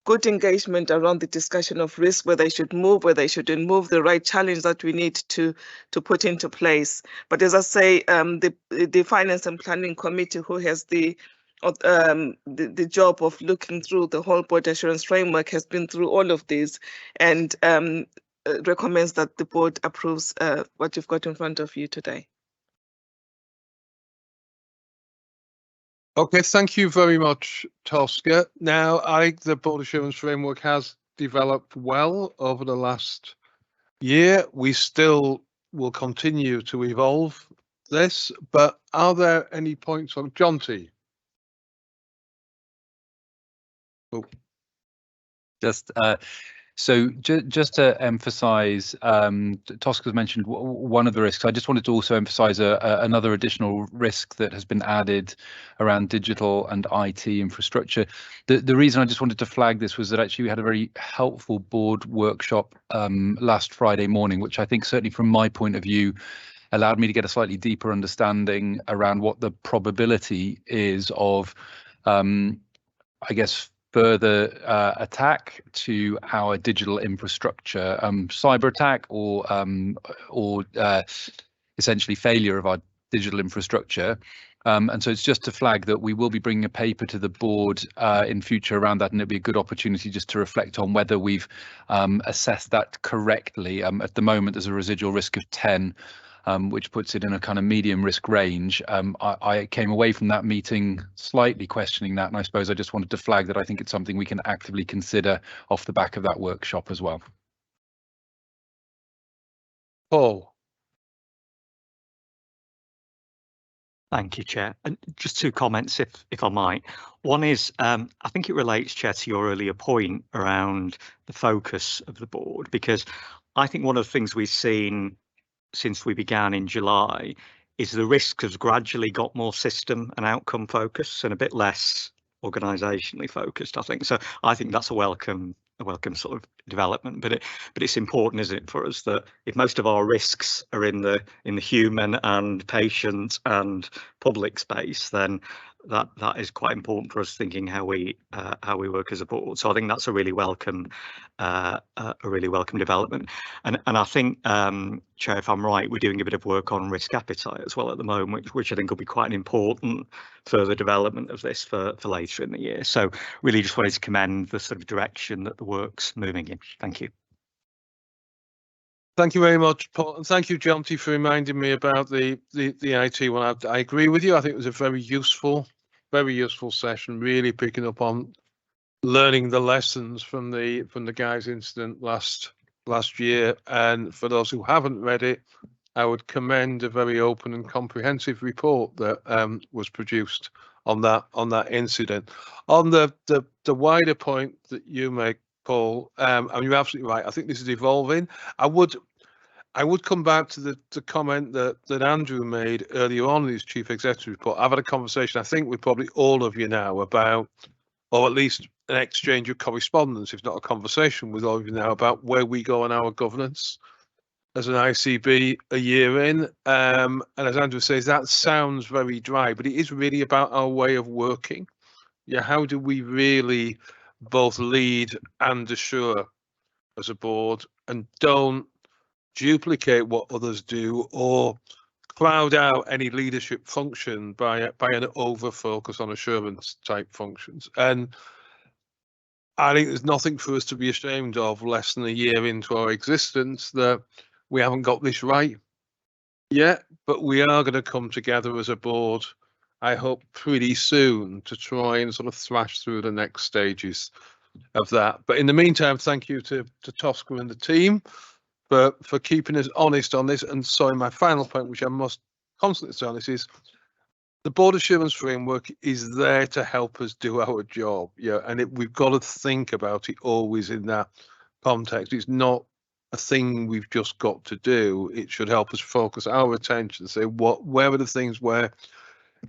good engagement around the discussion of risk, whether they should move, whether they shouldn't move, the right challenge that we need to put into place. But as I say, the Finance and Planning Committee, who has the job of looking through the whole board assurance framework, has been through all of these and recommends that the board approves what you've got in front of you today. Okay, thank you very much, Tosca. Now, I think the board assurance framework has developed well over the last year. We still will continue to evolve this, but are there any points on Jonty? Oh. Just just to emphasize, Tosca's mentioned one of the risks. I just wanted to also emphasize another additional risk that has been added around digital and IT infrastructure. The reason I just wanted to flag this was that actually we had a very helpful board workshop last Friday morning, which I think certainly from my point of view allowed me to get a slightly deeper understanding around what the probability is of, I guess, further attack to our digital infrastructure, cyber attack, or essentially failure of our digital infrastructure. And so it's just to flag that we will be bringing a paper to the board in future around that, and it'll be a good opportunity just to reflect on whether we've assessed that correctly. At the moment, there's a residual risk of 10. Which puts it in a kind of medium risk range. I came away from that meeting slightly questioning that, and I suppose I just wanted to flag that I think it's something we can actively consider off the back of that workshop as well. Paul. Thank you, Chair. And just two comments, if I might. One is, I think it relates, Chair, to your earlier point around the focus of the board, because I think one of the things we've seen since we began in July is the risk has gradually got more system and outcome focused and a bit less organisationally focused, I think. So I think that's a welcome sort of development, but it's important, isn't it, for us that if most of our risks are in the human and patient and public space, then that is quite important for us thinking how we work as a board. So I think that's a really welcome development. And I think, Chair, if I'm right, we're doing a bit of work on risk appetite as well at the moment, which I think will be quite an important further development of this for later in the year. So really just wanted to commend the sort of direction that the work's moving in. Thank you. Thank you very much, Paul, and thank you, Jonty, for reminding me about the IT one. I agree with you. I think it was a very useful session, really picking up on learning the lessons from the Guy's incident last year. And for those who haven't read it, I would commend a very open and comprehensive report that was produced on that incident. On the wider point that you make, Paul, and you're absolutely right. I think this is evolving. I would come back to the comment that Andrew made earlier on in his chief executive report. I've had a conversation, I think, with probably all of you now about, or at least an exchange of correspondence, if not a conversation with all of you now, about where we go on our governance as an ICB a year in. And as Andrew says, that sounds very dry, but it is really about our way of working. Yeah, how do we really both lead and assure as a board, and don't duplicate what others do or crowd out any leadership function by an over focus on assurance type functions. And I think there's nothing for us to be ashamed of less than a year into our existence that we haven't got this right yet, but we are going to come together as a board, I hope pretty soon, to try and sort of thrash through the next stages of that. But in the meantime, thank you to Tosca and the team for keeping us honest on this. And sorry, my final point, which I must constantly say on this, is the board assurance framework is there to help us do our job. Yeah, and we've got to think about it always in that context. It's not a thing we've just got to do. It should help us focus our attention, say where are the things where,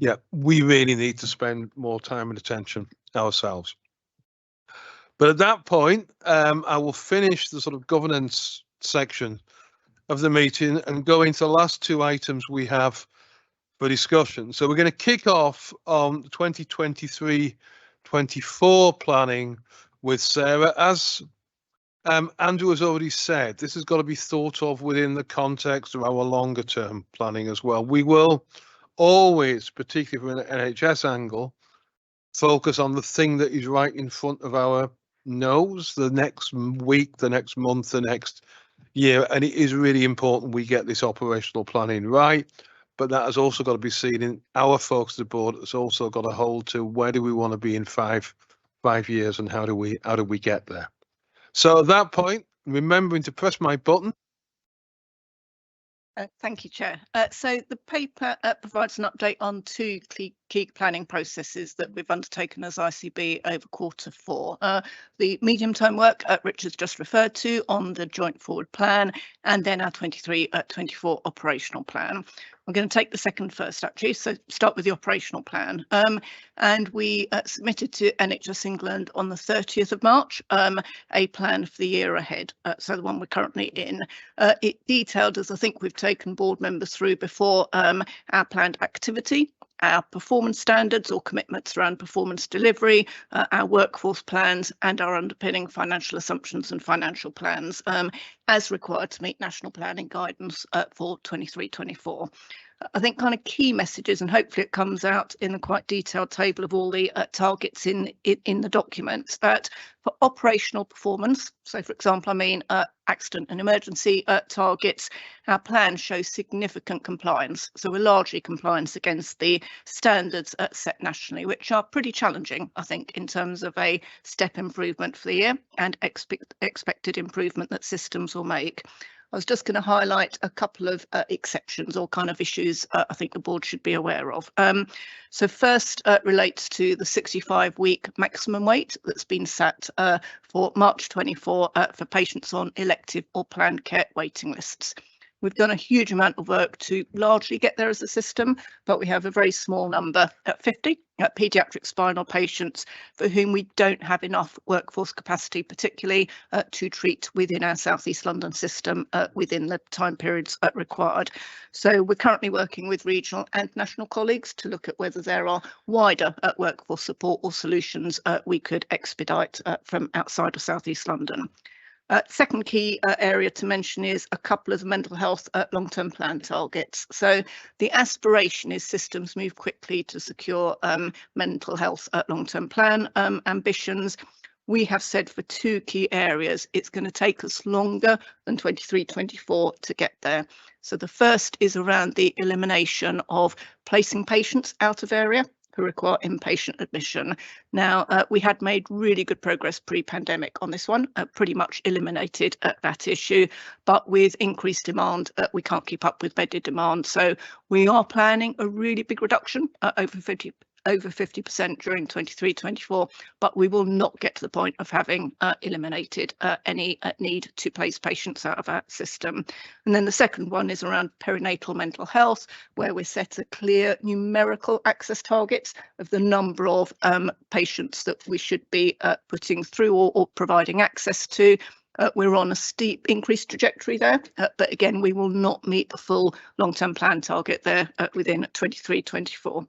yeah, we really need to spend more time and attention ourselves. But at that point, I will finish the sort of governance section of the meeting and go into the last two items we have for discussion. So we're going to kick off on 2023-24 planning with Sarah. As Andrew has already said, this has got to be thought of within the context of our longer term planning as well. We will always, particularly from an NHS angle, focus on the thing that is right in front of our nose the next week, the next month, the next year. And it is really important we get this operational planning right. But that has also got to be seen in our focus of the board. It's also got to hold to where do we want to be in five years and how do we get there. So at that point, remembering to press my button. Thank you, Chair. So the paper provides an update on two key planning processes that we've undertaken as ICB over Q4. The medium-term work Richard's just referred to on the joint forward plan, and then our 23-24 operational plan. I'm going to take the second first, actually, so start with the operational plan. And we submitted to NHS England on the 30th of March a plan for the year ahead, so the one we're currently in. It detailed, as I think we've taken board members through before, our planned activity, our performance standards or commitments around performance delivery, our workforce plans, and our underpinning financial assumptions and financial plans as required to meet national planning guidance for 23-24. I think kind of key messages, and hopefully it comes out in a quite detailed table of all the targets in the document, that for operational performance, so for example, I mean accident and emergency targets, our plan shows significant compliance. So we're largely compliance against the standards set nationally, which are pretty challenging, I think, in terms of a step improvement for the year and expected improvement that systems will make. I was just going to highlight a couple of exceptions or kind of issues I think the board should be aware of. So first relates to the 65-week maximum wait that's been set for March 24 for patients on elective or planned care waiting lists. We've done a huge amount of work to largely get there as a system, but we have a very small number at 50 paediatric spinal patients for whom we don't have enough workforce capacity, particularly to treat within our South East London system within the time periods required. So we're currently working with regional and national colleagues to look at whether there are wider workforce support or solutions we could expedite from outside of South East London. Second key area to mention is a couple of mental health long-term plan targets. So the aspiration is systems move quickly to secure mental health long-term plan ambitions. We have said for two key areas, it's going to take us longer than 23-24 to get there. So the first is around the elimination of placing patients out of area who require inpatient admission. Now, we had made really good progress pre-pandemic on this one, pretty much eliminated that issue, but with increased demand, we can't keep up with bedded demand. So we are planning a really big reduction, over 50% during 23-24, but we will not get to the point of having eliminated any need to place patients out of our system. And then the second one is around perinatal mental health, where we set a clear numerical access targets of the number of patients that we should be putting through or providing access to. We're on a steep increase trajectory there, but again, we will not meet the full long-term plan target there within 23-24.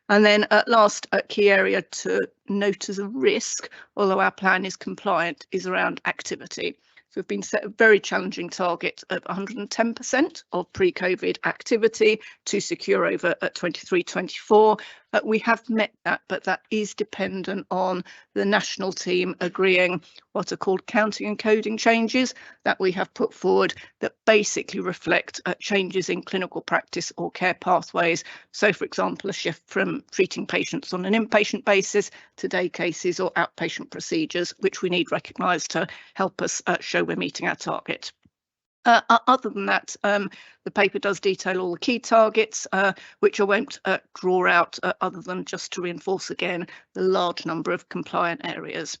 And then last key area to note as a risk, although our plan is compliant, is around activity. So we've been set a very challenging target of 110% of pre-COVID activity to secure over at 23-24. We have met that, but that is dependent on the national team agreeing what are called counting and coding changes that we have put forward that basically reflect changes in clinical practice or care pathways. So, for example, a shift from treating patients on an inpatient basis to day cases or outpatient procedures, which we need recognised to help us show we're meeting our target. Other than that, the paper does detail all the key targets, which I won't draw out other than just to reinforce again the large number of compliant areas.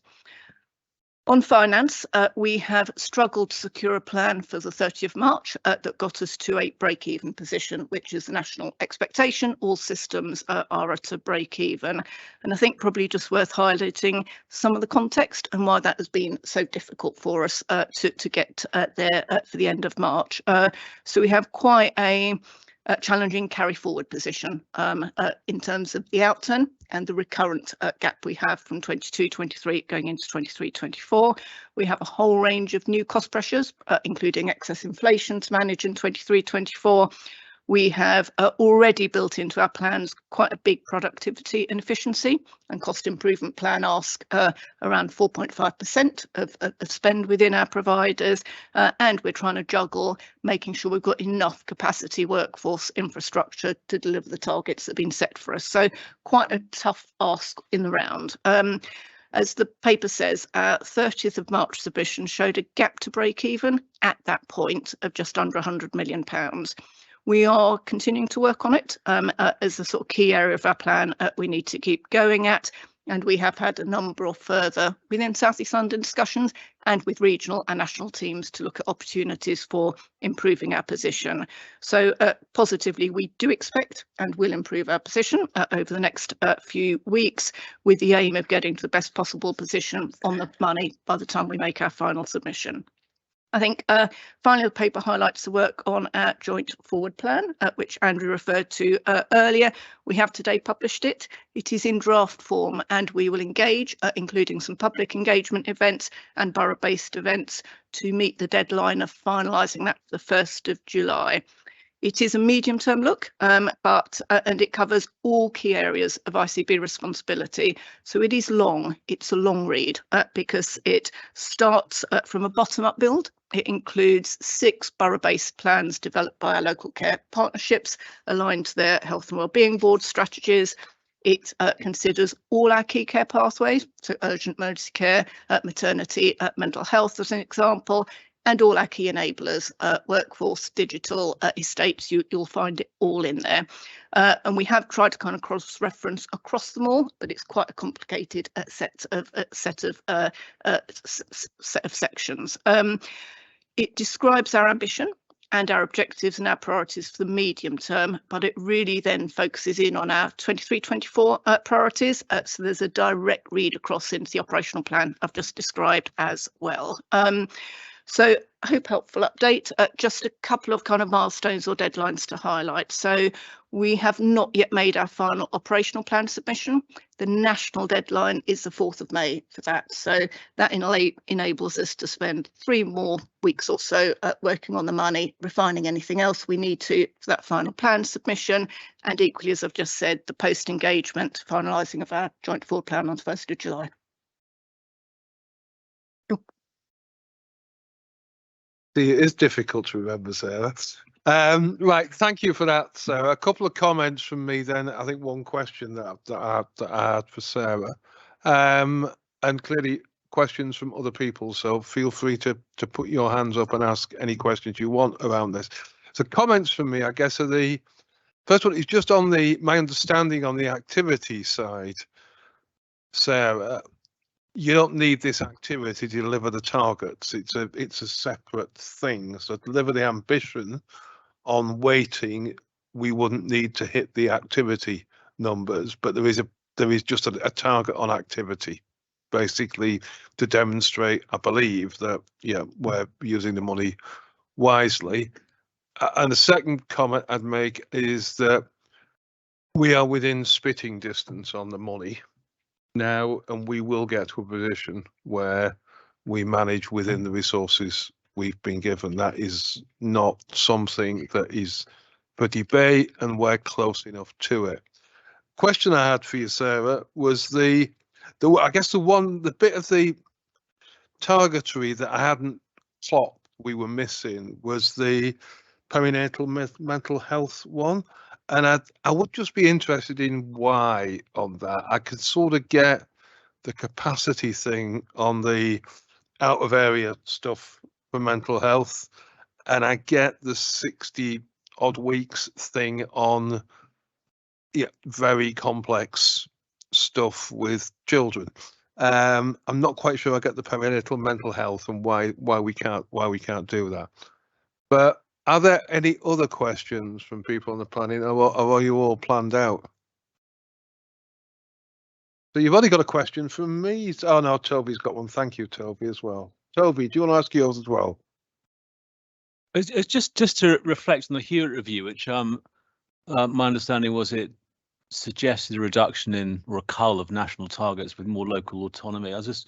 On finance, we have struggled to secure a plan for the 30th of March that got us to a break-even position, which is the national expectation. All systems are at a break-even. And I think probably just worth highlighting some of the context and why that has been so difficult for us to get there for the end of March. So we have quite a challenging carry forward position in terms of the outturn and the recurrent gap we have from 22-23 going into 23-24. We have a whole range of new cost pressures, including excess inflation to manage in 23-24. We have already built into our plans quite a big productivity and efficiency and cost improvement plan ask around 4.5% of spend within our providers. And we're trying to juggle making sure we've got enough capacity workforce infrastructure to deliver the targets that have been set for us. So quite a tough ask in the round. As the paper says, our 30th of March submission showed a gap to break even at that point of just under £100 million. We are continuing to work on it as a sort of key area of our plan we need to keep going at. And we have had a number of further within South East London discussions and with regional and national teams to look at opportunities for improving our position. So positively, we do expect and will improve our position over the next few weeks with the aim of getting to the best possible position on the money by the time we make our final submission. I think finally the paper highlights the work on our joint forward plan, which Andrew referred to earlier. We have today published it. It is in draft form and we will engage, including some public engagement events and borough-based events to meet the deadline of finalising that for the 1st of July. It is a medium-term look, and it covers all key areas of ICB responsibility. So it is long. It's a long read because it starts from a bottom-up build. It includes 6 borough-based plans developed by our local care partnerships aligned to their health and wellbeing board strategies. It considers all our key care pathways, so urgent emergency care, maternity, mental health as an example, and all our key enablers, workforce, digital, estates, you'll find it all in there. And we have tried to kind of cross-reference across them all, but it's quite a complicated set of sections. It describes our ambition and our objectives and our priorities for the medium term, but it really then focuses in on our 23-24 priorities. So there's a direct read across into the operational plan I've just described as well. So I hope helpful update, just a couple of kind of milestones or deadlines to highlight. So we have not yet made our final operational plan submission. The national deadline is the 4th of May for that. So that enables us to spend 3 more weeks or so working on the money, refining anything else we need to for that final plan submission. And equally, as I've just said, the post-engagement finalising of our joint forward plan on the 1st of July. See, it is difficult to remember, Sarah. Right, thank you for that, Sarah. A couple of comments from me then. I think one question that I had for Sarah. And clearly questions from other people, so feel free to put your hands up and ask any questions you want around this. So comments from me, I guess, are the first one is just on my understanding on the activity side, Sarah. You don't need this activity to deliver the targets. It's a separate thing. So to deliver the ambition on weighting, we wouldn't need to hit the activity numbers, but there is just a target on activity, basically to demonstrate, I believe, that we're using the money wisely. And the second comment I'd make is that we are within spitting distance on the money now, and we will get to a position where we manage within the resources we've been given. That is not something that is for debate, and we're close enough to it. Question I had for you, Sarah, was I guess the bit of the targetry that I hadn't clocked we were missing was the perinatal mental health one. And I would just be interested in why on that. I could sort of get the capacity thing on the out of area stuff for mental health, and I get the 60 odd weeks thing on very complex stuff with children. I'm not quite sure I get the perinatal mental health and why we can't do that. But are there any other questions from people on the planning, or are you all planned out? So you've only got a question from me. Oh no, Toby's got one. Thank you, Toby, as well. Toby, do you want to ask yours as well? It's just to reflect on the HERA review, which My understanding was it suggested a reduction in or a cull of national targets with more local autonomy. I just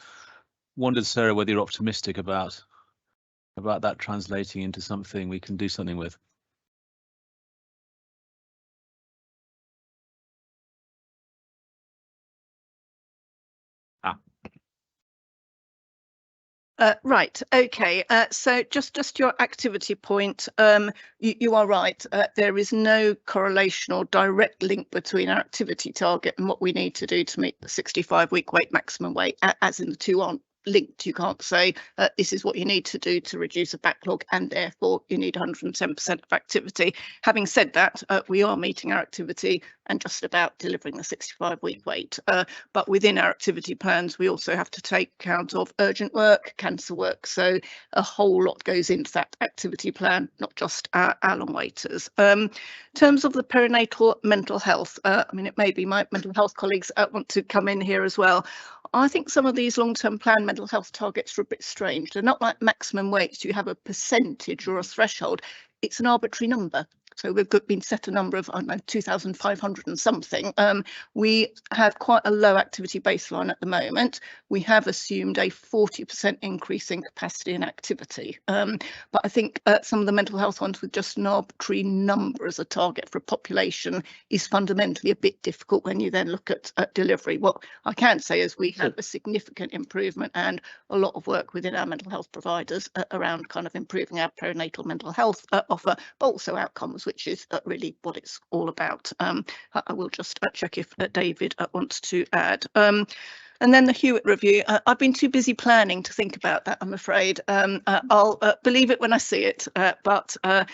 wondered, Sarah, whether you're optimistic about that translating into something we can do something with. Right. Okay. So just your activity point. You are right. There is no correlation or direct link between our activity target and what we need to do to meet the 65-week weight maximum weight, as in the two aren't linked. You can't say this is what you need to do to reduce a backlog and therefore you need 110% of activity. Having said that, we are meeting our activity and just about delivering the 65-week weight. But within our activity plans, we also have to take account of urgent work, cancer work. So a whole lot goes into that activity plan, not just our long waiters. In terms of the perinatal mental health, I mean, it may be my mental health colleagues want to come in here as well. I think some of these long-term plan mental health targets are a bit strange. They're not like maximum weights. You have a percentage or a threshold. It's an arbitrary number. So we've been set a number of, I don't know, 2,500 and something. We have quite a low activity baseline at the moment. We have assumed a 40% increase in capacity and activity. But I think some of the mental health ones with just an arbitrary number as a target for a population is fundamentally a bit difficult when you then look at delivery. What I can say is we have a significant improvement and a lot of work within our mental health providers around kind of improving our perinatal mental health offer, but also outcomes, which is really what it's all about. I will just check if David wants to add. And then the Hewitt review. I've been too busy planning to think about that, I'm afraid. I'll believe it when I see it, but I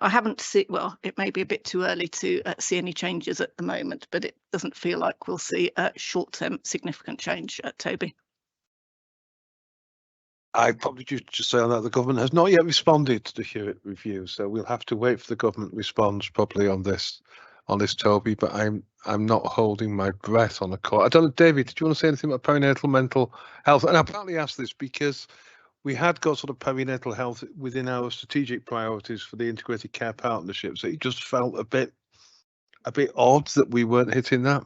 haven't seen, well, it may be a bit too early to see any changes at the moment, but it doesn't feel like we'll see a short-term significant change, Toby. I probably just say on that the government has not yet responded to the Hewitt review, so we'll have to wait for the government response properly on this, Toby. But I'm not holding my breath on a call. I don't know, David, did you want to say anything about perinatal mental health? And I partly asked this because we had got sort of perinatal health within our strategic priorities for the integrated care partnerships. So it just felt a bit odd that we weren't hitting that.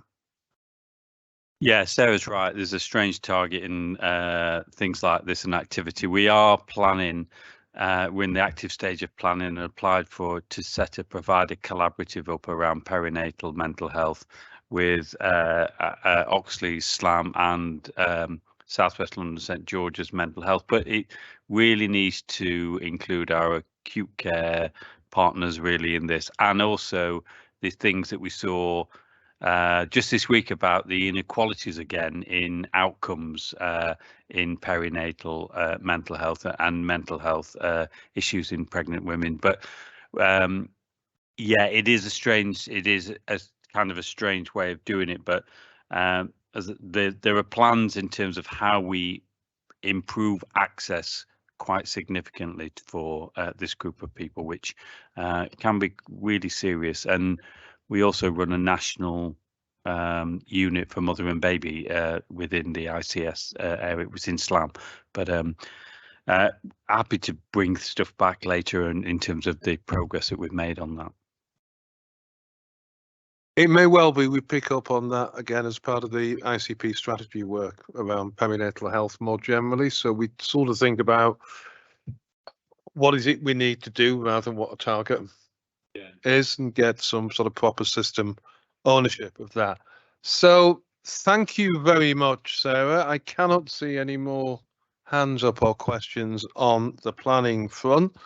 Yeah, Sarah's right. There's a strange target in things like this and activity. We are planning, we're in the active stage of planning and applied for to set a provider collaborative up around perinatal mental health with Oxley, SLAM and South West London St George's Mental Health. But it really needs to include our acute care partners really in this, and also the things that we saw just this week about the inequalities again in outcomes in perinatal mental health and mental health issues in pregnant women. But yeah, it is a kind of a strange way of doing it. But there are plans in terms of how we improve access quite significantly for this group of people, which can be really serious. And we also run a national unit for mother and baby within the ICS area within SLAM. But happy to bring stuff back later in terms of the progress that we've made on that. It may well be we pick up on that again as part of the ICP strategy work around perinatal health more generally. So we sort of think about what is it we need to do rather than what a target is, and get some sort of proper system ownership of that. So thank you very much, Sarah. I cannot see any more hands up or questions on the planning front,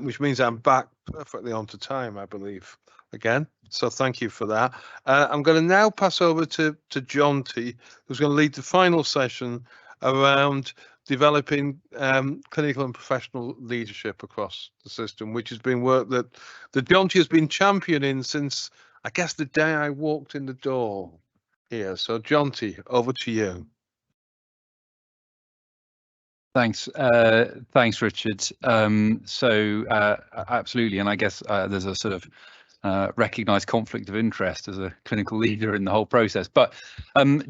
which means I'm back perfectly onto time, I believe, again. So thank you for that. I'm going to now pass over to Jonty, who's going to lead the final session around developing clinical and professional leadership across the system, which has been work that Jonty has been championing since, I guess, the day I walked in the door here. So Jonty, over to you. Thanks, Richard. Absolutely, and I guess there's a sort of recognised conflict of interest as a clinical leader in the whole process. But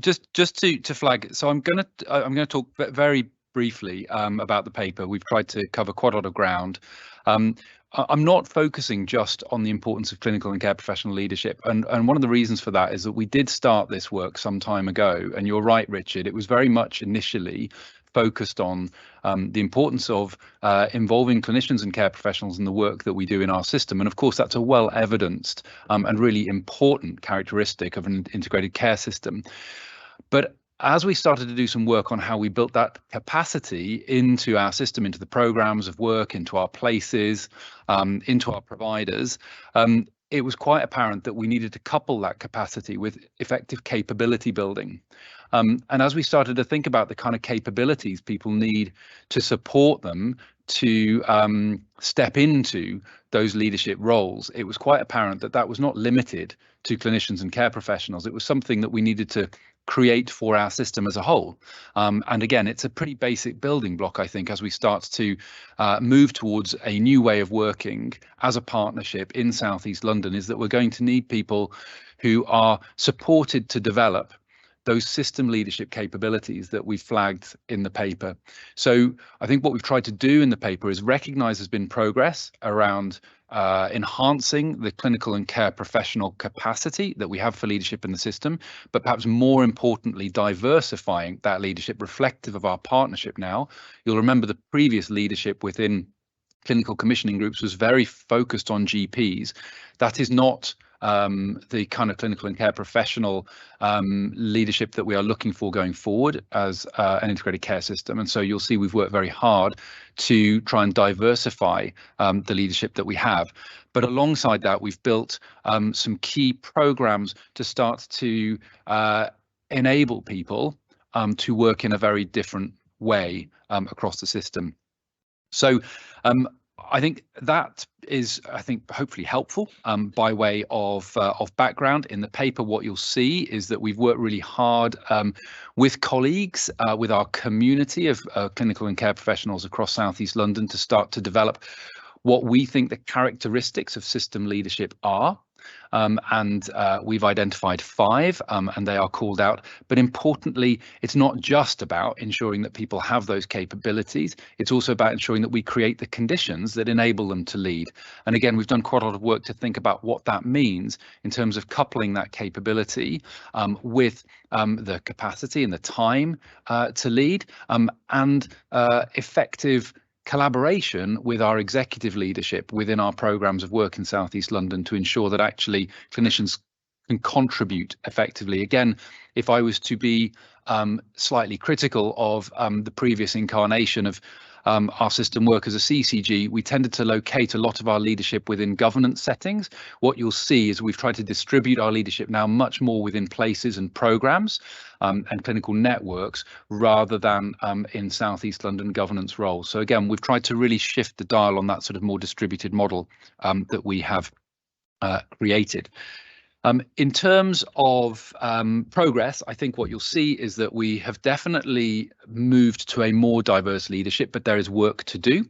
just to flag, so I'm going to talk very briefly about the paper. We've tried to cover quite a lot of ground. I'm not focusing just on the importance of clinical and care professional leadership. And one of the reasons for that is that we did start this work some time ago. And you're right, Richard, it was very much initially focused on the importance of involving clinicians and care professionals in the work that we do in our system. And of course, that's a well evidenced and really important characteristic of an integrated care system. But as we started to do some work on how we built that capacity into our system, into the programs of work, into our places, into our providers, it was quite apparent that we needed to couple that capacity with effective capability building. And as we started to think about the kind of capabilities people need to support them to step into those leadership roles, it was quite apparent that that was not limited to clinicians and care professionals. It was something that we needed to create for our system as a whole. And again, it's a pretty basic building block, I think, as we start to move towards a new way of working as a partnership in South East London, is that we're going to need people who are supported to develop those system leadership capabilities that we flagged in the paper. So I think what we've tried to do in the paper is recognise there's been progress around enhancing the clinical and care professional capacity that we have for leadership in the system, but perhaps more importantly, diversifying that leadership reflective of our partnership now. You'll remember the previous leadership within clinical commissioning groups was very focused on GPs. That is not the kind of clinical and care professional leadership that we are looking for going forward as an integrated care system. And so you'll see we've worked very hard to try and diversify the leadership that we have. But alongside that, we've built some key programs to start to enable people to work in a very different way across the system. So I think that is, hopefully helpful by way of background. In the paper, what you'll see is that we've worked really hard with colleagues, with our community of clinical and care professionals across South East London to start to develop what we think the characteristics of system leadership are. And we've identified 5 and they are called out. But importantly, it's not just about ensuring that people have those capabilities. It's also about ensuring that we create the conditions that enable them to lead. And again, we've done quite a lot of work to think about what that means in terms of coupling that capability with the capacity and the time to lead and effective collaboration with our executive leadership within our programs of work in South East London to ensure that actually clinicians can contribute effectively. Again, if I was to be slightly critical of the previous incarnation of our system work as a CCG, we tended to locate a lot of our leadership within governance settings. What you'll see is we've tried to distribute our leadership now much more within places and programs and clinical networks rather than in South East London governance roles. So again, we've tried to really shift the dial on that sort of more distributed model that we have created. In terms of progress, I think what you'll see is that we have definitely moved to a more diverse leadership, but there is work to do.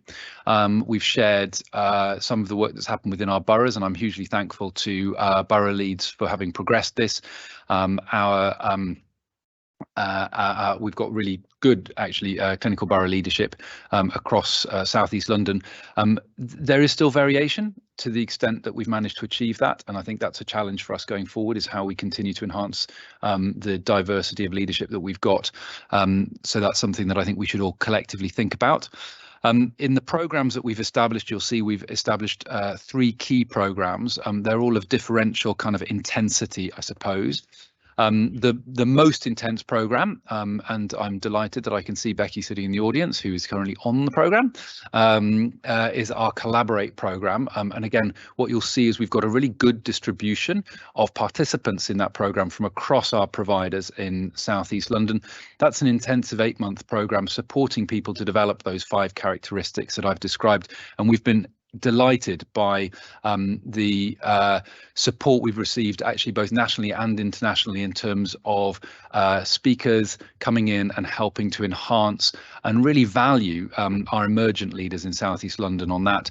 We've shared some of the work that's happened within our boroughs, and I'm hugely thankful to borough leads for having progressed this. We've got really good, actually, clinical borough leadership across South East London. There is still variation to the extent that we've managed to achieve that, and I think that's a challenge for us going forward, is how we continue to enhance the diversity of leadership that we've got. So that's something that I think we should all collectively think about. In the programs that we've established, you'll see we've established 3 key programs. They're all of differential kind of intensity, I suppose. The most intense program, and I'm delighted that I can see Becky sitting in the audience, who is currently on the program, is our Collaborate program. And again, what you'll see is we've got a really good distribution of participants in that program from across our providers in South East London. That's an intensive 8-month program supporting people to develop those 5 characteristics that I've described. And we've been delighted by the support we've received, actually both nationally and internationally, in terms of speakers coming in and helping to enhance and really value our emergent leaders in South East London on that.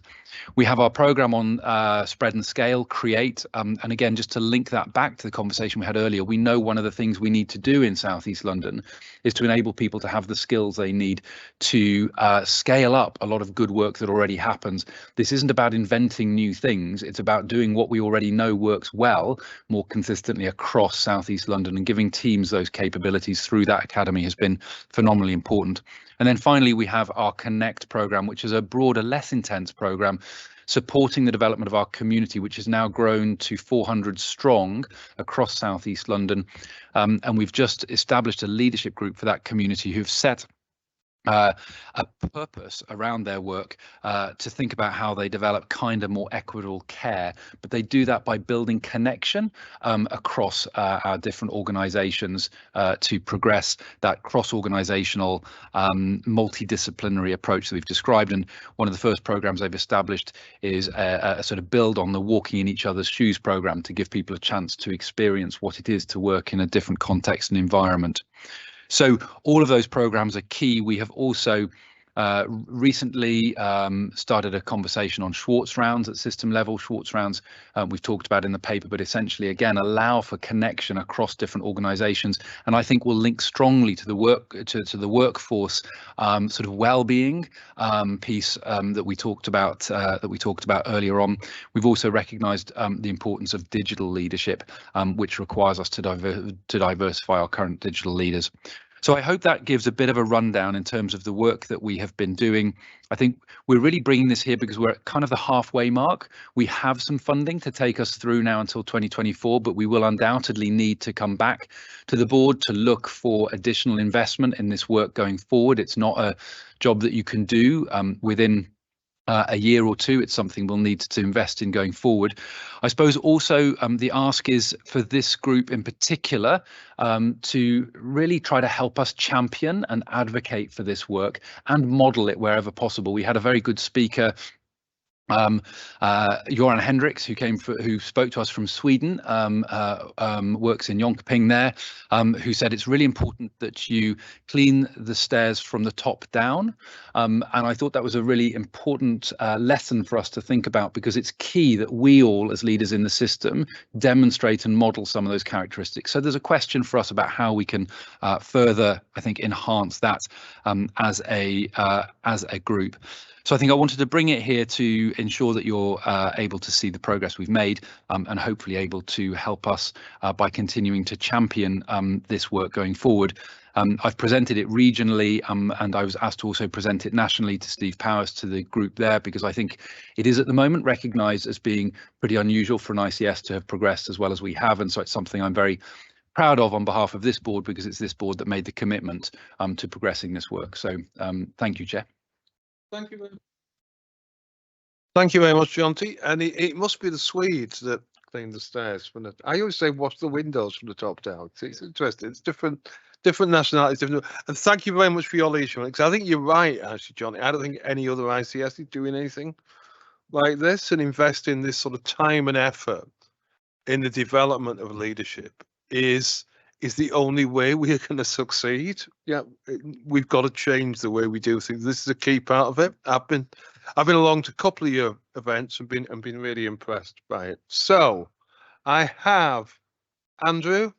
We have our programme on Spread and Scale, Create, and again, just to link that back to the conversation we had earlier, we know one of the things we need to do in South East London is to enable people to have the skills they need to scale up a lot of good work that already happens. This isn't about inventing new things. It's about doing what we already know works well more consistently across South East London, and giving teams those capabilities through that academy has been phenomenally important. And then finally, we have our Connect programme, which is a broader, less intense programme supporting the development of our community, which has now grown to 400 strong across South East London. And we've just established a leadership group for that community who've set a purpose around their work to think about how they develop kinder, more equitable care. But they do that by building connection across our different organisations to progress that cross-organisational, multidisciplinary approach that we've described. And one of the first programmes they've established is a sort of build on the Walking in Each Other's Shoes programme to give people a chance to experience what it is to work in a different context and environment. So all of those programs are key. We have also recently started a conversation on Schwartz rounds at system level. Schwartz rounds we've talked about in the paper, but essentially again allow for connection across different organisations, and I think will link strongly to the work to the workforce sort of well-being piece that we talked about earlier on. We've also recognised the importance of digital leadership, which requires us to diversify our current digital leaders. So I hope that gives a bit of a rundown in terms of the work that we have been doing. I think we're really bringing this here because we're at kind of the halfway mark. We have some funding to take us through now until 2024, but we will undoubtedly need to come back to the board to look for additional investment in this work going forward. It's not a job that you can do within a year or two. It's something we'll need to invest in going forward. I suppose also the ask is for this group in particular to really try to help us champion and advocate for this work and model it wherever possible. We had a very good speaker, Göran Hendricks, who spoke to us from Sweden, works in Jönköping there, who said it's really important that you clean the stairs from the top down. And I thought that was a really important lesson for us to think about, because it's key that we all as leaders in the system demonstrate and model some of those characteristics. So there's a question for us about how we can further, I think, enhance that as a group. So I think I wanted to bring it here to ensure that you're able to see the progress we've made and hopefully able to help us by continuing to champion this work going forward. I've presented it regionally and I was asked to also present it nationally to Steve Powers, to the group there, because I think it is at the moment recognised as being pretty unusual for an ICS to have progressed as well as we have. And so it's something I'm very proud of on behalf of this board, because it's this board that made the commitment to progressing this work. So thank you, Chair. Thank you very much. Thank you very much, Jonty. And it must be the Swedes that clean the stairs from the. I always say wash the windows from the top down. It's interesting. It's different nationalities, different. And thank you very much for your leadership, because I think you're right, actually, Johnny. I don't think any other ICS is doing anything like this and investing this sort of time and effort in the development of leadership is the only way we are going to succeed. Yeah, we've got to change the way we do things. This is a key part of it. I've been along to a couple of your events and been really impressed by it. So I have Andrew,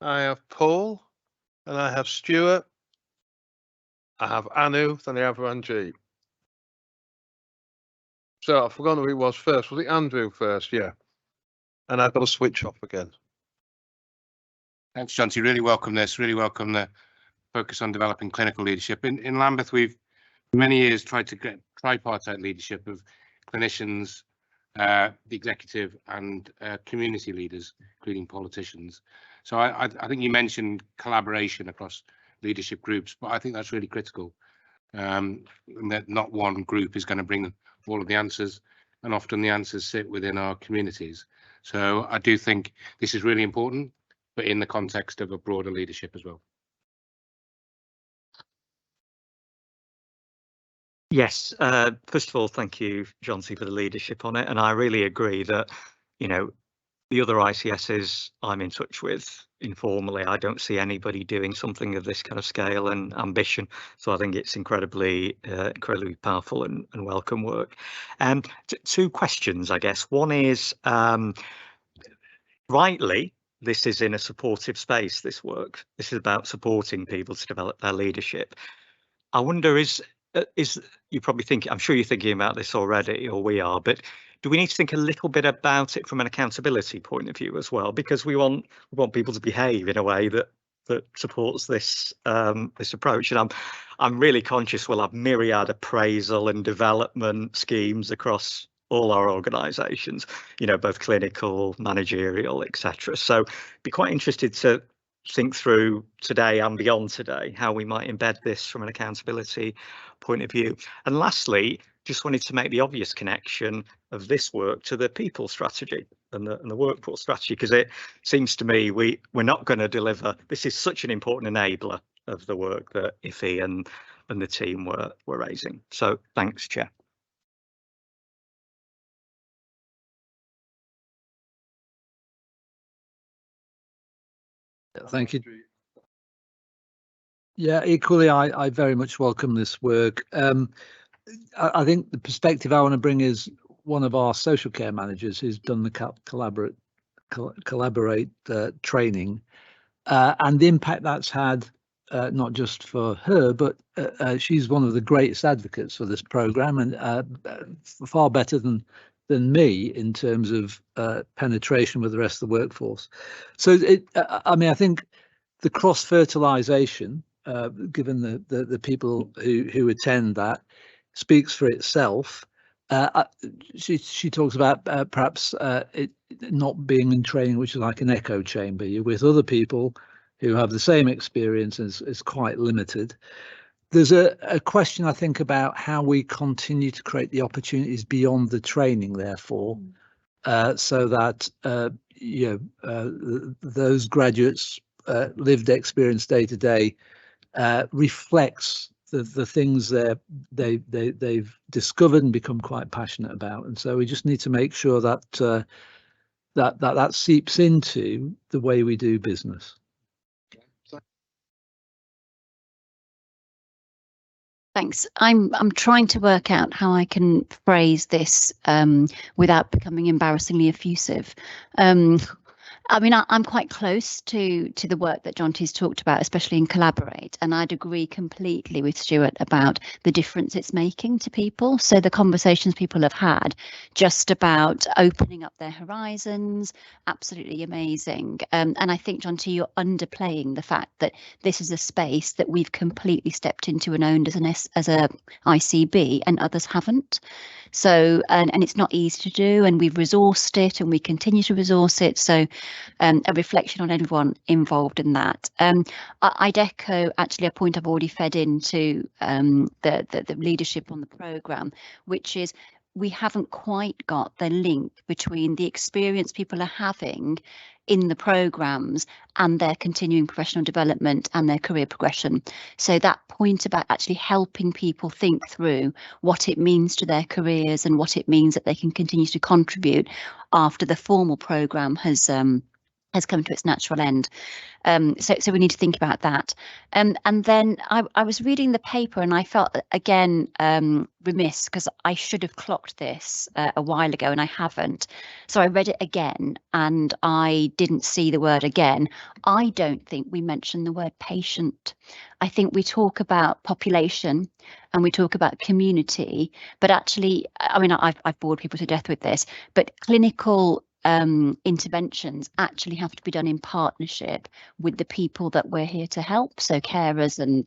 I have Paul, and I have Stuart, I have Anu, then I have Ranjit. So I've forgotten who it was first. Was it Andrew first? Yeah. And I've got to switch off again. Thanks, Jonty. Really welcome this. Really welcome the focus on developing clinical leadership. In Lambeth, we've for many years tried to get tripartite leadership of clinicians, the executive, and community leaders, including politicians. So I think you mentioned collaboration across leadership groups, but I think that's really critical. And that not one group is going to bring all of the answers, and often the answers sit within our communities. So I do think this is really important, but in the context of a broader leadership as well. Yes, first of all, thank you, Jonty, for the leadership on it. And I really agree that, you know, the other ICSs I'm in touch with informally, I don't see anybody doing something of this kind of scale and ambition. So I think it's incredibly powerful and welcome work. Two questions, I guess. One is, rightly, this is in a supportive space, this work. This is about supporting people to develop their leadership. I wonder, is you probably think, I'm sure you're thinking about this already, or we are, but do we need to think a little bit about it from an accountability point of view as well? Because we want people to behave in a way that supports this this approach. And I'm really conscious we'll have myriad appraisal and development schemes across all our organisations, you know, both clinical, managerial, etc. So be quite interested to think through today and beyond today how we might embed this from an accountability point of view. And lastly, just wanted to make the obvious connection of this work to the people strategy and the workforce strategy, because it seems to me we're not going to deliver. This is such an important enabler of the work that Ife and the team were raising. So thanks, Chair. Thank you. Yeah, equally, I very much welcome this work. I think the perspective I want to bring is one of our social care managers who's done the collaborate training and the impact that's had, not just for her, but she's one of the greatest advocates for this program, and far better than me in terms of penetration with the rest of the workforce. So I mean, I think the cross-fertilization, given the people who attend that, speaks for itself. She talks about perhaps it not being in training, which is like an echo chamber. You're with other people who have the same experience, is quite limited. There's a question, I think, about how we continue to create the opportunities beyond the training, therefore, so that those graduates' lived experience day to day reflects the things they've discovered and become quite passionate about. And so we just need to make sure that that seeps into the way we do business. Thanks. I'm trying to work out how I can phrase this without becoming embarrassingly effusive. I mean, I'm quite close to the work that Jonty's talked about, especially in Collaborate, and I'd agree completely with Stuart about the difference it's making to people. So the conversations people have had just about opening up their horizons, absolutely amazing. And I think, Jonty, you're underplaying the fact that this is a space that we've completely stepped into and owned as a ICB, and others haven't. So, and it's not easy to do, and we've resourced it and we continue to resource it. So a reflection on everyone involved in that. I'd echo actually a point I've already fed into the leadership on the programme, which is we haven't quite got the link between the experience people are having in the programmes and their continuing professional development and their career progression. So that point about actually helping people think through what it means to their careers and what it means that they can continue to contribute after the formal programme has come to its natural end. So we need to think about that. And then I was reading the paper and I felt again remiss because I should have clocked this a while ago and I haven't. So I read it again and I didn't see the word again. I don't think we mentioned the word patient. I think we talk about population and we talk about community, but actually, I mean, I've bored people to death with this, but clinical interventions actually have to be done in partnership with the people that we're here to help, so carers and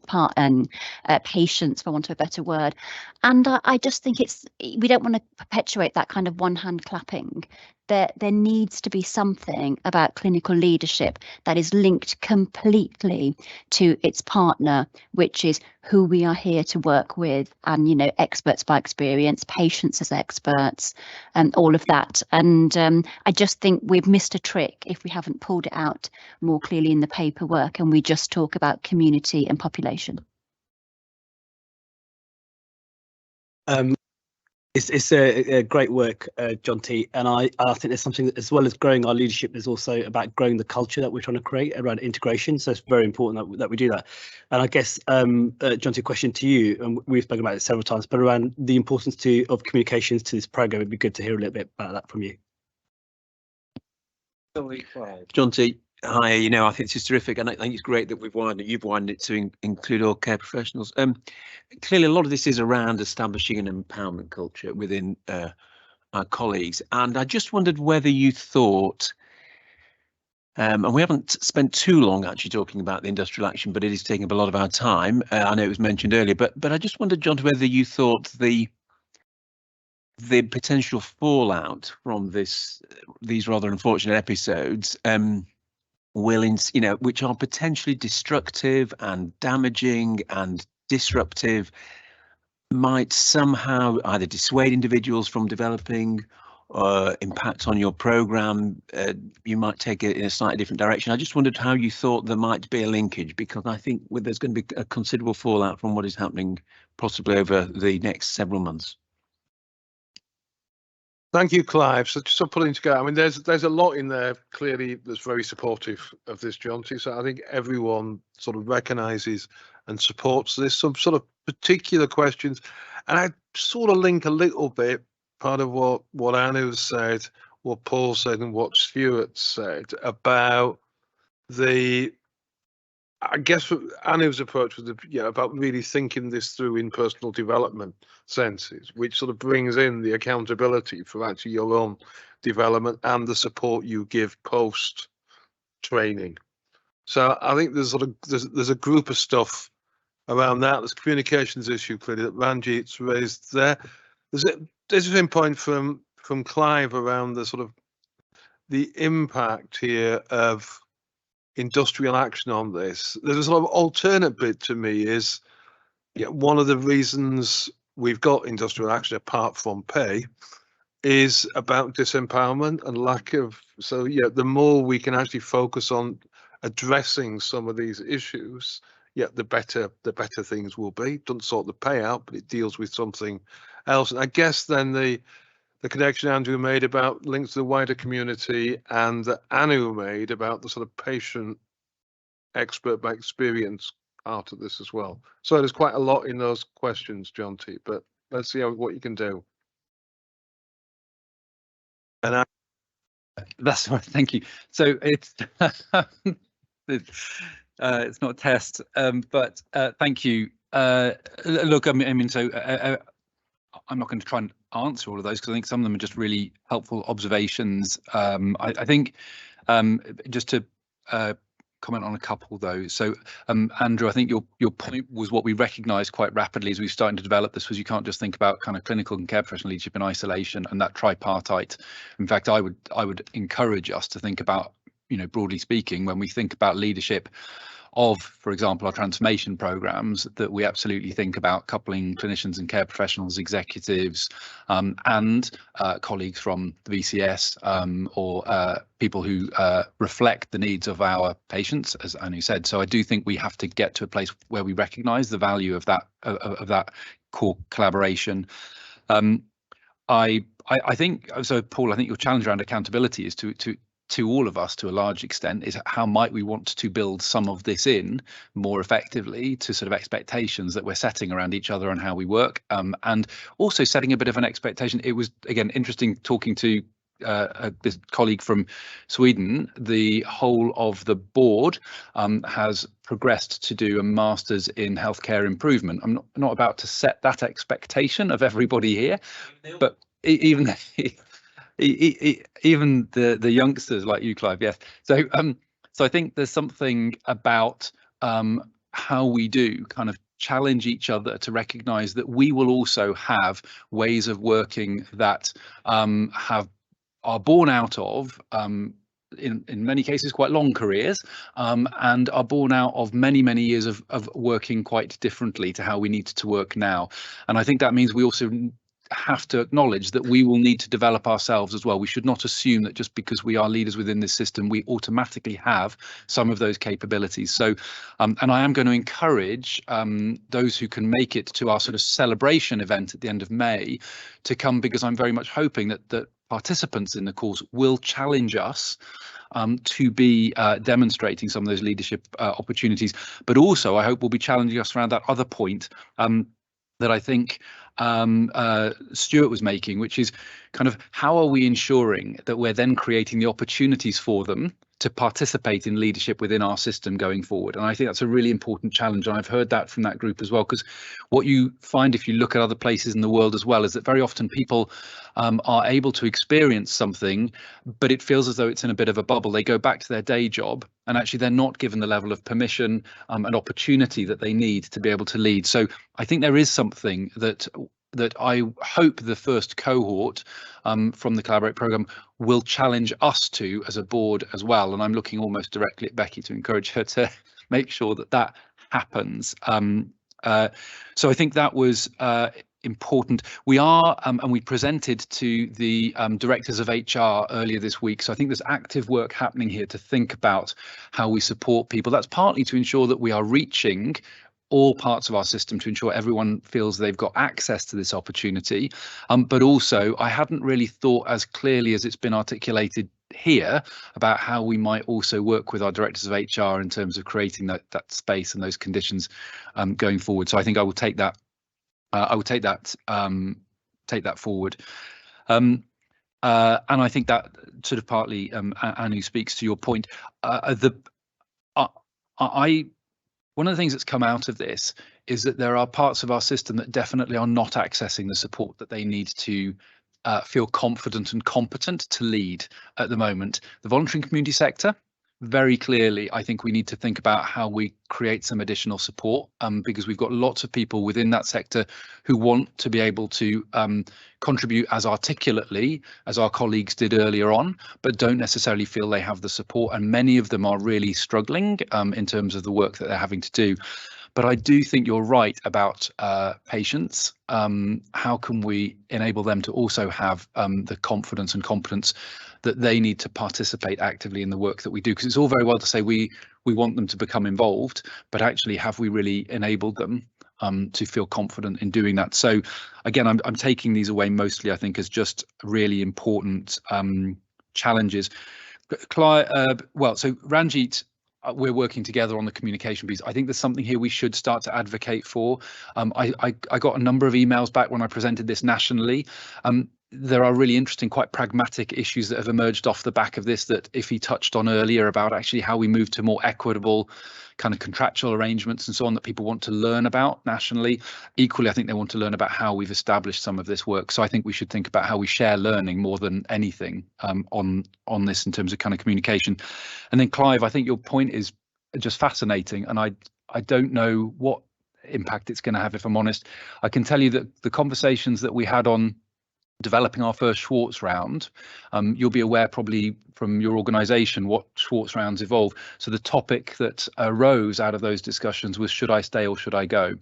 patients, for want of a better word. And I just think we don't want to perpetuate that kind of one-hand clapping. There needs to be something about clinical leadership that is linked completely to its partner, which is who we are here to work with, and, you know, experts by experience, patients as experts, and all of that. And I just think we've missed a trick if we haven't pulled it out more clearly in the paperwork and we just talk about community and population. It's a great work, Jonty, and I think there's something that, as well as growing our leadership, there's also about growing the culture that we're trying to create around integration. So it's very important that we do that. And I guess, Jonty, a question to you, and we've spoken about it several times, but around the importance of communications to this program, it'd be good to hear a little bit about that from you. Jonty, Hi, I think it's just terrific, and I think it's great that you've widened it to include all care professionals. Clearly, a lot of this is around establishing an empowerment culture within our colleagues, and I just wondered whether you thought, and we haven't spent too long actually talking about the industrial action, but it is taking up a lot of our time. I know it was mentioned earlier, but I just wondered, John, whether you thought the potential fallout from these rather unfortunate episodes which are potentially destructive and damaging and disruptive, might somehow either dissuade individuals from developing or impact on your program. You might take it in a slightly different direction. I just wondered how you thought there might be a linkage, because I think there's going to be a considerable fallout from what is happening possibly over the next several months. Thank you, Clive. So just putting together, I mean, there's a lot in there clearly that's very supportive of this, Jonty. So I think everyone sort of recognises and supports this. Some sort of particular questions, and I sort of link a little bit part of what Anu said, what Paul said, and what Stuart said about I guess Anu's approach was about really thinking this through in personal development senses, which sort of brings in the accountability for actually your own development and the support you give post training. So I think there's a group of stuff around that. There's a communications issue clearly that Ranjit's raised there. There's an interesting point from Clive around the impact here of industrial action on this. There's a sort of alternate bit to me is one of the reasons we've got industrial action apart from pay is about disempowerment and lack of, so the more we can actually focus on addressing some of these issues, the better things will be. Doesn't sort the payout, but it deals with something else. And I guess then the connection Andrew made about links to the wider community and that Anu made about the sort of patient expert by experience part of this as well. So there's quite a lot in those questions, Jonty, but let's see what you can do. And that's right. Thank you. So it's it's not a test, but thank you. Look, I mean, so I'm not going to try and answer all of those because I think some of them are just really helpful observations. I think just to comment on a couple though. So Andrew, I think your point was what we recognised quite rapidly as we started to develop this was you can't just think about kind of clinical and care professional leadership in isolation and that tripartite. In fact, I would encourage us to think about, broadly speaking, when we think about leadership of, for example, our transformation programs, that we absolutely think about coupling clinicians and care professionals, executives, and colleagues from the VCS or people who reflect the needs of our patients, as Anu said. So I do think we have to get to a place where we recognise the value of that core collaboration. I think so, Paul. I think your challenge around accountability is to all of us, to a large extent, is how might we want to build some of this in more effectively to sort of expectations that we're setting around each other and how we work, and also setting a bit of an expectation. It was, again, interesting talking to this colleague from Sweden. The whole of the board has progressed to do a master's in healthcare improvement. I'm not about to set that expectation of everybody here, but even the youngsters like you, Clive, yes. So I think there's something about how we do kind of challenge each other to recognise that we will also have ways of working that are born out of in many cases quite long careers, and are born out of many years of working quite differently to how we need to work now. And I think that means we also have to acknowledge that we will need to develop ourselves as well. We should not assume that just because we are leaders within this system, we automatically have some of those capabilities. So, and I am going to encourage those who can make it to our sort of celebration event at the end of May to come, because I'm very much hoping that participants in the course will challenge us to be demonstrating some of those leadership opportunities, but also I hope will be challenging us around that other point that I think Stuart was making, which is kind of how are we ensuring that we're then creating the opportunities for them to participate in leadership within our system going forward. And I think that's a really important challenge. And I've heard that from that group as well, because what you find if you look at other places in the world as well is that very often people are able to experience something, but it feels as though it's in a bit of a bubble. They go back to their day job and actually they're not given the level of permission and opportunity that they need to be able to lead. So I think there is something that I hope the first cohort from the Collaborate programme will challenge us to as a board as well. And I'm looking almost directly at Becky to encourage her to make sure that that happens. So I think that was important. We are, and we presented to the directors of HR earlier this week. So I think there's active work happening here to think about how we support people. That's partly to ensure that we are reaching all parts of our system to ensure everyone feels they've got access to this opportunity. But also, I hadn't really thought as clearly as it's been articulated here about how we might also work with our directors of HR in terms of creating that space and those conditions going forward. So I think I will take that. Take that forward. And I think that sort of partly, Anu, speaks to your point. One of the things that's come out of this is that there are parts of our system that definitely are not accessing the support that they need to feel confident and competent to lead at the moment. The voluntary and community sector, very clearly, I think we need to think about how we create some additional support because we've got lots of people within that sector who want to be able to contribute as articulately as our colleagues did earlier on, but don't necessarily feel they have the support. And many of them are really struggling in terms of the work that they're having to do. But I do think you're right about patients. How can we enable them to also have the confidence and competence that they need to participate actively in the work that we do? Because it's all very well to say we want them to become involved, but actually have we really enabled them to feel confident in doing that? So again, I'm taking these away mostly, I think, as just really important challenges. Well, so Ranjit, we're working together on the communication piece. I think there's something here we should start to advocate for. I got a number of emails back when I presented this nationally. There are really interesting, quite pragmatic issues that have emerged off the back of this that Iffy touched on earlier about actually how we move to more equitable kind of contractual arrangements and so on that people want to learn about nationally. Equally, I think they want to learn about how we've established some of this work. So I think we should think about how we share learning more than anything on this in terms of kind of communication. And then Clive, I think your point is just fascinating. And I don't know what impact it's going to have, if I'm honest. I can tell you that the conversations that we had on developing our first Schwartz round, you'll be aware probably from your organisation what Schwartz rounds evolve. So the topic that arose out of those discussions was, should I stay or should I go?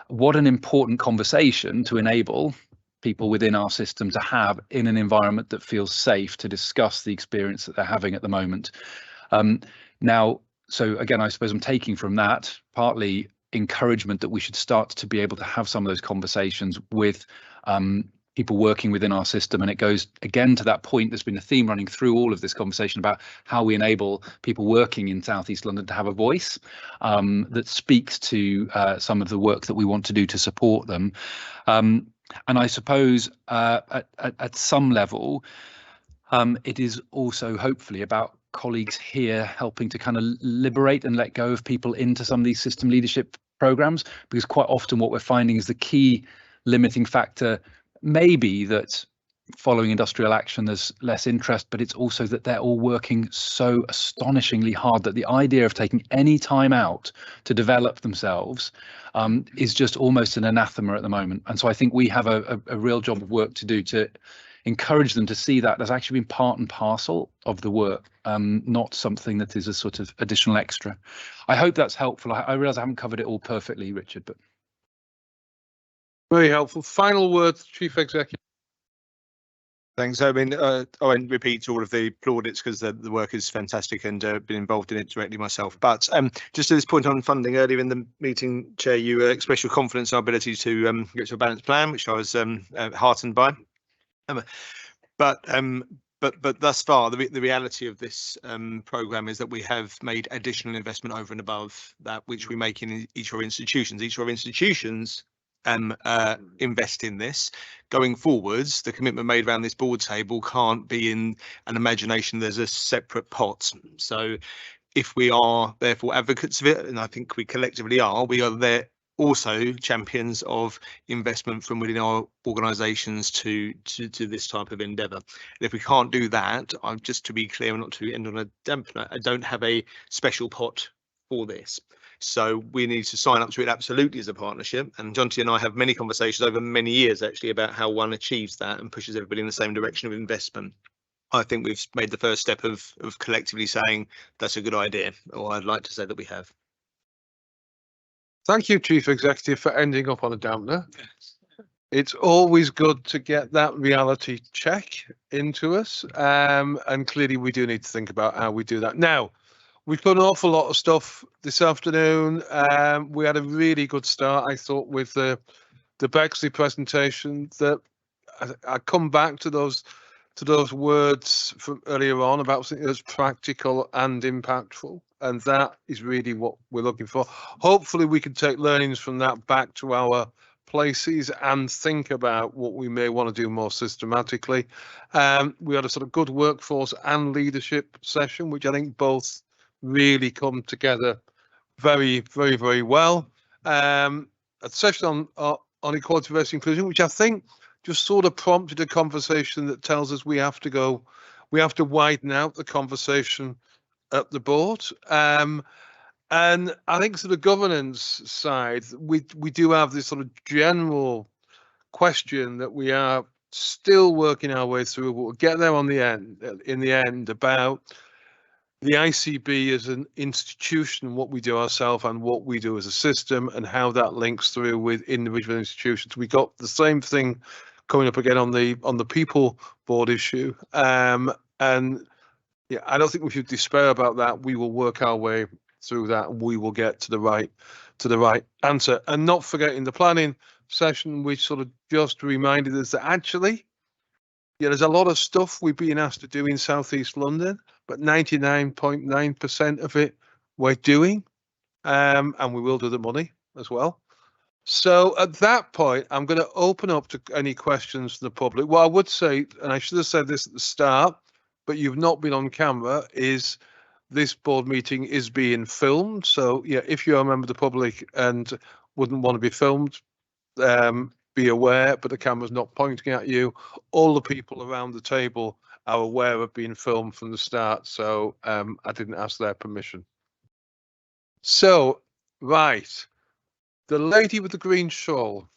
What an important conversation to enable people within our system to have in an environment that feels safe to discuss the experience that they're having at the moment. Now, so again, I suppose I'm taking from that partly encouragement that we should start to be able to have some of those conversations with people working within our system. And it goes again to that point, there's been a theme running through all of this conversation about how we enable people working in South East London to have a voice that speaks to some of the work that we want to do to support them. And I suppose at some level, it is also hopefully about colleagues here helping to kind of liberate and let go of people into some of these system leadership programs, because quite often what we're finding is the key limiting factor may be that following industrial action there's less interest, but it's also that they're all working so astonishingly hard that the idea of taking any time out to develop themselves is just almost an anathema at the moment. And so I think we have a real job of work to do to encourage them to see that as actually being part and parcel of the work, not something that is a sort of additional extra. I hope that's helpful. I realise I haven't covered it all perfectly, Richard, but very helpful. Final words, Chief Executive. Thanks. I mean, I won't repeat all of the plaudits because the work is fantastic and been involved in it directly myself. But just to this point on funding, earlier in the meeting, Chair, you expressed your confidence in our ability to get to a balanced plan, which I was heartened by. But thus far, the reality of this programme is that we have made additional investment over and above that which we make in each of our institutions. Each of our institutions invest in this. Going forwards, the commitment made around this board table can't be in an imagination there's a separate pot. So if we are therefore advocates of it, and I think we collectively are, we are there also champions of investment from within our organisations to this type of endeavour. And if we can't do that, I'm just to be clear, not to end on a dampener, I don't have a special pot for this. So we need to sign up to it absolutely as a partnership. And Jonty and I have many conversations over many years actually about how one achieves that and pushes everybody in the same direction of investment. I think we've made the first step of collectively saying that's a good idea, or I'd like to say that we have. Thank you, Chief Executive, for ending up on a dampener. It's always good to get that reality check into us. And clearly we do need to think about how we do that. Now, we've done an awful lot of stuff this afternoon. We had a really good start, I thought, with the Bexley presentation. That I come back to those words from earlier on about something that's practical and impactful, and that is really what we're looking for. Hopefully we can take learnings from that back to our places and think about what we may want to do more systematically. We had a sort of good workforce and leadership session, which I think both really come together very, very, very well. A session on equality, diversity, inclusion, which I think just sort of prompted a conversation that tells us we have to widen out the conversation at the board. And I think to the governance side, we do have this sort of general question that we are still working our way through, but we'll get there in the end about the ICB as an institution, what we do ourselves and what we do as a system, and how that links through with individual institutions. We got the same thing coming up again on the people board issue, and yeah, I don't think we should despair about that. We will work our way through that, and we will get to the right answer. And not forgetting the planning session, which sort of just reminded us that actually, yeah, there's a lot of stuff we've been asked to do in South East London, but 99.9% of it we're doing, and we will do the money as well. So at that point, I'm going to open up to any questions from the public. What I would say, and I should have said this at the start, but you've not been on camera, is this board meeting is being filmed. So yeah, if you're a member of the public and wouldn't want to be filmed, be aware, but the camera's not pointing at you. All the people around the table are aware of being filmed from the start, so I didn't ask their permission. So, right. The lady with the green shawl.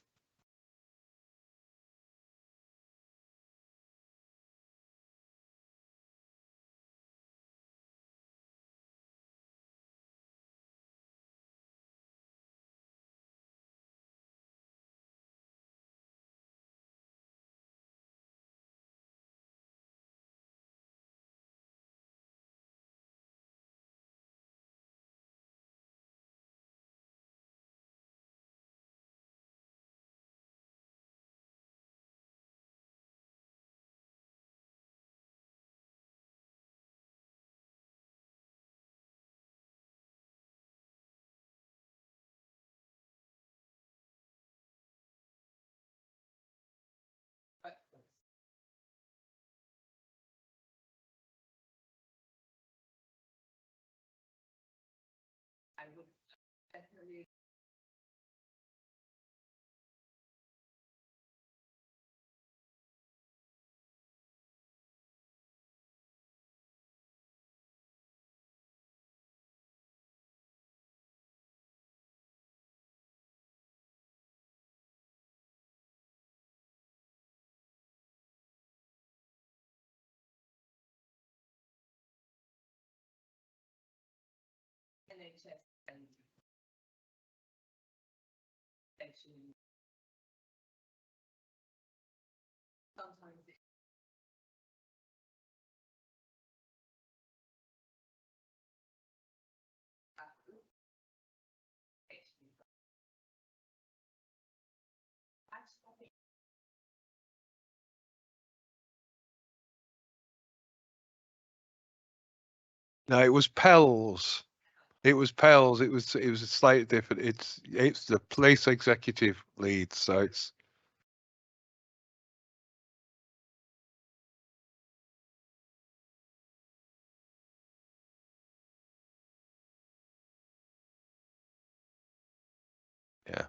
No, it was Pels. It was Pels. It was slightly different. It's the place executive lead, so it's. Yeah.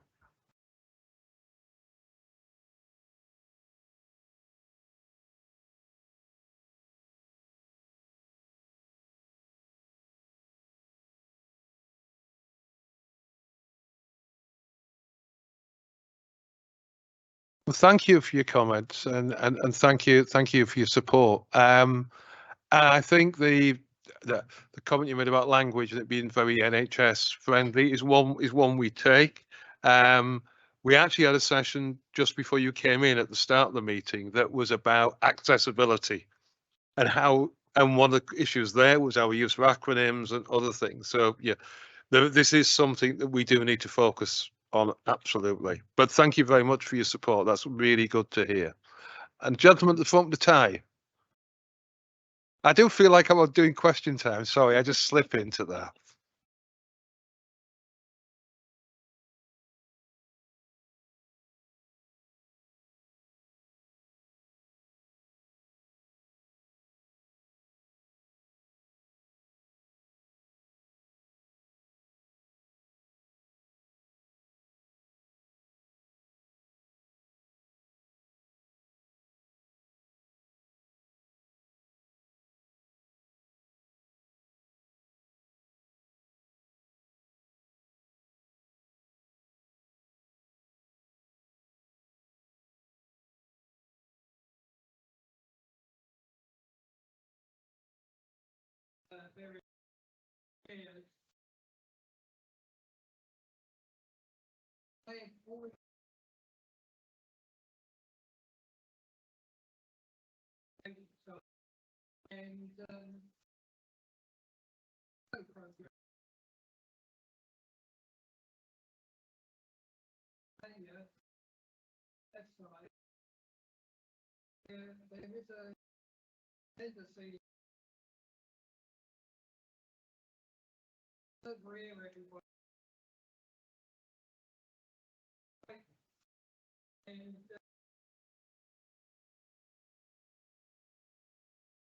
Well, thank you for your comments and thank you for your support. And I think the comment you made about language and it being very NHS friendly is one we take. We actually had a session just before you came in at the start of the meeting that was about accessibility and one of the issues there was our use of acronyms and other things. So yeah, this is something that we do need to focus on, absolutely. But thank you very much for your support. That's really good to hear. And gentlemen at the front of the tie. I do feel like I'm doing question time. Sorry, I just slip into that.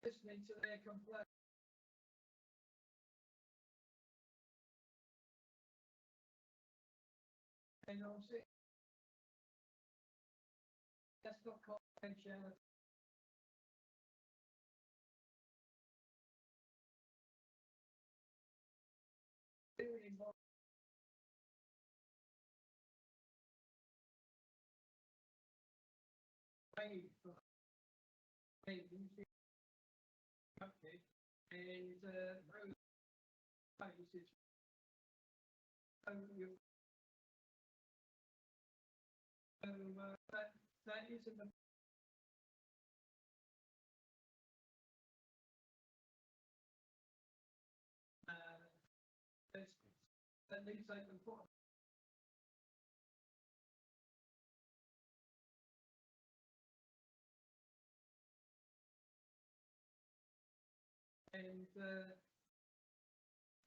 Listening to their complaints. And also, that's not confidentiality. That is in the at least I can put. And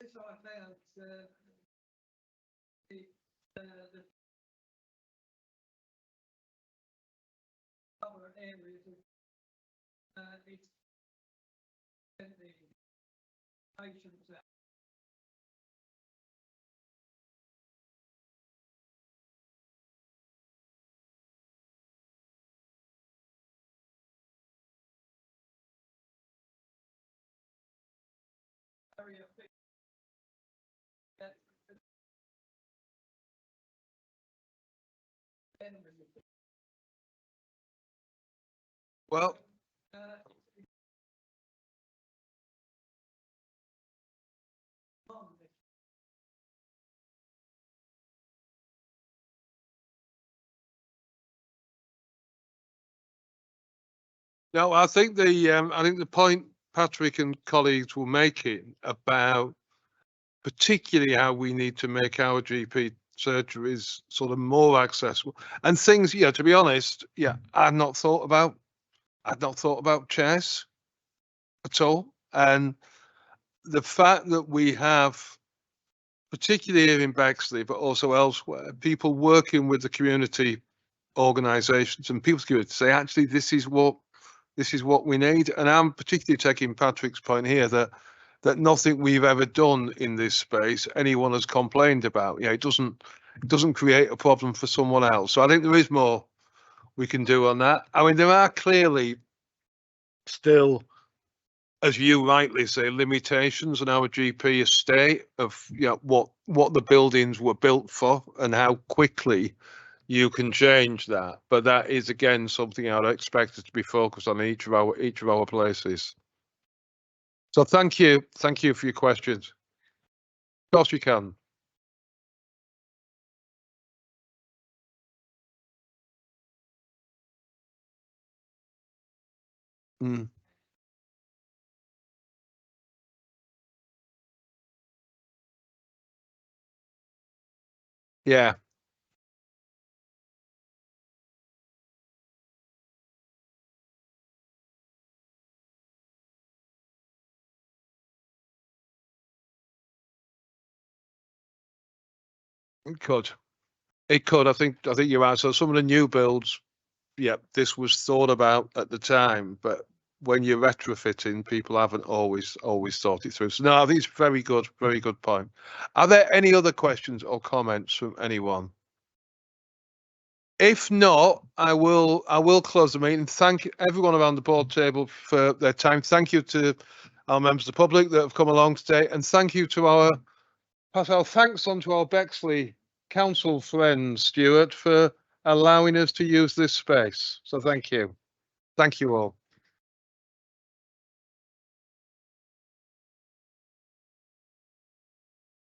this I found the other areas of it's the patients out. Well, no, I think the point Patrick and colleagues were making about particularly how we need to make our GP surgeries sort of more accessible and things, yeah, to be honest, yeah, I'd not thought about chairs at all. And the fact that we have particularly here in Bexley, but also elsewhere, people working with the community organisations and people's community say, actually, this is what we need. And I'm particularly taking Patrick's point here that nothing we've ever done in this space anyone has complained about. You know, it doesn't create a problem for someone else. So I think there is more we can do on that. I mean, there are clearly still, as you rightly say, limitations on our GP estate of, you know, what the buildings were built for and how quickly you can change that. But that is again something I'd expect us to be focused on each of our places. So thank you for your questions. Of course you can. Mm. Yeah. It could. It could. I think you're right. So some of the new builds, yeah, this was thought about at the time, but when you're retrofitting, people haven't always thought it through. So no, I think it's very good point. Are there any other questions or comments from anyone? If not, I will close the meeting. Thank everyone around the board table for their time. Thank you to our members of the public that have come along today, and thank you to pass our thanks on to our Bexley Council friends, Stuart, for allowing us to use this space. So thank you all.